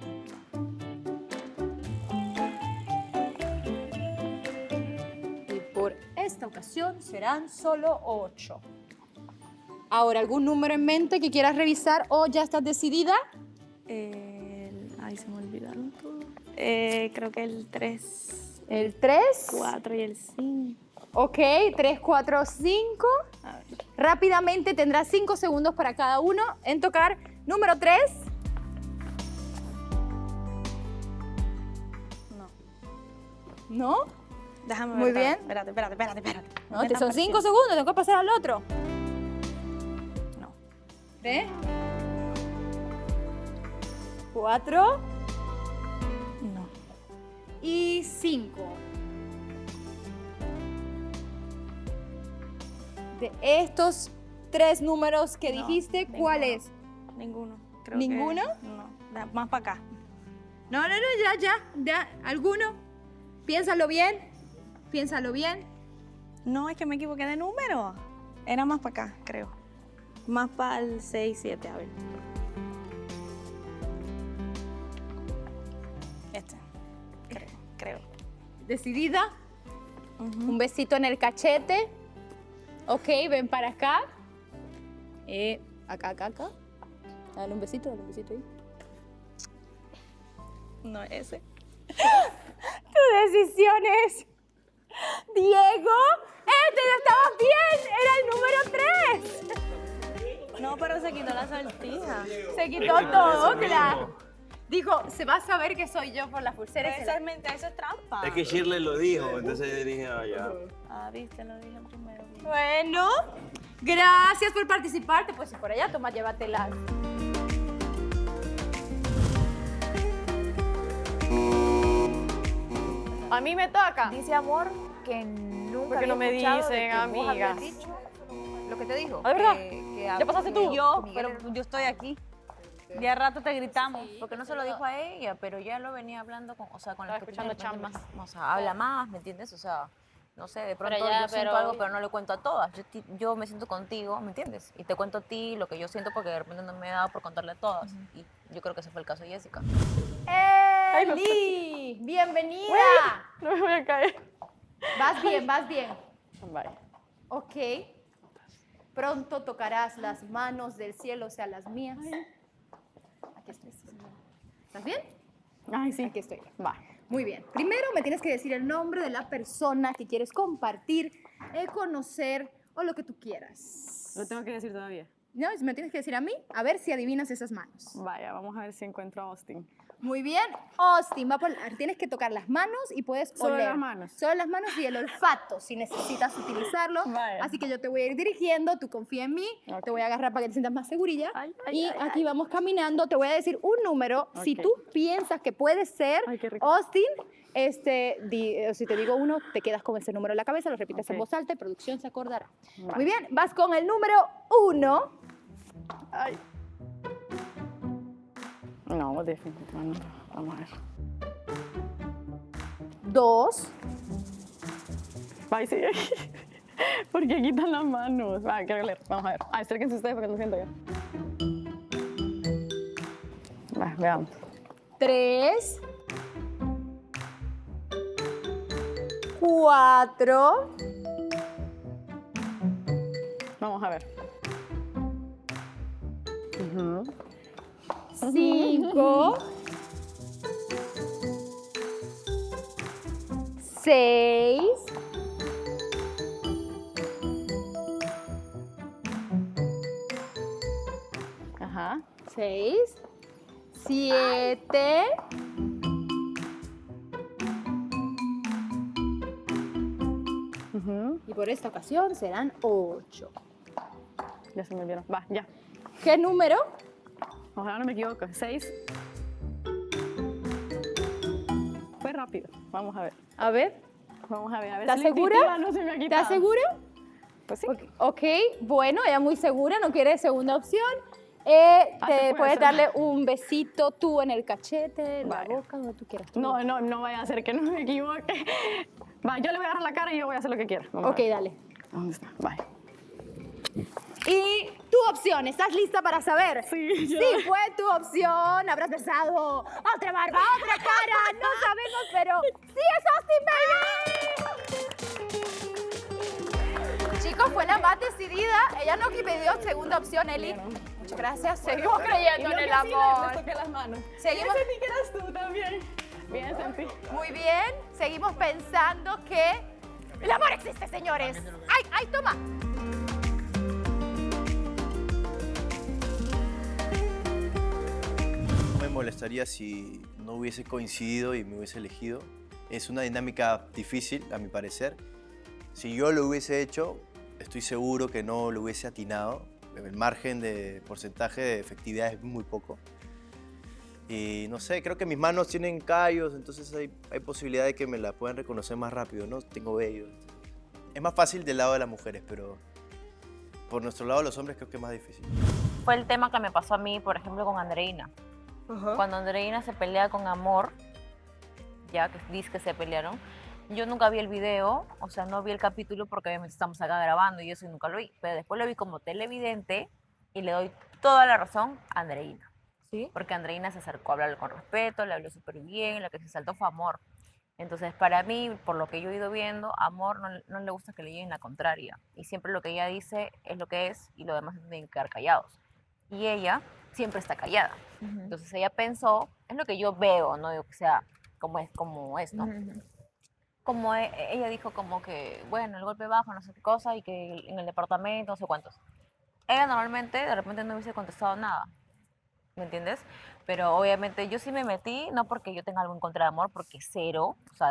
Y por esta ocasión serán solo 8. Ahora, ¿algún número en mente que quieras revisar o ya estás decidida? Ay, se me olvidaron todos. Creo que el 3. ¿El 3? 4 y el 5. Ok, 3, 4, 5. Rápidamente tendrás 5 segundos para cada uno en tocar. Número 3. ¿No? Déjame ver. Muy bien. Espérate. No, te son 5 segundos, tengo que pasar al otro. No. 3. 4. No. Y 5. De estos 3 números que dijiste, ¿cuál es? Ninguno. ¿Ninguno? No. Más para acá. No, ya. ¿Alguno? Piénsalo bien. No, es que me equivoqué de número. Era más para acá, creo. Más para el 6, 7, a ver. Este. Creo. ¿Decidida? Un besito en el cachete. Ok, ven para acá. Acá. Dale un besito ahí. No, ese. Tu decisión es, Diego, ya estabas bien, era el número 3. No, pero se quitó la sortija. Se quitó todo, claro. Dijo, se va a saber que soy yo por la pulsera. Eso es trampa. Es que Shirley lo dijo, entonces yo dije, ya. Ah, viste, lo dije primero. Bueno, gracias por participar. Te puedes ir por allá, toma, llévatela. A mí me toca. Dice Amor que nunca ¿Por qué no me había escuchado de dicen, que vos habías amigas? dicho lo que te dijo. ¿De verdad? ¿Ya pasaste tú? Yo, Miguel pero yo estoy aquí. Ya rato te gritamos. Porque no se lo dijo a ella, pero ya lo venía hablando con, o sea, con las que escuchando de repente chambas. más, o sea, habla más, ¿me entiendes? O sea, no sé, de pronto ya, yo siento pero- algo, pero no le cuento a todas. Yo me siento contigo, ¿me entiendes? Y te cuento a ti lo que yo siento porque de repente no me he dado por contarle a todas. Y yo creo que ese fue el caso de Jessica. ¡Eli! ¡Bienvenida! No me voy a caer. Vas bien. Vale. Ok. Pronto tocarás las manos del cielo, o sea, las mías. Aquí estoy. ¿Estás bien? Ay, sí. Aquí estoy. Va. Muy bien. Primero me tienes que decir el nombre de la persona que quieres compartir, conocer o lo que tú quieras. ¿Lo tengo que decir todavía? No, me tienes que decir a mí, a ver si adivinas esas manos. Vaya, vamos a ver si encuentro a Austin. Muy bien. Austin, tienes que tocar las manos y puedes Solo oler. las manos. Solo las manos y el olfato, si necesitas utilizarlo. Vaya. Así que yo te voy a ir dirigiendo, tú confía en mí, te voy a agarrar para que te sientas más segurilla. Y aquí vamos caminando, te voy a decir un número. Si Ok. tú piensas que puede ser Ay, qué rico. Austin, si te digo uno, te quedas con ese número en la cabeza, lo repites en Ok. voz alta y producción se acordará. Vale. Muy bien, vas con el número 1. Ay. No, definitivamente. Vamos a ver. 2. Ay, sí. ¿Por qué quitan las manos? Va, quiero leer. Vamos a ver. Ay, acérquense ustedes porque lo siento yo. Va, veamos. 3. 4. Vamos a ver. 5. 6. 6. 7. 8. Y por esta ocasión serán 8. Ya se me olvidó. Va, ya. ¿Qué número? Ojalá no me equivoco. 6. Fue rápido. Vamos a ver. A ver. Vamos a ver. ¿Estás si la segura? intuitiva no se me ha quitado. ¿Estás segura? Pues sí. Ok, bueno, ella muy segura, no quiere segunda opción. Te puedes darle un besito tú en el cachete, en la boca, donde tú quieras. No vaya a ser que no me equivoque. Va, yo le voy a agarrar la cara y yo voy a hacer lo que quiera. Vamos a Ok, ver. dale. ¿Dónde está? Bye. Y tu opción, ¿estás lista para saber? Sí, Sí, fue tu opción. Habrás besado otra barba, otra cara. No sabemos, pero sí es Austin, baby. Chicos, fue la más decidida. Ella no pidió segunda opción, Eli. Muchas gracias. Seguimos creyendo en el amor. Le toqué las manos. Seguimos. Yo sentí que eras tú también. Bien, sentí. Muy bien. Seguimos pensando que el amor existe, señores. ¡Ay, ay, toma! No me molestaría si no hubiese coincidido y me hubiese elegido. Es una dinámica difícil, a mi parecer. Si yo lo hubiese hecho, estoy seguro que no lo hubiese atinado. El margen de porcentaje de efectividad es muy poco. Y no sé, creo que mis manos tienen callos, entonces hay posibilidad de que me la puedan reconocer más rápido, ¿no? Tengo vellos. Es más fácil del lado de las mujeres, pero por nuestro lado los hombres creo que es más difícil. Fue el tema que me pasó a mí, por ejemplo, con Andreina. Cuando Andreina se pelea con Amor, ya que dice que se pelearon, yo nunca vi el video, o sea, no vi el capítulo porque obviamente estamos acá grabando y eso y nunca lo vi. Pero después lo vi como televidente y le doy toda la razón a Andreina. ¿Sí? Porque Andreina se acercó a hablarle con respeto, le habló súper bien, la que se saltó fue Amor. Entonces, para mí, por lo que yo he ido viendo, a Amor no le gusta que le lleguen la contraria. Y siempre lo que ella dice es lo que es y lo demás se tienen que quedar callados. Y ella siempre está callada. Entonces, ella pensó, es lo que yo veo, no digo que sea como es, ¿no? Como ella dijo como que, bueno, el golpe bajo, no sé qué cosa, y que en el departamento, no sé cuántos. Ella normalmente, de repente no hubiese contestado nada, ¿me entiendes? Pero obviamente yo sí me metí, no porque yo tenga algo en contra de Amor, porque cero, o sea,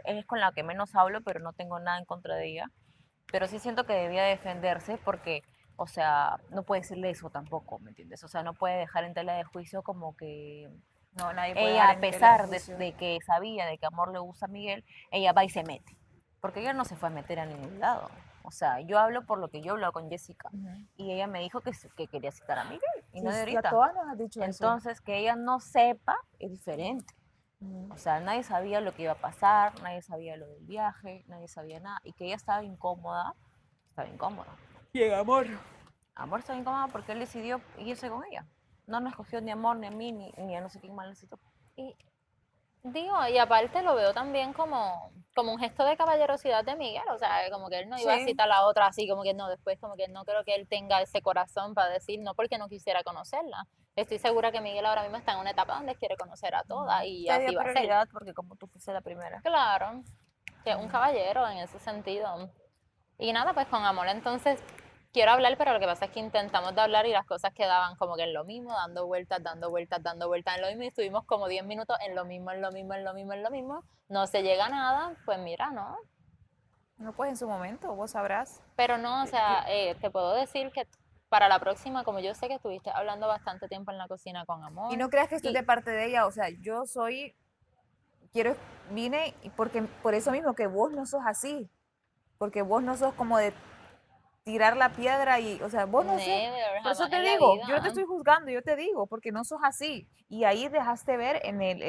es con la que menos hablo, pero no tengo nada en contra de ella. Pero sí siento que debía defenderse porque, o sea, no puede decirle eso tampoco, ¿me entiendes? O sea, no puede dejar en tela de juicio como que... No, nadie puede Ella, dar a en tela pesar de juicio. de que sabía de que Amor le gusta a Miguel, ella va y se mete. Porque ella no se fue a meter a ningún lado. O sea, yo hablo por lo que yo he hablado con Jessica. Y ella me dijo que quería citar a Miguel. Y no de Sí, ahorita. a todas nos has dicho eso. Entonces, que ella no sepa es diferente. O sea, nadie sabía lo que iba a pasar, nadie sabía lo del viaje, nadie sabía nada. Y que ella estaba incómoda. Y en Amor. Amor estaba incómoda porque él decidió irse con ella. No nos escogió ni a Amor, ni a mí, ni a no sé quién más necesitó. Digo, y aparte lo veo también como un gesto de caballerosidad de Miguel, o sea, como que él no iba a Sí. citar a la otra así, como que no, después como que no creo que él tenga ese corazón para decir no porque no quisiera conocerla. Estoy segura que Miguel ahora mismo está en una etapa donde quiere conocer a todas y Te así dio va a ser. prioridad porque como tú fuiste la primera. Claro, que es un caballero en ese sentido. Y nada, pues con Amor entonces quiero hablar, pero lo que pasa es que intentamos de hablar y las cosas quedaban como que en lo mismo, dando vueltas en lo mismo, y estuvimos como 10 minutos en lo mismo. No se llega a nada, pues mira, ¿no? No, pues en su momento, vos sabrás. Pero no, o sea, te puedo decir que para la próxima, como yo sé que estuviste hablando bastante tiempo en la cocina con Amor. Y no creas que estoy de parte de ella, o sea, yo soy, vine porque por eso mismo que vos no sos así, porque vos no sos como de tirar la piedra y, o sea, vos no sos, Never, por eso jamás te en la digo, vida. yo no te estoy juzgando, yo te digo, porque no sos así. Y ahí dejaste ver,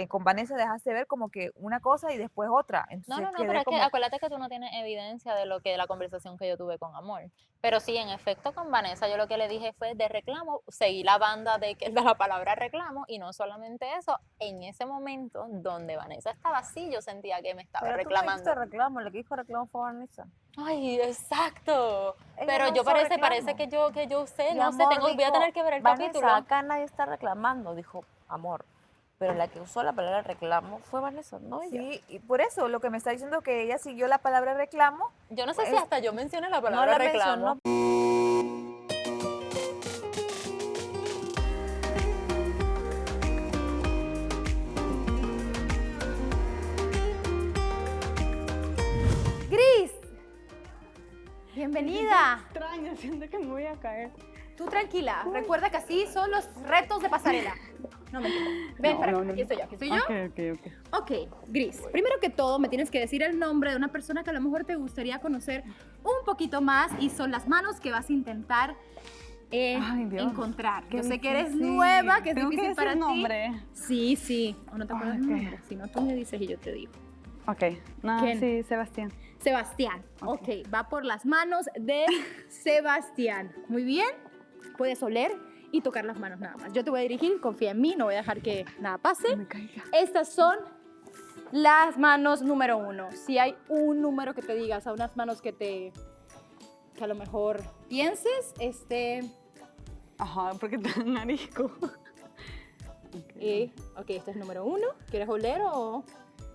con Vanessa dejaste ver como que una cosa y después otra. Entonces No, quedé pero es como- que acuérdate que tú no tienes evidencia de la conversación que yo tuve con Amor. Pero sí, en efecto, con Vanessa yo lo que le dije fue de reclamo, seguí la banda de la palabra reclamo, y no solamente eso, en ese momento donde Vanessa estaba así, yo sentía que me estaba Pero reclamando. tú reclamo, el que dijo reclamo fue Vanessa. Ay, exacto. Ella Pero no yo usó parece reclamo. que yo sé, Y no sé, Amor voy a tener que ver el Vanessa, capítulo. acá nadie está reclamando, dijo Amor. Pero la que usó la palabra reclamo fue Vanessa, no ella. Sí, y por eso lo que me está diciendo que ella siguió la palabra reclamo. Yo no sé si pues, hasta yo mencioné la no palabra la reclamo. mencionó. Gris, bienvenida. Extraño, siento que me voy a caer. Tú tranquila, recuerda que así son los retos de pasarela. No, mentira. Ven, para acá, aquí estoy yo, aquí estoy yo. Ok, Gris, primero que todo me tienes que decir el nombre de una persona que a lo mejor te gustaría conocer un poquito más y son las manos que vas a intentar encontrar. Yo sé que eres difícil. nueva, que es Tengo que difícil decir para ti. nombre. Sí, sí. ¿O no te acuerdas el nombre? Si no, tú me dices y yo te digo. Ok. No, ¿Quién? sí, Sebastián. Sebastián. Ok, va por las manos de Sebastián. Muy bien. Puedes oler y tocar las manos nada más. Yo te voy a dirigir, confía en mí, no voy a dejar que nada pase. Estas son las manos número 1. Si hay un número que te digas, a unas manos que a lo mejor pienses, Ajá, porque tan arisco. Ok, este es número 1. ¿Quieres oler o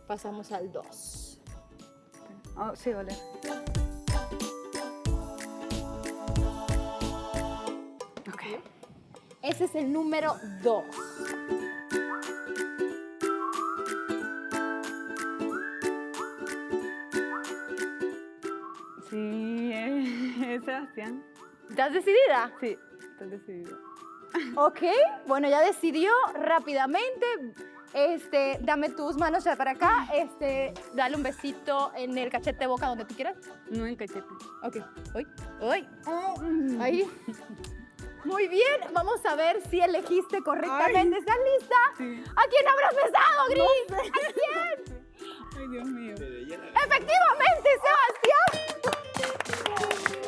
pasamos al 2? Oh, sí, oler. Ok. Ese es el número 2. Sí, es Sebastián. ¿Estás decidida? Sí, estoy decidida. Ok, bueno, ya decidió rápidamente. Dame tus manos ya para acá. Dale un besito en el cachete, boca, donde tú quieras. No en el cachete. Ok. Uy. Ahí. Muy bien, vamos a ver si elegiste correctamente. ¿Estás lista? Sí. ¿A quién habrás besado, Gris? ¿A quién? Ay, Dios mío. Efectivamente, Sebastián.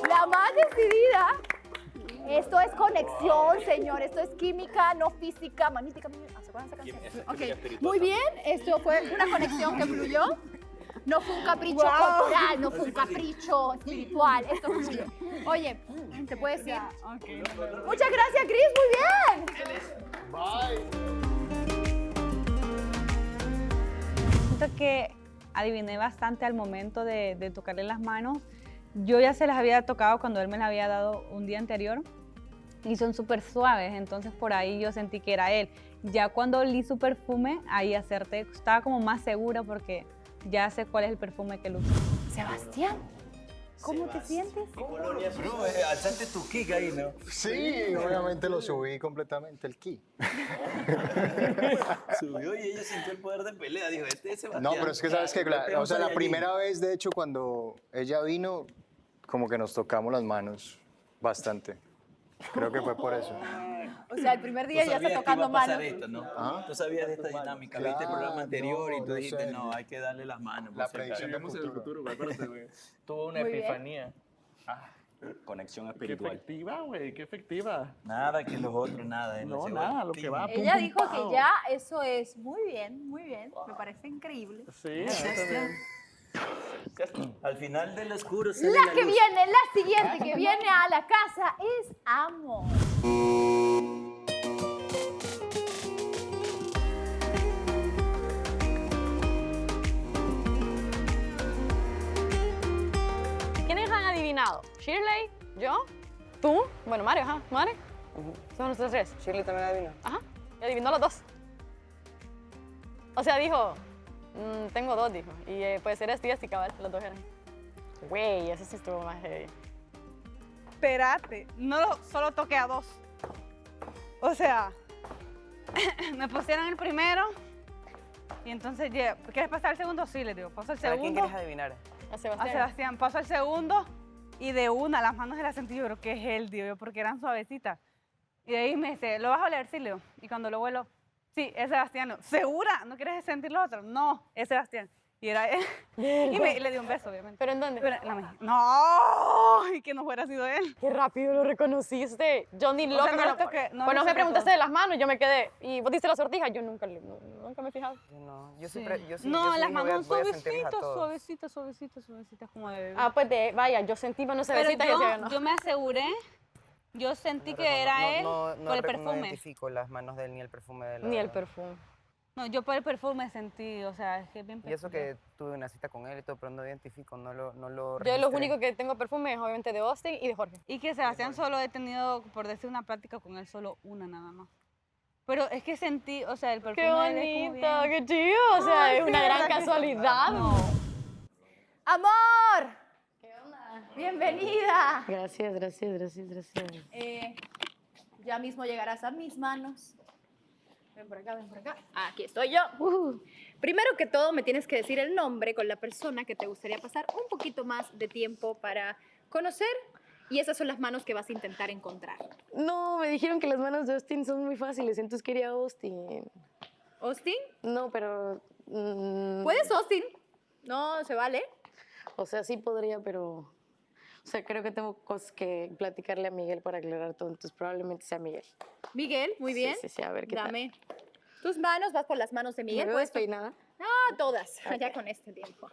La más decidida. Esto es conexión, señor. Esto es química, no física, magnética. ¿Se acuerdan de esa canción? Ok, muy bien. Esto fue una conexión que fluyó. No fue un capricho corporal, no fue un capricho espiritual. Esto fluyó. Oye, ¿te puedes ir? Okay. Muchas gracias, Chris. Muy bien. Siento que adiviné bastante al momento de tocarle las manos. Yo ya se las había tocado cuando él me las había dado un día anterior y son súper suaves, entonces por ahí yo sentí que era él. Ya cuando olí su perfume, ahí acerté, estaba como más segura porque ya sé cuál es el perfume que él usa. Sebastián, ¿cómo te sientes? Bro, alzaste tu kick ahí, ¿no? Sí, obviamente lo subí completamente el ki. Subió y ella sintió el poder de pelea. Dijo, este es Sebastián. No, pero es que sabes que, Este o sea, la Saiyajin. primera vez, de hecho, cuando ella vino, como que nos tocamos las manos bastante. Creo que fue por eso. O sea, el primer día ya está tocando manos. Esto, ¿no? ¿Ah? Tú sabías de esta dinámica, viste el programa anterior y tú dijiste, no, hay que darle las manos. La predicción del futuro. Tuvo una Muy bien. epifanía. Conexión Qué espiritual. efectiva, güey, qué efectiva. Nada que los otros, nada. No, nada, lo que va. pum, Ella pum, dijo pao. que ya eso es muy bien, muy bien. Me parece increíble. Sí, a mí también. Al final del oscuro sale La que luz. viene, la siguiente que viene a la casa es amor. ¿Quiénes han adivinado? ¿Shirley? ¿Yo? ¿Tú? Bueno, Mario, ajá. ¿Mario? Son nosotros tres. Shirley también adivina. Ajá. Y adivinó los dos. O sea, dijo, tengo dos, dijo. Y puede ser este y este, cabal, los dos eran. Güey, ese sí estuvo más heavy. Espérate, solo toqué a 2. O sea, me pusieron el primero y entonces, ¿quieres pasar al segundo? Sí, le digo, paso al ¿Para quién segundo. quieres adivinar? A Sebastián. A Sebastián, paso al segundo y de una, las manos de la sentí, yo creo que es él, digo yo, porque eran suavecitas. Y de ahí me dice, ¿lo vas a oler? Sí, Leo. Y cuando lo huelo, sí, es Sebastián. ¿Segura? ¿No quieres sentir lo otro? No, es Sebastián. Y era él. Y le di un beso, obviamente. ¿Pero en dónde? Pero en la mejilla. ¡No! Y que no fuera sido él. ¡Qué rápido lo reconociste! Yo ni loca. no me lo lo- toqué, no Bueno, lo me toqué preguntaste todo. de las manos, yo me quedé. ¿Y vos diste la sortija? Yo nunca me he fijado. Yo Sí. siempre, yo sí, No, yo sí las dije, manos voy a sentirles a suavecitas, todos. suavecitas, suavecitas, suavecitas, como de bebé. Ah, pues vaya, yo sentí manos Pero suavecitas y decía, no. yo me aseguré, yo sentí que era él No por el No perfume. identifico las manos de él ni el perfume de la... Ni el perfume. No, yo por el perfume sentí, o sea, es que es bien Y eso peculiar. que tuve una cita con él y todo, pero no identifico, no lo Yo registré. lo único que tengo perfume es obviamente de Austin y de Jorge. Y que Sebastián solo he tenido, por decir una plática con él, solo una nada más. Pero es que sentí, o sea, el perfume ¡Qué de él es como bonito! bien- ¡Qué chido! O sea, Ay, es una sí, gran ¿verdad que sí? casualidad. ¡Amor! ¿Qué onda? Bienvenida. Gracias, gracias, gracias, gracias. Ya mismo llegarás a mis manos. Ven por acá, ven por acá. Aquí estoy yo. Primero que todo, me tienes que decir el nombre con la persona que te gustaría pasar un poquito más de tiempo para conocer Y esas son las manos que vas a intentar encontrar. No, me dijeron que las manos de Austin son muy fáciles, entonces quería Austin. ¿Austin? No, pero... ¿Puedes Austin? No, se vale. O sea, sí podría, pero... O sea, creo que tengo cosas que platicarle a Miguel para aclarar todo, entonces probablemente sea Miguel. Miguel, muy bien. Sí, a ver qué Dame tus manos, vas por las manos de Miguel. ¿Me veo ¿Puedes despeinada? Ah, todas, ya con este tiempo.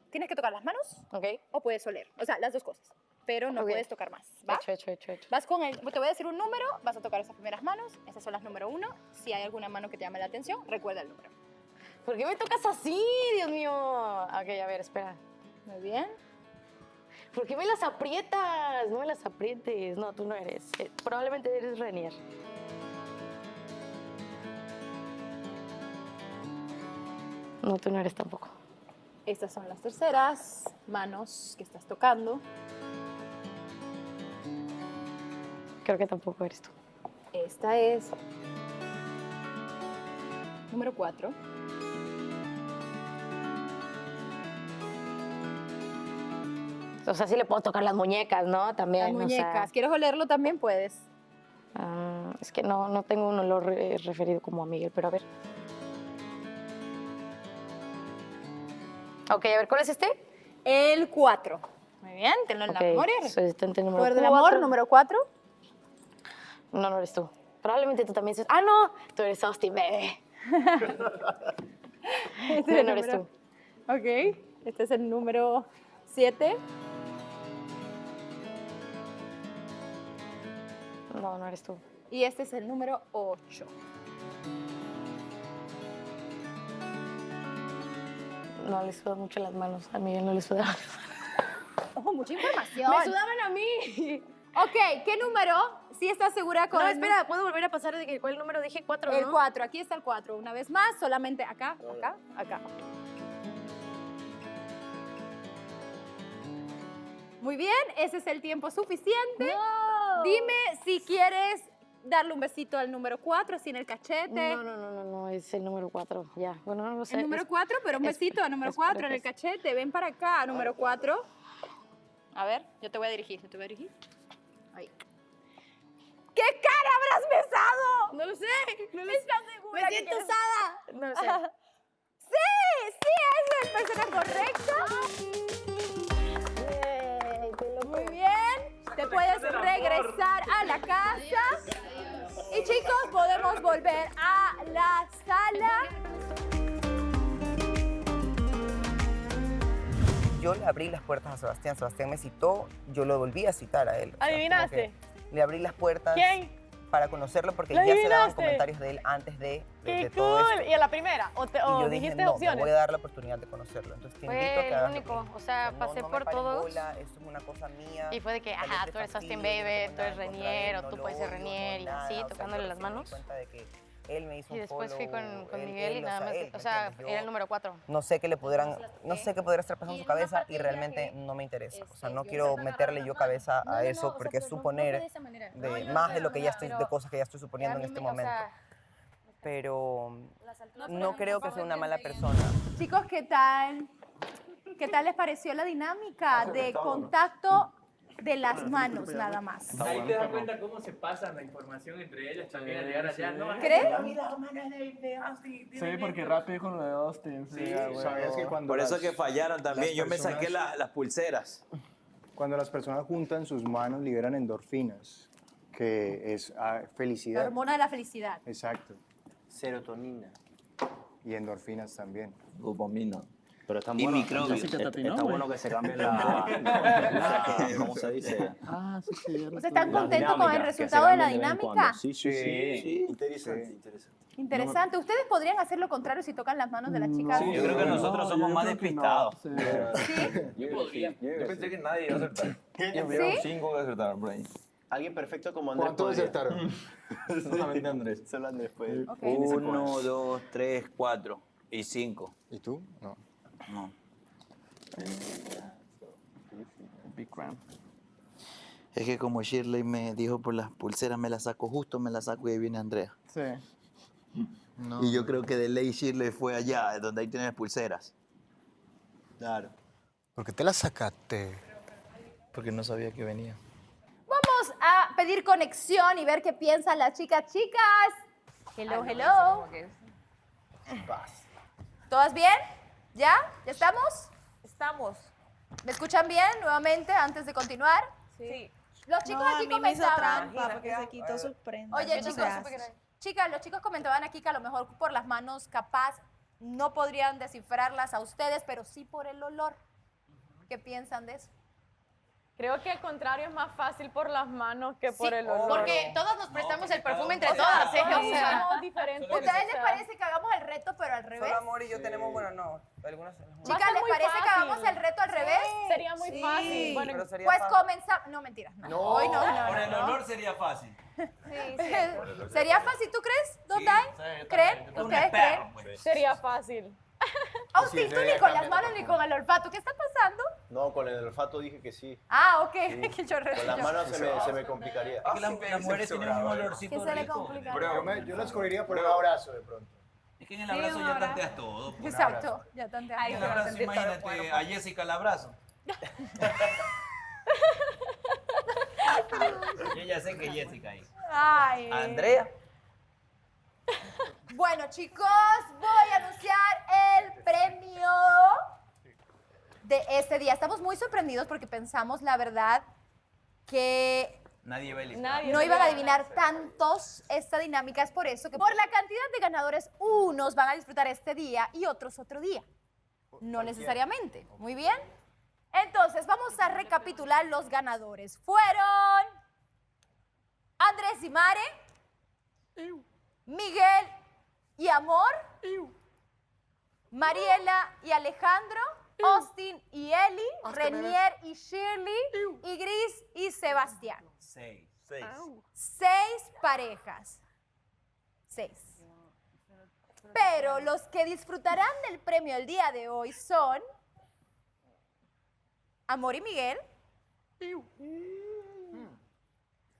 ¿Tienes que tocar las manos? Ok. ¿O puedes oler? O sea, las dos cosas. Pero no Ok. puedes tocar más, ¿va? Hecho. Vas con el... Te voy a decir un número, vas a tocar esas primeras manos. Esas son las número 1. Si hay alguna mano que te llame la atención, recuerda el número. ¿Por qué me tocas así, Dios mío? Ok, a ver, espera. Muy bien. ¿Por qué me las aprietas? No me las aprietes. No, tú no eres. Probablemente eres Renier. No, tú no eres tampoco. Estas son las terceras manos que estás tocando. Creo que tampoco eres tú. Esta es número 4. O sea, sí le puedo tocar las muñecas, ¿no? También. Las muñecas. O sea, ¿Quieres olerlo también? Puedes. es que no tengo un olor referido como a Miguel, pero a ver. Ok, a ver, ¿cuál es este? El 4. Muy bien, tenlo en la Ok, memoria. soy asistente número Poder del 4. amor, número 4. No, no eres tú. Probablemente tú también sos... ¡Ah, no! Tú eres Austin, bebé. Este No eres tú. Ok, este es el número 7. No, no eres tú. Y este es el número 8. No le sudan mucho las manos. A Miguel no le sudan. Ojo, mucha información. ¡Me sudaban a mí! Ok, ¿qué número? ¿Sí estás segura con No, el espera, ¿puedo volver a pasar de cuál número dije? 4, ¿no? El 4, aquí está el 4. Una vez más, solamente acá, acá. Muy bien, ese es el tiempo suficiente. Dime si quieres darle un besito al número 4, así en el cachete. No, es el número 4, ya. Bueno, no lo sé. El número 4, pero un besito al número 4 en el cachete. Ven para acá, número 4. A ver, yo te voy a dirigir, Ahí. ¿Qué cara habrás besado? No lo sé. ¿Estás segura? Me que siento quieres? osada. No lo sé. Sí, es la persona correcta. Muy bien. Te puedes regresar a la casa. Y chicos, podemos volver a la sala. Yo le abrí las puertas a Sebastián. Sebastián me citó, yo lo volví a citar a él. O sea, ¿Adivinaste? como que le abrí las puertas ¿Quién? para conocerlo porque ¿Lo ya se daban adivinaste? comentarios de él antes de ¡Qué todo cool! esto. ¿Y a la primera? ¿O Y yo dije, dijiste no, opciones? me voy a dar la oportunidad de conocerlo. Entonces te invito a que Fue hagas el lo único. mismo. O sea, No, pasé no me por pares todos. bola, esto es una cosa mía. Y fue de que, tal vez ajá, te tú eres Austin fastidio, Baby, no tú eres tengo nada en Renier, contra o de él, tú no puedes lo ser odio, Renier y nada, así, o sea, tocándole yo las sí me di manos. cuenta de que él me hizo Y un después fui follow, con él- Miguel y él, nada más, él, o sea, ¿me entiendes? era el número 4. No sé qué le pudieran, no sé qué podría estar pasando en su cabeza y realmente no me interesa. O sea, no quiero meterle yo cabeza a eso porque es suponer de más de lo que ya estoy, de cosas que ya estoy suponiendo en este momento. Pero no creo que sea una mala persona. Chicos, ¿qué tal? ¿Qué tal les pareció la dinámica de contacto de las manos nada más? Ahí te das cuenta cómo se pasa la información entre ellas también al llegar allá. ¿No? ¿Crees? Sí, porque rápido con lo de Austin. Sí, sabías que cuando Por eso las- que fallaron también. las Yo me personas- saqué las pulseras. Cuando las personas juntan sus manos, liberan endorfinas, que es La felicidad. hormona de la felicidad. Exacto. Serotonina. Y endorfinas también. Dopamina. Pero está Y bueno. microbios. Está bueno que se cambie ¿cómo se dice? Ah, sí, sí. ¿Ustedes están contentos con el dinámica, que resultado se de la cambien de vez en dinámica? cuando. Sí. Interesante, interesante. Interesante. ¿Ustedes podrían hacer lo contrario si tocan las manos de las chicas? Yo creo que nosotros somos más despistados. Yo podría. Yo pensé que nadie iba a acertar. ¿Sí? Hubieron 5 que acertaron por ahí. Alguien perfecto como Andrés. ¿Cuántos podría. acertaron? Solamente Andrés. Solo Andrés puede. 1, 2, 3, 4 y 5. ¿Y tú? No. No. Big Ram. Es que como Shirley me dijo por las pulseras, me las saco justo, me las saco y ahí viene Andrea. Sí. Y yo creo que de ley Shirley fue allá, donde ahí tienes pulseras. Claro. ¿Por qué te la sacaste? Porque no sabía que venía. Vamos a pedir conexión y ver qué piensan las chicas. Chicas, hello, hello. ¿Todas bien? ¿Ya? ¿Ya estamos? Estamos. ¿Me escuchan bien nuevamente antes de continuar? Sí. Los chicos No, aquí a mí me hizo comentaban. trampa porque se quitó sus prendas. Oye, No chicos, se hace. chicas, los chicos comentaban aquí que a lo mejor por las manos capaz no podrían descifrarlas a ustedes, pero sí por el olor. ¿Qué piensan de eso? Creo que al contrario es más fácil por las manos que por Sí, el olor. porque todas nos prestamos el perfume entre O sea, todas, ¿eh? todas O sea, somos diferentes. ¿ustedes les parece que hagamos el reto pero al revés? Solo Amor y yo tenemos, bueno, no, algunas... Chicas, ¿les parece que hagamos el reto al revés? Sería muy fácil. Bueno, pero sería pues fácil. comenzamos. No, mentiras. No. Hoy no. Por el olor sería fácil. ¿Sería fácil, tú crees, Dotay? ¿Creen? ¿Ustedes creen? Sería fácil. Austin, tú ni con las manos ni con el olfato. ¿Qué está pasando? No, con el olfato dije que sí. Ah, ok. Sí. Que yo Con las manos se me complicaría. Es que las mujeres tienen un olorcito ¿Qué se le rico. complica? Yo lo escogería por un abrazo de pronto. Es que en el abrazo ya tanteas todo. pues. Exacto. Ya tan En el abrazo, imagínate a Jessica el abrazo. Yo ya sé que Jessica ahí. Ay. Andrea. Bueno, chicos, voy a anunciar el premio de este día. Estamos muy sorprendidos porque pensamos, la verdad, que Nadie va a eliminar. no iban a adivinar tantos esta dinámica. Es por eso que por la cantidad de ganadores, unos van a disfrutar este día y otros otro día. No necesariamente. Muy bien. Entonces, vamos a recapitular los ganadores. Fueron Andrés y Mare, Miguel y Amor, Mariela y Alejandro, Austin y Eli, Renier y Shirley, y Gris y Sebastián. 6. 6 parejas. 6. Pero los que disfrutarán del premio el día de hoy son Amor y Miguel,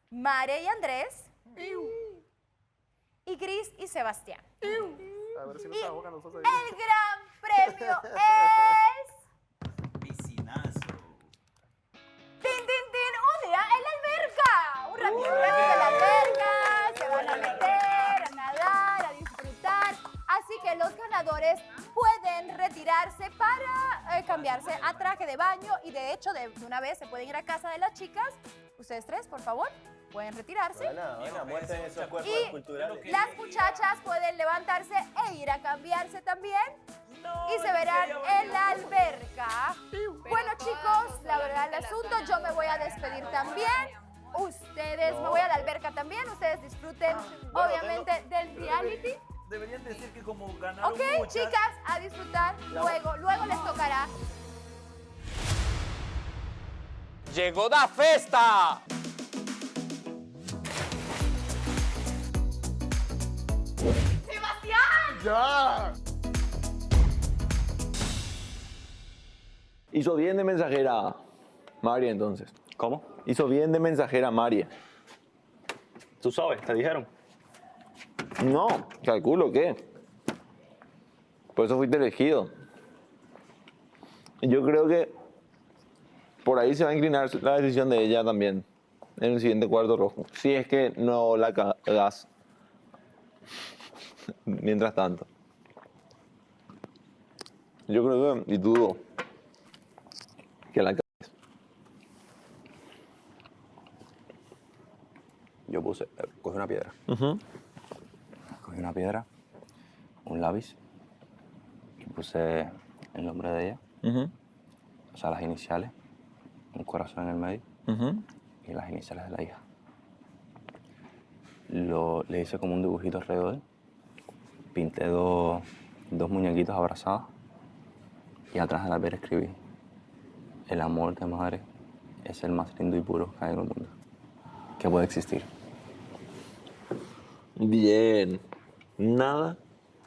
Mare y Andrés, y Gris y Sebastián. A ver si nos ahogan nosotros El gran premio es... Piscinazo. ¡Tin, tin, tin! ¡Un día en la alberca! Un ratito en la alberca, se van a meter, a nadar, a disfrutar. Así que los ganadores pueden retirarse para cambiarse a traje de baño y de hecho de una vez se pueden ir a casa de las chicas. Ustedes tres, por favor, pueden retirarse. Ana, muestren esos cuerpos Y culturales. las muchachas pueden levantarse e ir a cambiarse también. Y se verán en la alberca. Bueno, chicos, la verdad el asunto, yo me voy a despedir también. Ustedes, me voy a la alberca también. Ustedes disfruten, obviamente, del reality. Deberían decir que como ganaron Ok, muchas... chicas, a disfrutar. Luego les tocará. Llegó la festa. ¡Sebastián! ¡Ya! Hizo bien de mensajera María entonces. ¿Cómo? Hizo bien de mensajera María. ¿Tú sabes? ¿Te dijeron? No, calculo que. Por eso fuiste elegido. Yo creo que por ahí se va a inclinar la decisión de ella también en el siguiente cuarto rojo. Si es que no la cagas. Mientras tanto. Yo creo que, y dudo, que la cagues. Yo cogí una piedra. Ujú. Cogí una piedra, un lápiz, y puse el nombre de ella, Ujú. o sea, las iniciales, un corazón en el medio Ujú. y las iniciales de la hija. Le hice como un dibujito alrededor, pinté dos muñequitos abrazados y atrás de la piedra escribí: el amor de madre es el más lindo y puro que hay en el mundo, que puede existir. Bien. Nada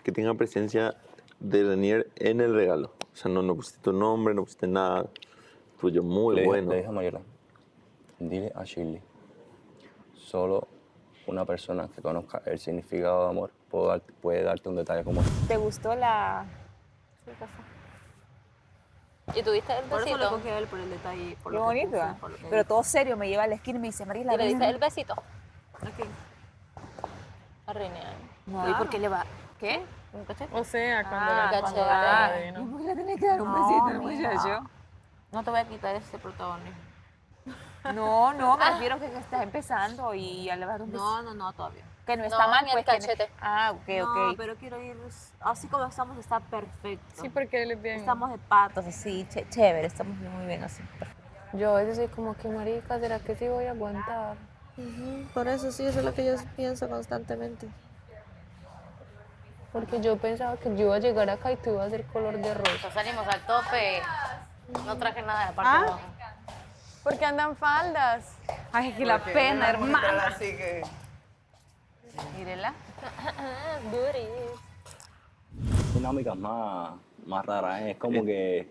que tenga presencia de Renier en el regalo. O sea, no pusiste tu nombre, no pusiste nada. Tuyo muy bueno. Le dije a Mariela, dile a Shirley, solo una persona que conozca el significado de amor puede darte un detalle como este. ¿Te gustó la...? ¿Y tuviste el Por eso le besito? cogí a él por el detalle. Por Qué lo que bonito, puso, ¿eh? por lo que Pero dijo. todo serio, me lleva a la esquina y me dice, Mariela, ¿Y le diste ven. el besito? Ok. A Renear. No, ¿y por qué le va? ¿Qué? ¿Un cachete? O sea, cuando Ah, le cachete. Le tenés que dar un besito al muchacho. No te voy a quitar ese protagonismo. No, me refiero que estás empezando y ya le vas a dar un besito. No, todavía. Que no está mal, en el pues. cachete. Ah, ok. No, pero quiero ir así como estamos, está perfecto. Sí, porque él es bien. Estamos de patas, así, chévere, estamos muy bien así. Yo a veces soy como que marica, ¿será que sí voy a aguantar? Por eso sí, eso es lo que yo pienso constantemente. Porque yo pensaba que yo iba a llegar acá y tú ibas a ser color de rosa. Pues salimos al tope. No traje nada de parte de abajo. Porque andan faldas. Ay, que la Porque pena, una mujer hermana. Así que... Mírela. Dinámicas más raras, ¿eh? Es como que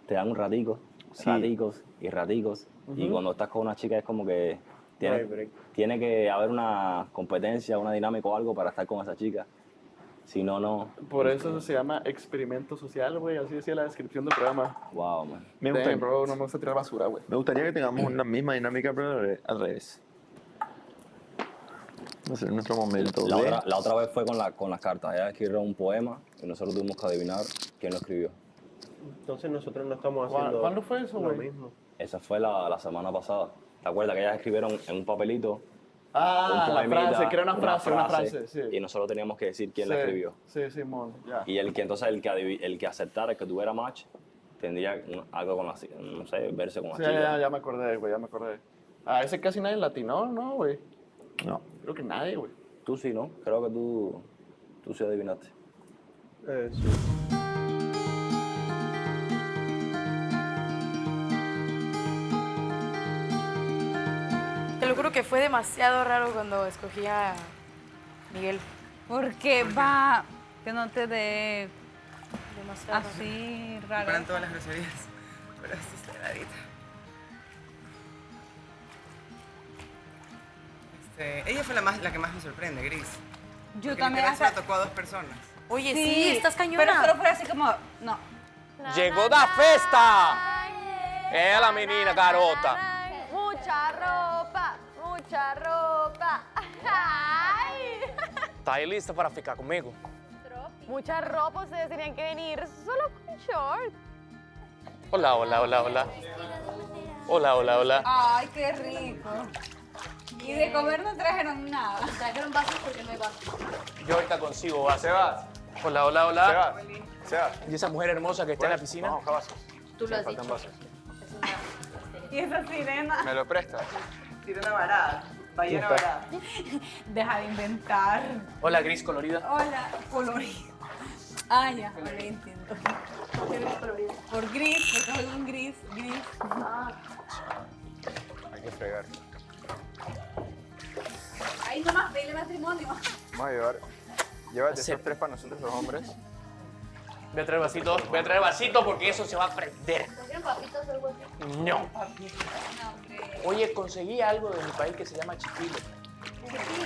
te dan un ratico, raticos y raticos. Y cuando estás con una chica es como que tiene que haber una competencia, una dinámica o algo para estar con esa chica. Si no, no. Por eso se llama experimento social, güey. Así decía la descripción del programa. Wow, man. Me gusta, bro, no me gusta tirar basura, güey. Me gustaría que tengamos una misma dinámica, pero al revés. Va a ser nuestro momento. La otra vez fue con las cartas. Ella escribió un poema y nosotros tuvimos que adivinar quién lo escribió. Entonces nosotros no estamos haciendo ¿Cuándo fue eso, lo güey? mismo. Esa fue la semana pasada. ¿Te acuerdas que ellas escribieron en un papelito? Ah, un la poemita, frase, que era una frase, sí. Y nosotros teníamos que decir quién la Sí, escribió. Sí, Simón, ya. Y el que aceptara, el que tuviera match, tendría algo con la no sé, verse con la Sí, chica. ya me acordé, güey, ya me acordé. Ah, ese casi nadie latinó, ¿no, güey? No. Creo que nadie, güey. Tú sí, ¿no? Creo que tú sí adivinaste. Sí. Te lo juro que fue demasiado raro cuando escogí a Miguel. Porque va, que no te dé Demasiado raro. así raro. Fueran todas las groserías, pero así cerradita. Ella fue la que más me sorprende, Gris. Yo Porque también literal se hasta- la tocó a 2 personas. Oye, sí, estás cañona. Pero solo fue así como, no. Chegou da festa! Ela, menina garota. Mucha ropa, mucha ropa. Ay. Tá aí lista para ficar comigo? Mucha ropa, ustedes tenían que venir solo con short. Hola, hola, hola, hola. Hola, hola, hola. Ay, qué rico. Y de comer no trajeron nada. Trajeron vasos porque no hay vasos. Yo ahorita consigo vasos. Sebas. Hola, hola, hola. Sebas. ¿Y esa mujer hermosa que está en la piscina? Vamos a buscar vasos. Tú lo has Faltan dicho. vasos. Y esa sirena. ¿Me lo prestas? Sirena varada, ballena varada. Deja de inventar. Hola, gris colorida. Hola, colorido. Ah, ya, ahora entiendo. Por gris, porque soy un gris. Hay que fregar. Ahí nomás, pedirle matrimonio. Vamos a llevar. Llévate esos 3 para nosotros los hombres. Voy a traer vasito porque eso se va a prender. ¿Trajeron papitas o algo así? No. Oye, conseguí algo de mi país que se llama chipilo,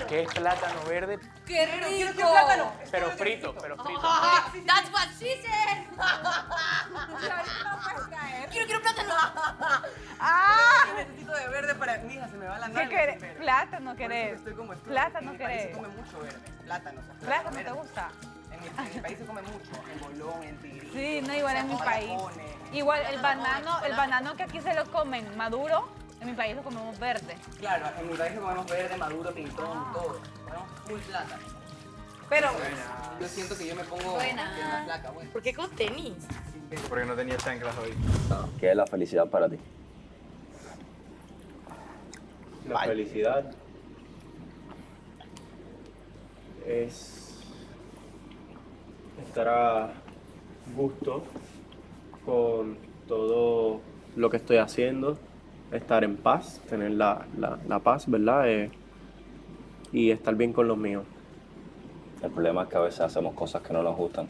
que es plátano verde, ¡Qué rico! pero frito, That's what she said. Quiero plátano. ¡Ah! Necesito de verde para... Mija, se me va la ¿Qué nalga. querés? pero- Plátano Por querés. eso estoy como estoy. Plátano En mi país querés. se come mucho verde. Plátano, o sea, ¿Plátano te verde. gusta? En mi país se come mucho. En bolón, en tigrillo. Sí, no, igual en mi país. patacones. Igual el banano que aquí se lo comen maduro, en mi país lo comemos verde. Claro, en mi país lo comemos verde, maduro, pintón, todo. Comemos full plátano. Pero Yo siento que yo me pongo Buena. más flaca, güey. ¿Por qué con tenis? Porque no tenía chanclas hoy. ¿Qué es la felicidad para ti? La felicidad es estar a gusto con todo lo que estoy haciendo, estar en paz, tener la paz, ¿verdad? Y estar bien con los míos. El problema es que a veces hacemos cosas que no nos gustan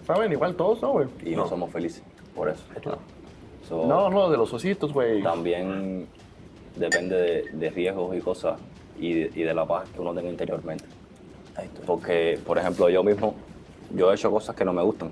Saben, igual todos, ¿no, güey? y no somos felices por eso. So, No, de los ositos, güey. También depende de riesgos y cosas y de la paz que uno tenga interiormente. Porque, por ejemplo, yo mismo, yo he hecho cosas que no me gustan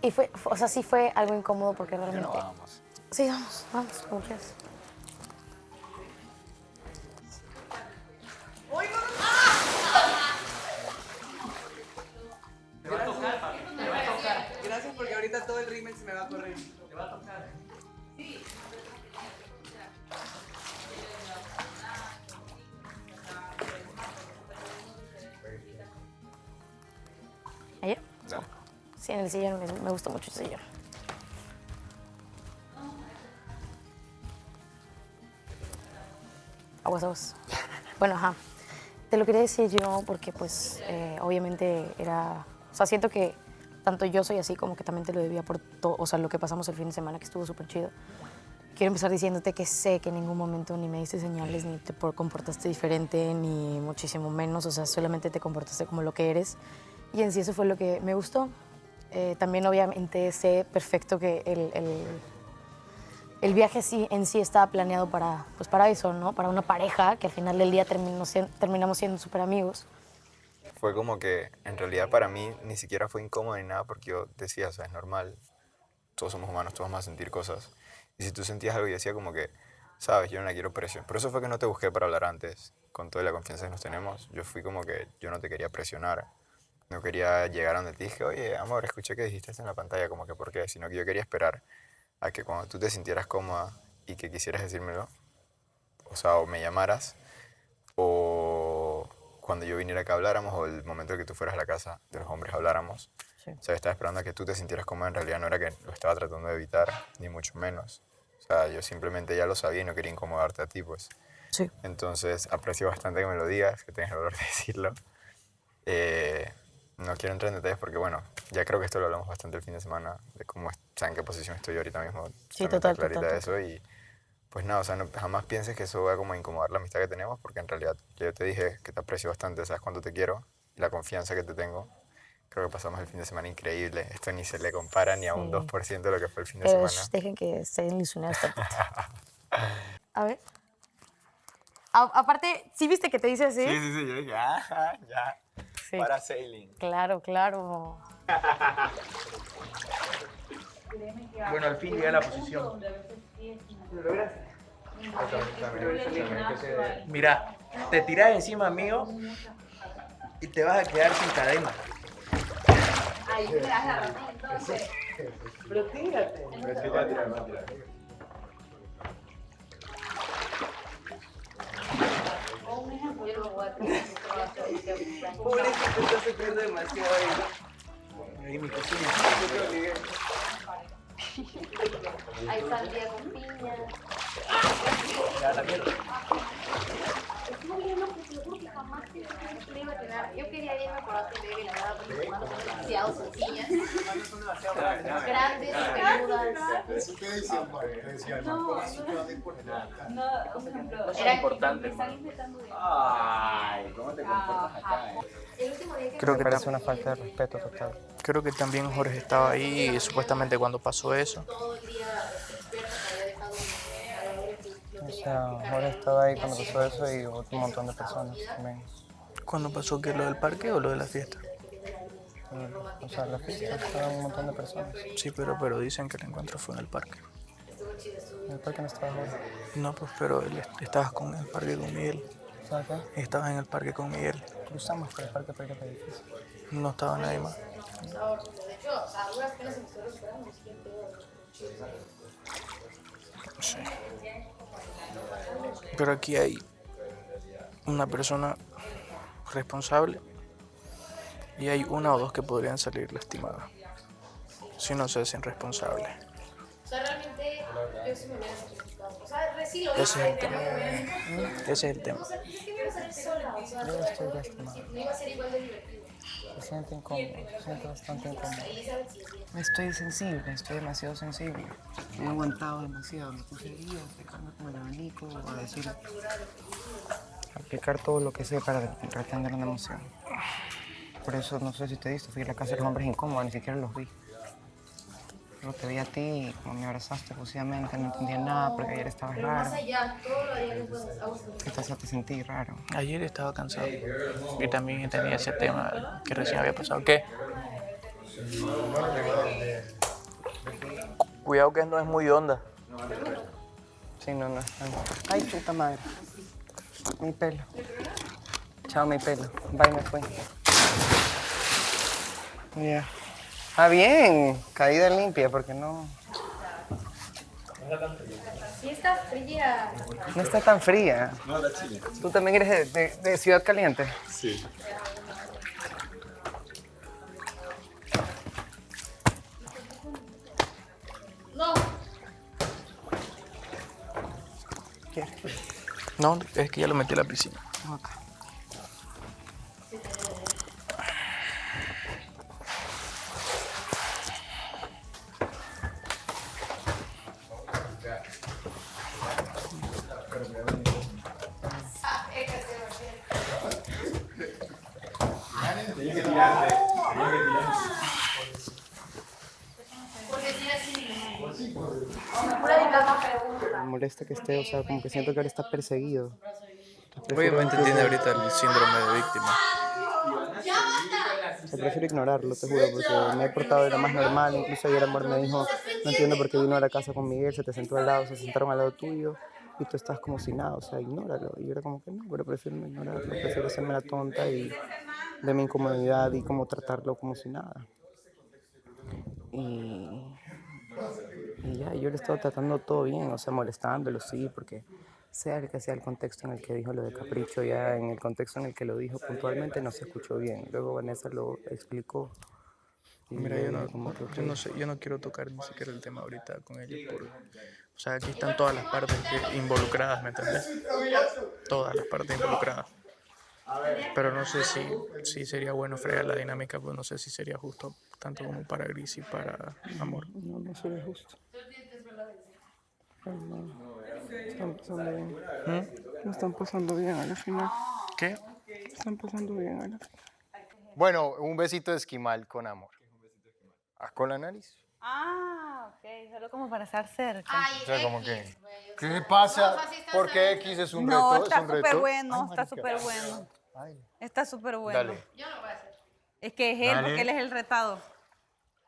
Y o sea, sí fue algo incómodo porque realmente... No, vamos. Sí, vamos, como quieras. Te va a tocar, papi. Te va a tocar. Gracias porque ahorita todo el rímel se me va a correr. Te va a tocar. Sí. ¿Ayer? No. Sí, en el sillón me gustó mucho el sillón. Aguas. Bueno, ajá. Te lo quería decir yo porque, pues, obviamente era... O sea, siento que tanto yo soy así como que también te lo debía por todo, o sea, lo que pasamos el fin de semana, que estuvo súper chido. Quiero empezar diciéndote que sé que en ningún momento ni me diste señales, ni te comportaste diferente, ni muchísimo menos. O sea, solamente te comportaste como lo que eres. Y en sí eso fue lo que me gustó. También obviamente sé perfecto que el viaje en sí estaba planeado para eso, ¿no? Para una pareja que al final del día terminamos siendo súper amigos. Fue como que en realidad para mí ni siquiera fue incómodo ni nada porque yo decía, o sea, es normal, todos somos humanos, todos vamos a sentir cosas. Y si tú sentías algo y decía como que, sabes, yo no la quiero presionar. Por eso fue que no te busqué para hablar antes, con toda la confianza que nos tenemos. Yo fui como que yo no te quería presionar. No quería llegar a donde te dije, oye, amor, escuché que dijiste esto en la pantalla, como que ¿por qué? Sino que yo quería esperar a que cuando tú te sintieras cómoda y que quisieras decírmelo, o sea, o me llamaras, o cuando yo viniera acá habláramos, o el momento en que tú fueras a la casa de los hombres habláramos. Sí. O sea, estaba esperando a que tú te sintieras cómoda, en realidad no era que lo estaba tratando de evitar, ni mucho menos. O sea, yo simplemente ya lo sabía y no quería incomodarte a ti, pues. Sí. Entonces, aprecio bastante que me lo digas, que tengas el valor de decirlo. No quiero entrar en detalles porque, bueno, ya creo que esto lo hablamos bastante el fin de semana, de cómo, o sea, en qué posición estoy ahorita mismo. Sí, total. De eso y, pues nada, o sea, no, jamás pienses que eso va como a incomodar la amistad que tenemos, porque en realidad yo te dije que te aprecio bastante, sabes cuánto te quiero y la confianza que te tengo. Creo que pasamos el fin de semana increíble. Esto ni se le compara ni a un 2% de lo que fue el fin de semana. Dejen que se ilusionen esta puta. A ver. Aparte, ¿sí viste que te dice así? Sí, yo dije, ya. Sí. Para sailing. Claro. Bueno, al fin llegué a la posición. Mira, te tiras encima mío y te vas a quedar sin cadena. Ahí me das la razón, entonces. Pero tírate. Va a tirar. Un ejemplo, yo lo voy a tirar. Pobrecito, está sufriendo demasiado ahí. Ahí mi cocina. Hay sandía con piña. Ya la mierda. Es muy bien lo que te juro que jamás te iba a tener. Yo quería irme por otro baby, la verdad, porque son demasiado sencillas. Grandes, peludas. ¿Eso qué decían, Mario? Decían, No, por ejemplo, era importante. Ay, ¿cómo te comportas acá? Creo que es una falta de respeto total. Creo que también Jorge estaba ahí y supuestamente cuando pasó eso. O sea, Jorge estaba ahí cuando pasó eso y otro montón de personas también. ¿Cuándo pasó qué? ¿Lo del parque o lo de la fiesta? O sea, la fiesta estaban un montón de personas. Sí, pero dicen que el encuentro fue en el parque. ¿En el parque no estaba Jorge? No, pues, pero estabas en el parque con Miguel. ¿Sabes qué? Estabas en el parque con Miguel. Cruzamos por el parque para ir al edificio. No estaba nadie más. Sí. Pero aquí hay una persona responsable y hay una o dos que podrían salir lastimadas si no se hacen responsables. O sea, realmente yo sí me hubiera sacrificado. O sea, sí lo Ese hice. es el tema. Ese es el tema. O sea, es que me iba a salir sola. O sea, Yo estoy lastimado. no iba a ser igual de divertido. Me siento incómodo, me siento bastante incómodo. Estoy sensible, estoy demasiado sensible. Me he aguantado demasiado, me puse días pegando como el abanico a decir, aplicar todo lo que sé para retener una emoción. Por eso, no sé si te diste, fui a la casa de los hombres incómodos, ni siquiera los vi. Solo te vi a ti y como me abrazaste efusivamente, no entendía nada porque ayer estabas Pero raro. más allá, todo lo haría después. Entonces te sentí raro. Ayer estaba cansado y también tenía ese tema que recién había pasado. ¿Qué? Cuidado que no es muy honda. Sí, no es tan... Ay, puta madre. Mi pelo. Chao, mi pelo. Bye, me fue. Ya. Ah, bien. Caída limpia, porque no... Sí está fría. No está tan fría. No, era Chile. ¿Tú también eres de Ciudad Caliente? Sí. No. ¿Quieres? No, es que ya lo metí a la piscina. Ok. Me molesta que esté, o sea, como que siento que ahora está perseguido. Obviamente tiene ahorita el síndrome de víctima. O sea, prefiero ignorarlo, te juro, porque me he portado de lo más normal. Incluso ayer Amor me dijo, no entiendo por qué vino a la casa con Miguel, se te sentó al lado, se sentaron al lado tuyo y tú estás como si nada, o sea, ignóralo. Y yo era como que no, pero prefiero no ignorarlo, prefiero hacerme la tonta y de mi incomodidad y como tratarlo como si nada. Y ya, yo le he estado tratando todo bien, o sea, molestándolo, sí, porque sea el que sea el contexto en el que dijo lo de Capricho, ya en el contexto en el que lo dijo puntualmente no se escuchó bien. Luego Vanessa lo explicó. Y Mira, yo yo dije como que, no sé, yo no quiero tocar ni siquiera el tema ahorita con ella. O sea, aquí están todas las partes involucradas, ¿me entiendes? Todas las partes involucradas. Pero no sé si sería bueno fregar la dinámica, pues no sé si sería justo tanto como para Gris y para Amor. No, no sería justo. No, están pasando bien. No están pasando bien a la final. ¿Qué? Están pasando bien a la final. Bueno, un besito de esquimal con Amor. ¿Ah, con la nariz? Ah, ok, solo como para estar cerca. O sea, como que... ¿Qué pasa? ¿Por qué X es un reto? No, ¿Es está un reto? súper bueno, Ay, está marica. súper bueno. Ay. Está súper bueno. Dale. Yo no lo voy a hacer. Es que es él, Dale. porque él es el retado.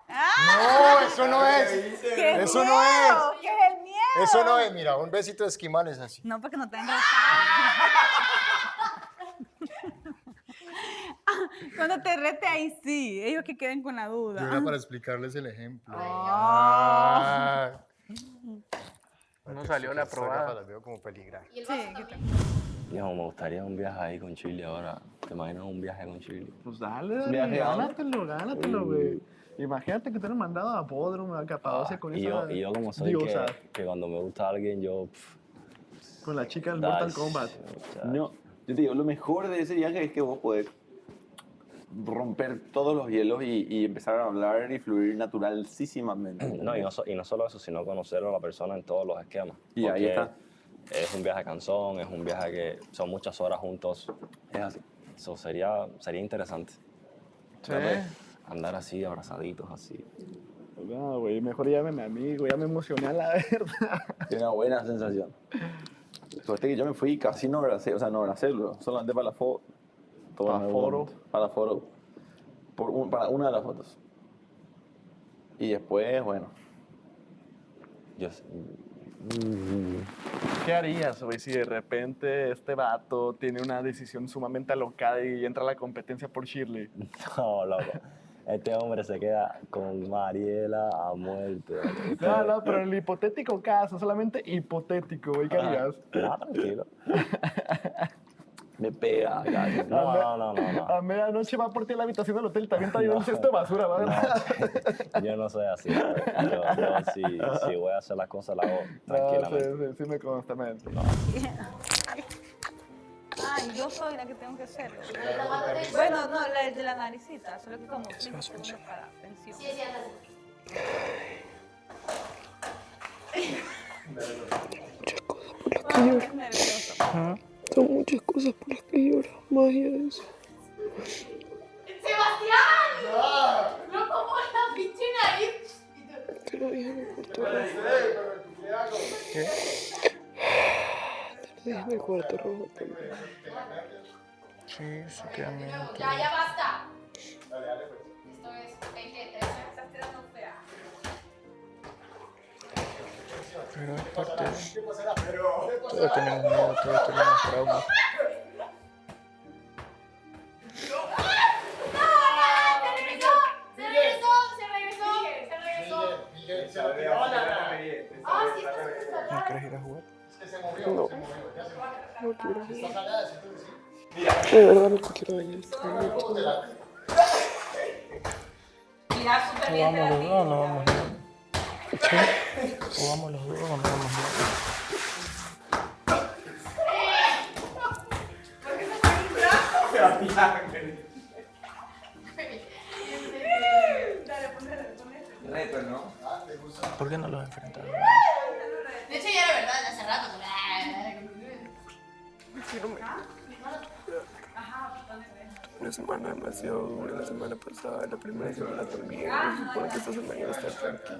No, eso no es. ¡Qué Eso miedo! no es. ¿Qué es el miedo? Eso no es. Mira, un besito de esquimal es así. No, porque no te han Cuando te rete ahí sí, ellos que queden con la duda. Yo era para explicarles el ejemplo. Ah. No salió la probada. Las veo como peligrar. Sí, Yo me gustaría un viaje ahí con Chile ahora. ¿Te imaginas un viaje con Chile? Pues dale, Viaje a- gánatelo, güey. Imagínate que te han mandado a Podrum, a Capadocia con Y esa yo como soy diosa, que cuando me gusta alguien, yo... con la chica del Mortal Dash, Kombat. No, yo te digo, lo mejor de ese viaje es que vos podés romper todos los hielos y empezar a hablar y fluir naturalísimamente. No, y no solo eso, sino conocer a la persona en todos los esquemas. Y ahí Porque está. Es un viaje cansón, es un viaje que son muchas horas juntos. Es así. Eso sería interesante. Sí. Andar así, abrazaditos, así. No, güey, mejor llámeme a mí, güey, ya me emocioné a la verdad. Tiene una buena sensación. Suerte que yo me fui casi no abracé, o sea, no abracé, solamente para la foto. ¿Para la foto? Para la foto. Para una de las fotos. Y después, bueno. ¿Qué harías, güey, si de repente este vato tiene una decisión sumamente alocada y entra a la competencia por Shirley? No, loco. Este hombre se queda con Mariela a muerte. No, pero en el hipotético caso, solamente hipotético, güey, ¿qué harías? No, tranquilo. Me pega. No. A medianoche va por ti a la habitación del hotel y también está llevando un cesto de basura, ¿verdad? Yo no soy así. Yo si voy a hacer las cosas, las hago tranquilamente. Sí me consta, man. Ay, yo soy la que tengo que hacerlo. Bueno, no, la de la naricita, solo que como para atención. Sí, sí, Qué nerviosa. Son muchas cosas por las que lloro, más allá de eso. ¡Sebastián! ¡No como la pinche nariz! Te lo dije en el cuarto rojo. ¿Qué? Te lo dije en el cuarto rojo también. Sí, se queda bien. Ya basta. Esto es 20, Pero es parte de... Todos tenemos miedo, todos tenemos traumas. ¿No quieres ir a jugar? No. No quiero jugar. De verdad no te quiero dañar este momento. ¿O vamos los dos o no vamos nada? ¿Qué? ¿O vamos los dos o no vamos nada? Reto, ¿no? ¿Por qué no los enfrentamos? De hecho, ya era verdad, hace rato. Una semana demasiado dura, la semana pasada, la primera semana también. Se supone que esta semana iba a estar tranquila.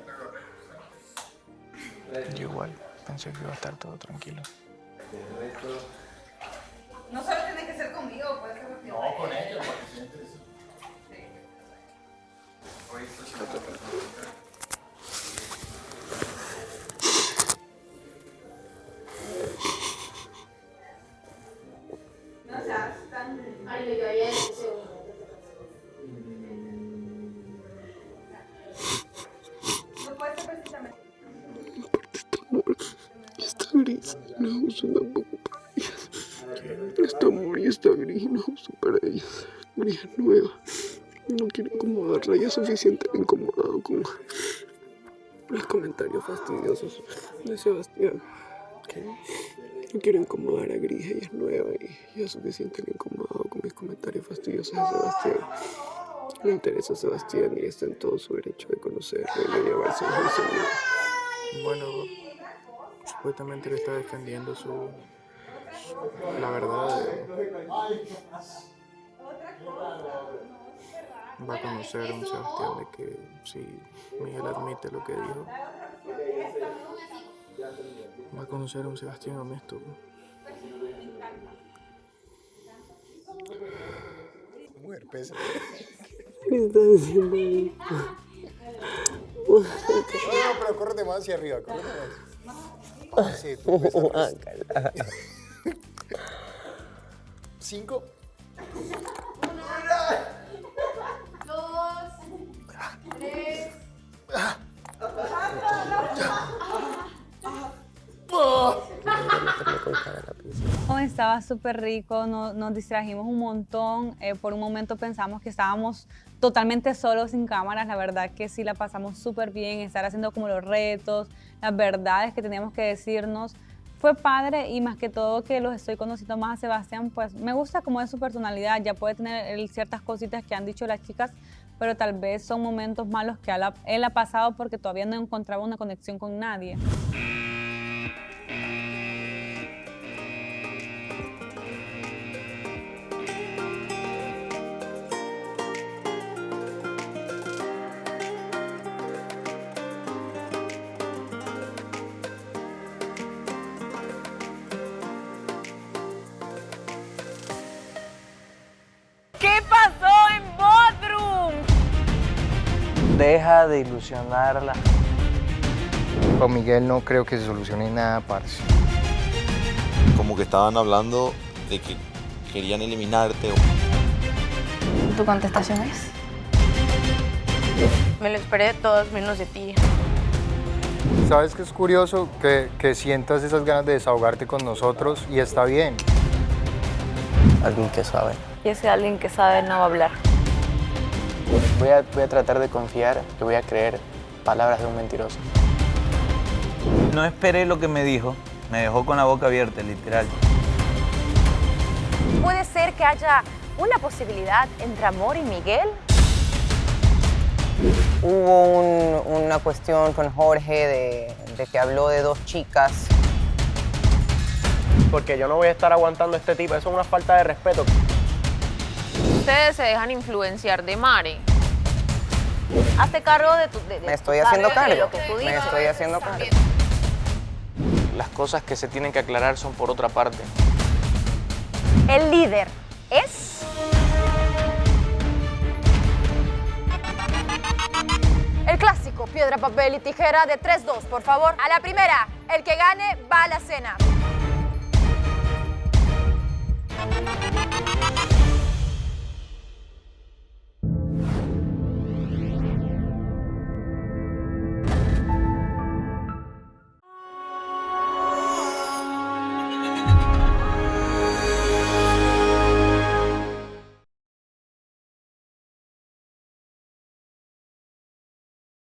Yo igual, pensé que iba a estar todo tranquilo. No solo tiene que ser conmigo, puede ser contigo. No, con ellos, para que sientes eso. No seas tan... No puede ser precisamente. Está gris, no uso tampoco para ellas. Está amor y está gris, no uso para ellas. Gris es nueva. No quiero incomodarla, ya es suficiente incomodado con los comentarios fastidiosos de Sebastián. No quiero incomodar a Gris, ella es nueva y ya es suficiente incomodado con mis comentarios fastidiosos de Sebastián. Me interesa a Sebastián y está en todo su derecho de conocerlo y de llevarse un juicio mío. Bueno, supuestamente le está defendiendo la verdad. Va a conocer a un Sebastián de que si Miguel admite lo que dijo, va a conocer a un Sebastián honesto. Mujer, pesa. ¿Qué estás diciendo? No, pero córrete más hacia arriba, córrete más. Sí, tú pesas. 5. 2, 3. Oh, estaba súper rico, nos distrajimos un montón. Por un momento pensamos que estábamos totalmente solos sin cámaras. La verdad que sí la pasamos súper bien, estar haciendo como los retos, las verdades que teníamos que decirnos. Fue padre y más que todo que los estoy conociendo más a Sebastián, pues me gusta cómo es su personalidad. Ya puede tener ciertas cositas que han dicho las chicas, pero tal vez son momentos malos que él ha pasado porque todavía no encontraba una conexión con nadie. ¿Qué pasó en Bodrum? Deja de ilusionarla. Con Miguel no creo que se solucione nada, parce. Como que estaban hablando de que querían eliminarte. ¿Tu contestación es? Me lo esperé de todos menos de ti. ¿Sabes qué es curioso? Que sientas esas ganas de desahogarte con nosotros y está bien. Alguien que sabe. Y ese alguien que sabe no va a hablar. Voy a tratar de confiar y voy a creer palabras de un mentiroso. No esperé lo que me dijo. Me dejó con la boca abierta, literal. ¿Puede ser que haya una posibilidad entre Amor y Miguel? Hubo una cuestión con Jorge de que habló de 2 chicas. Porque yo no voy a estar aguantando a este tipo, eso es una falta de respeto. Ustedes se dejan influenciar de Mari. Hazte cargo de tu... Me estoy haciendo cargo. De lo que tú Me digas. estoy haciendo cargo. Las cosas que se tienen que aclarar son por otra parte. El líder es... El clásico piedra, papel y tijera de 3-2, por favor. A la primera, el que gane va a la cena.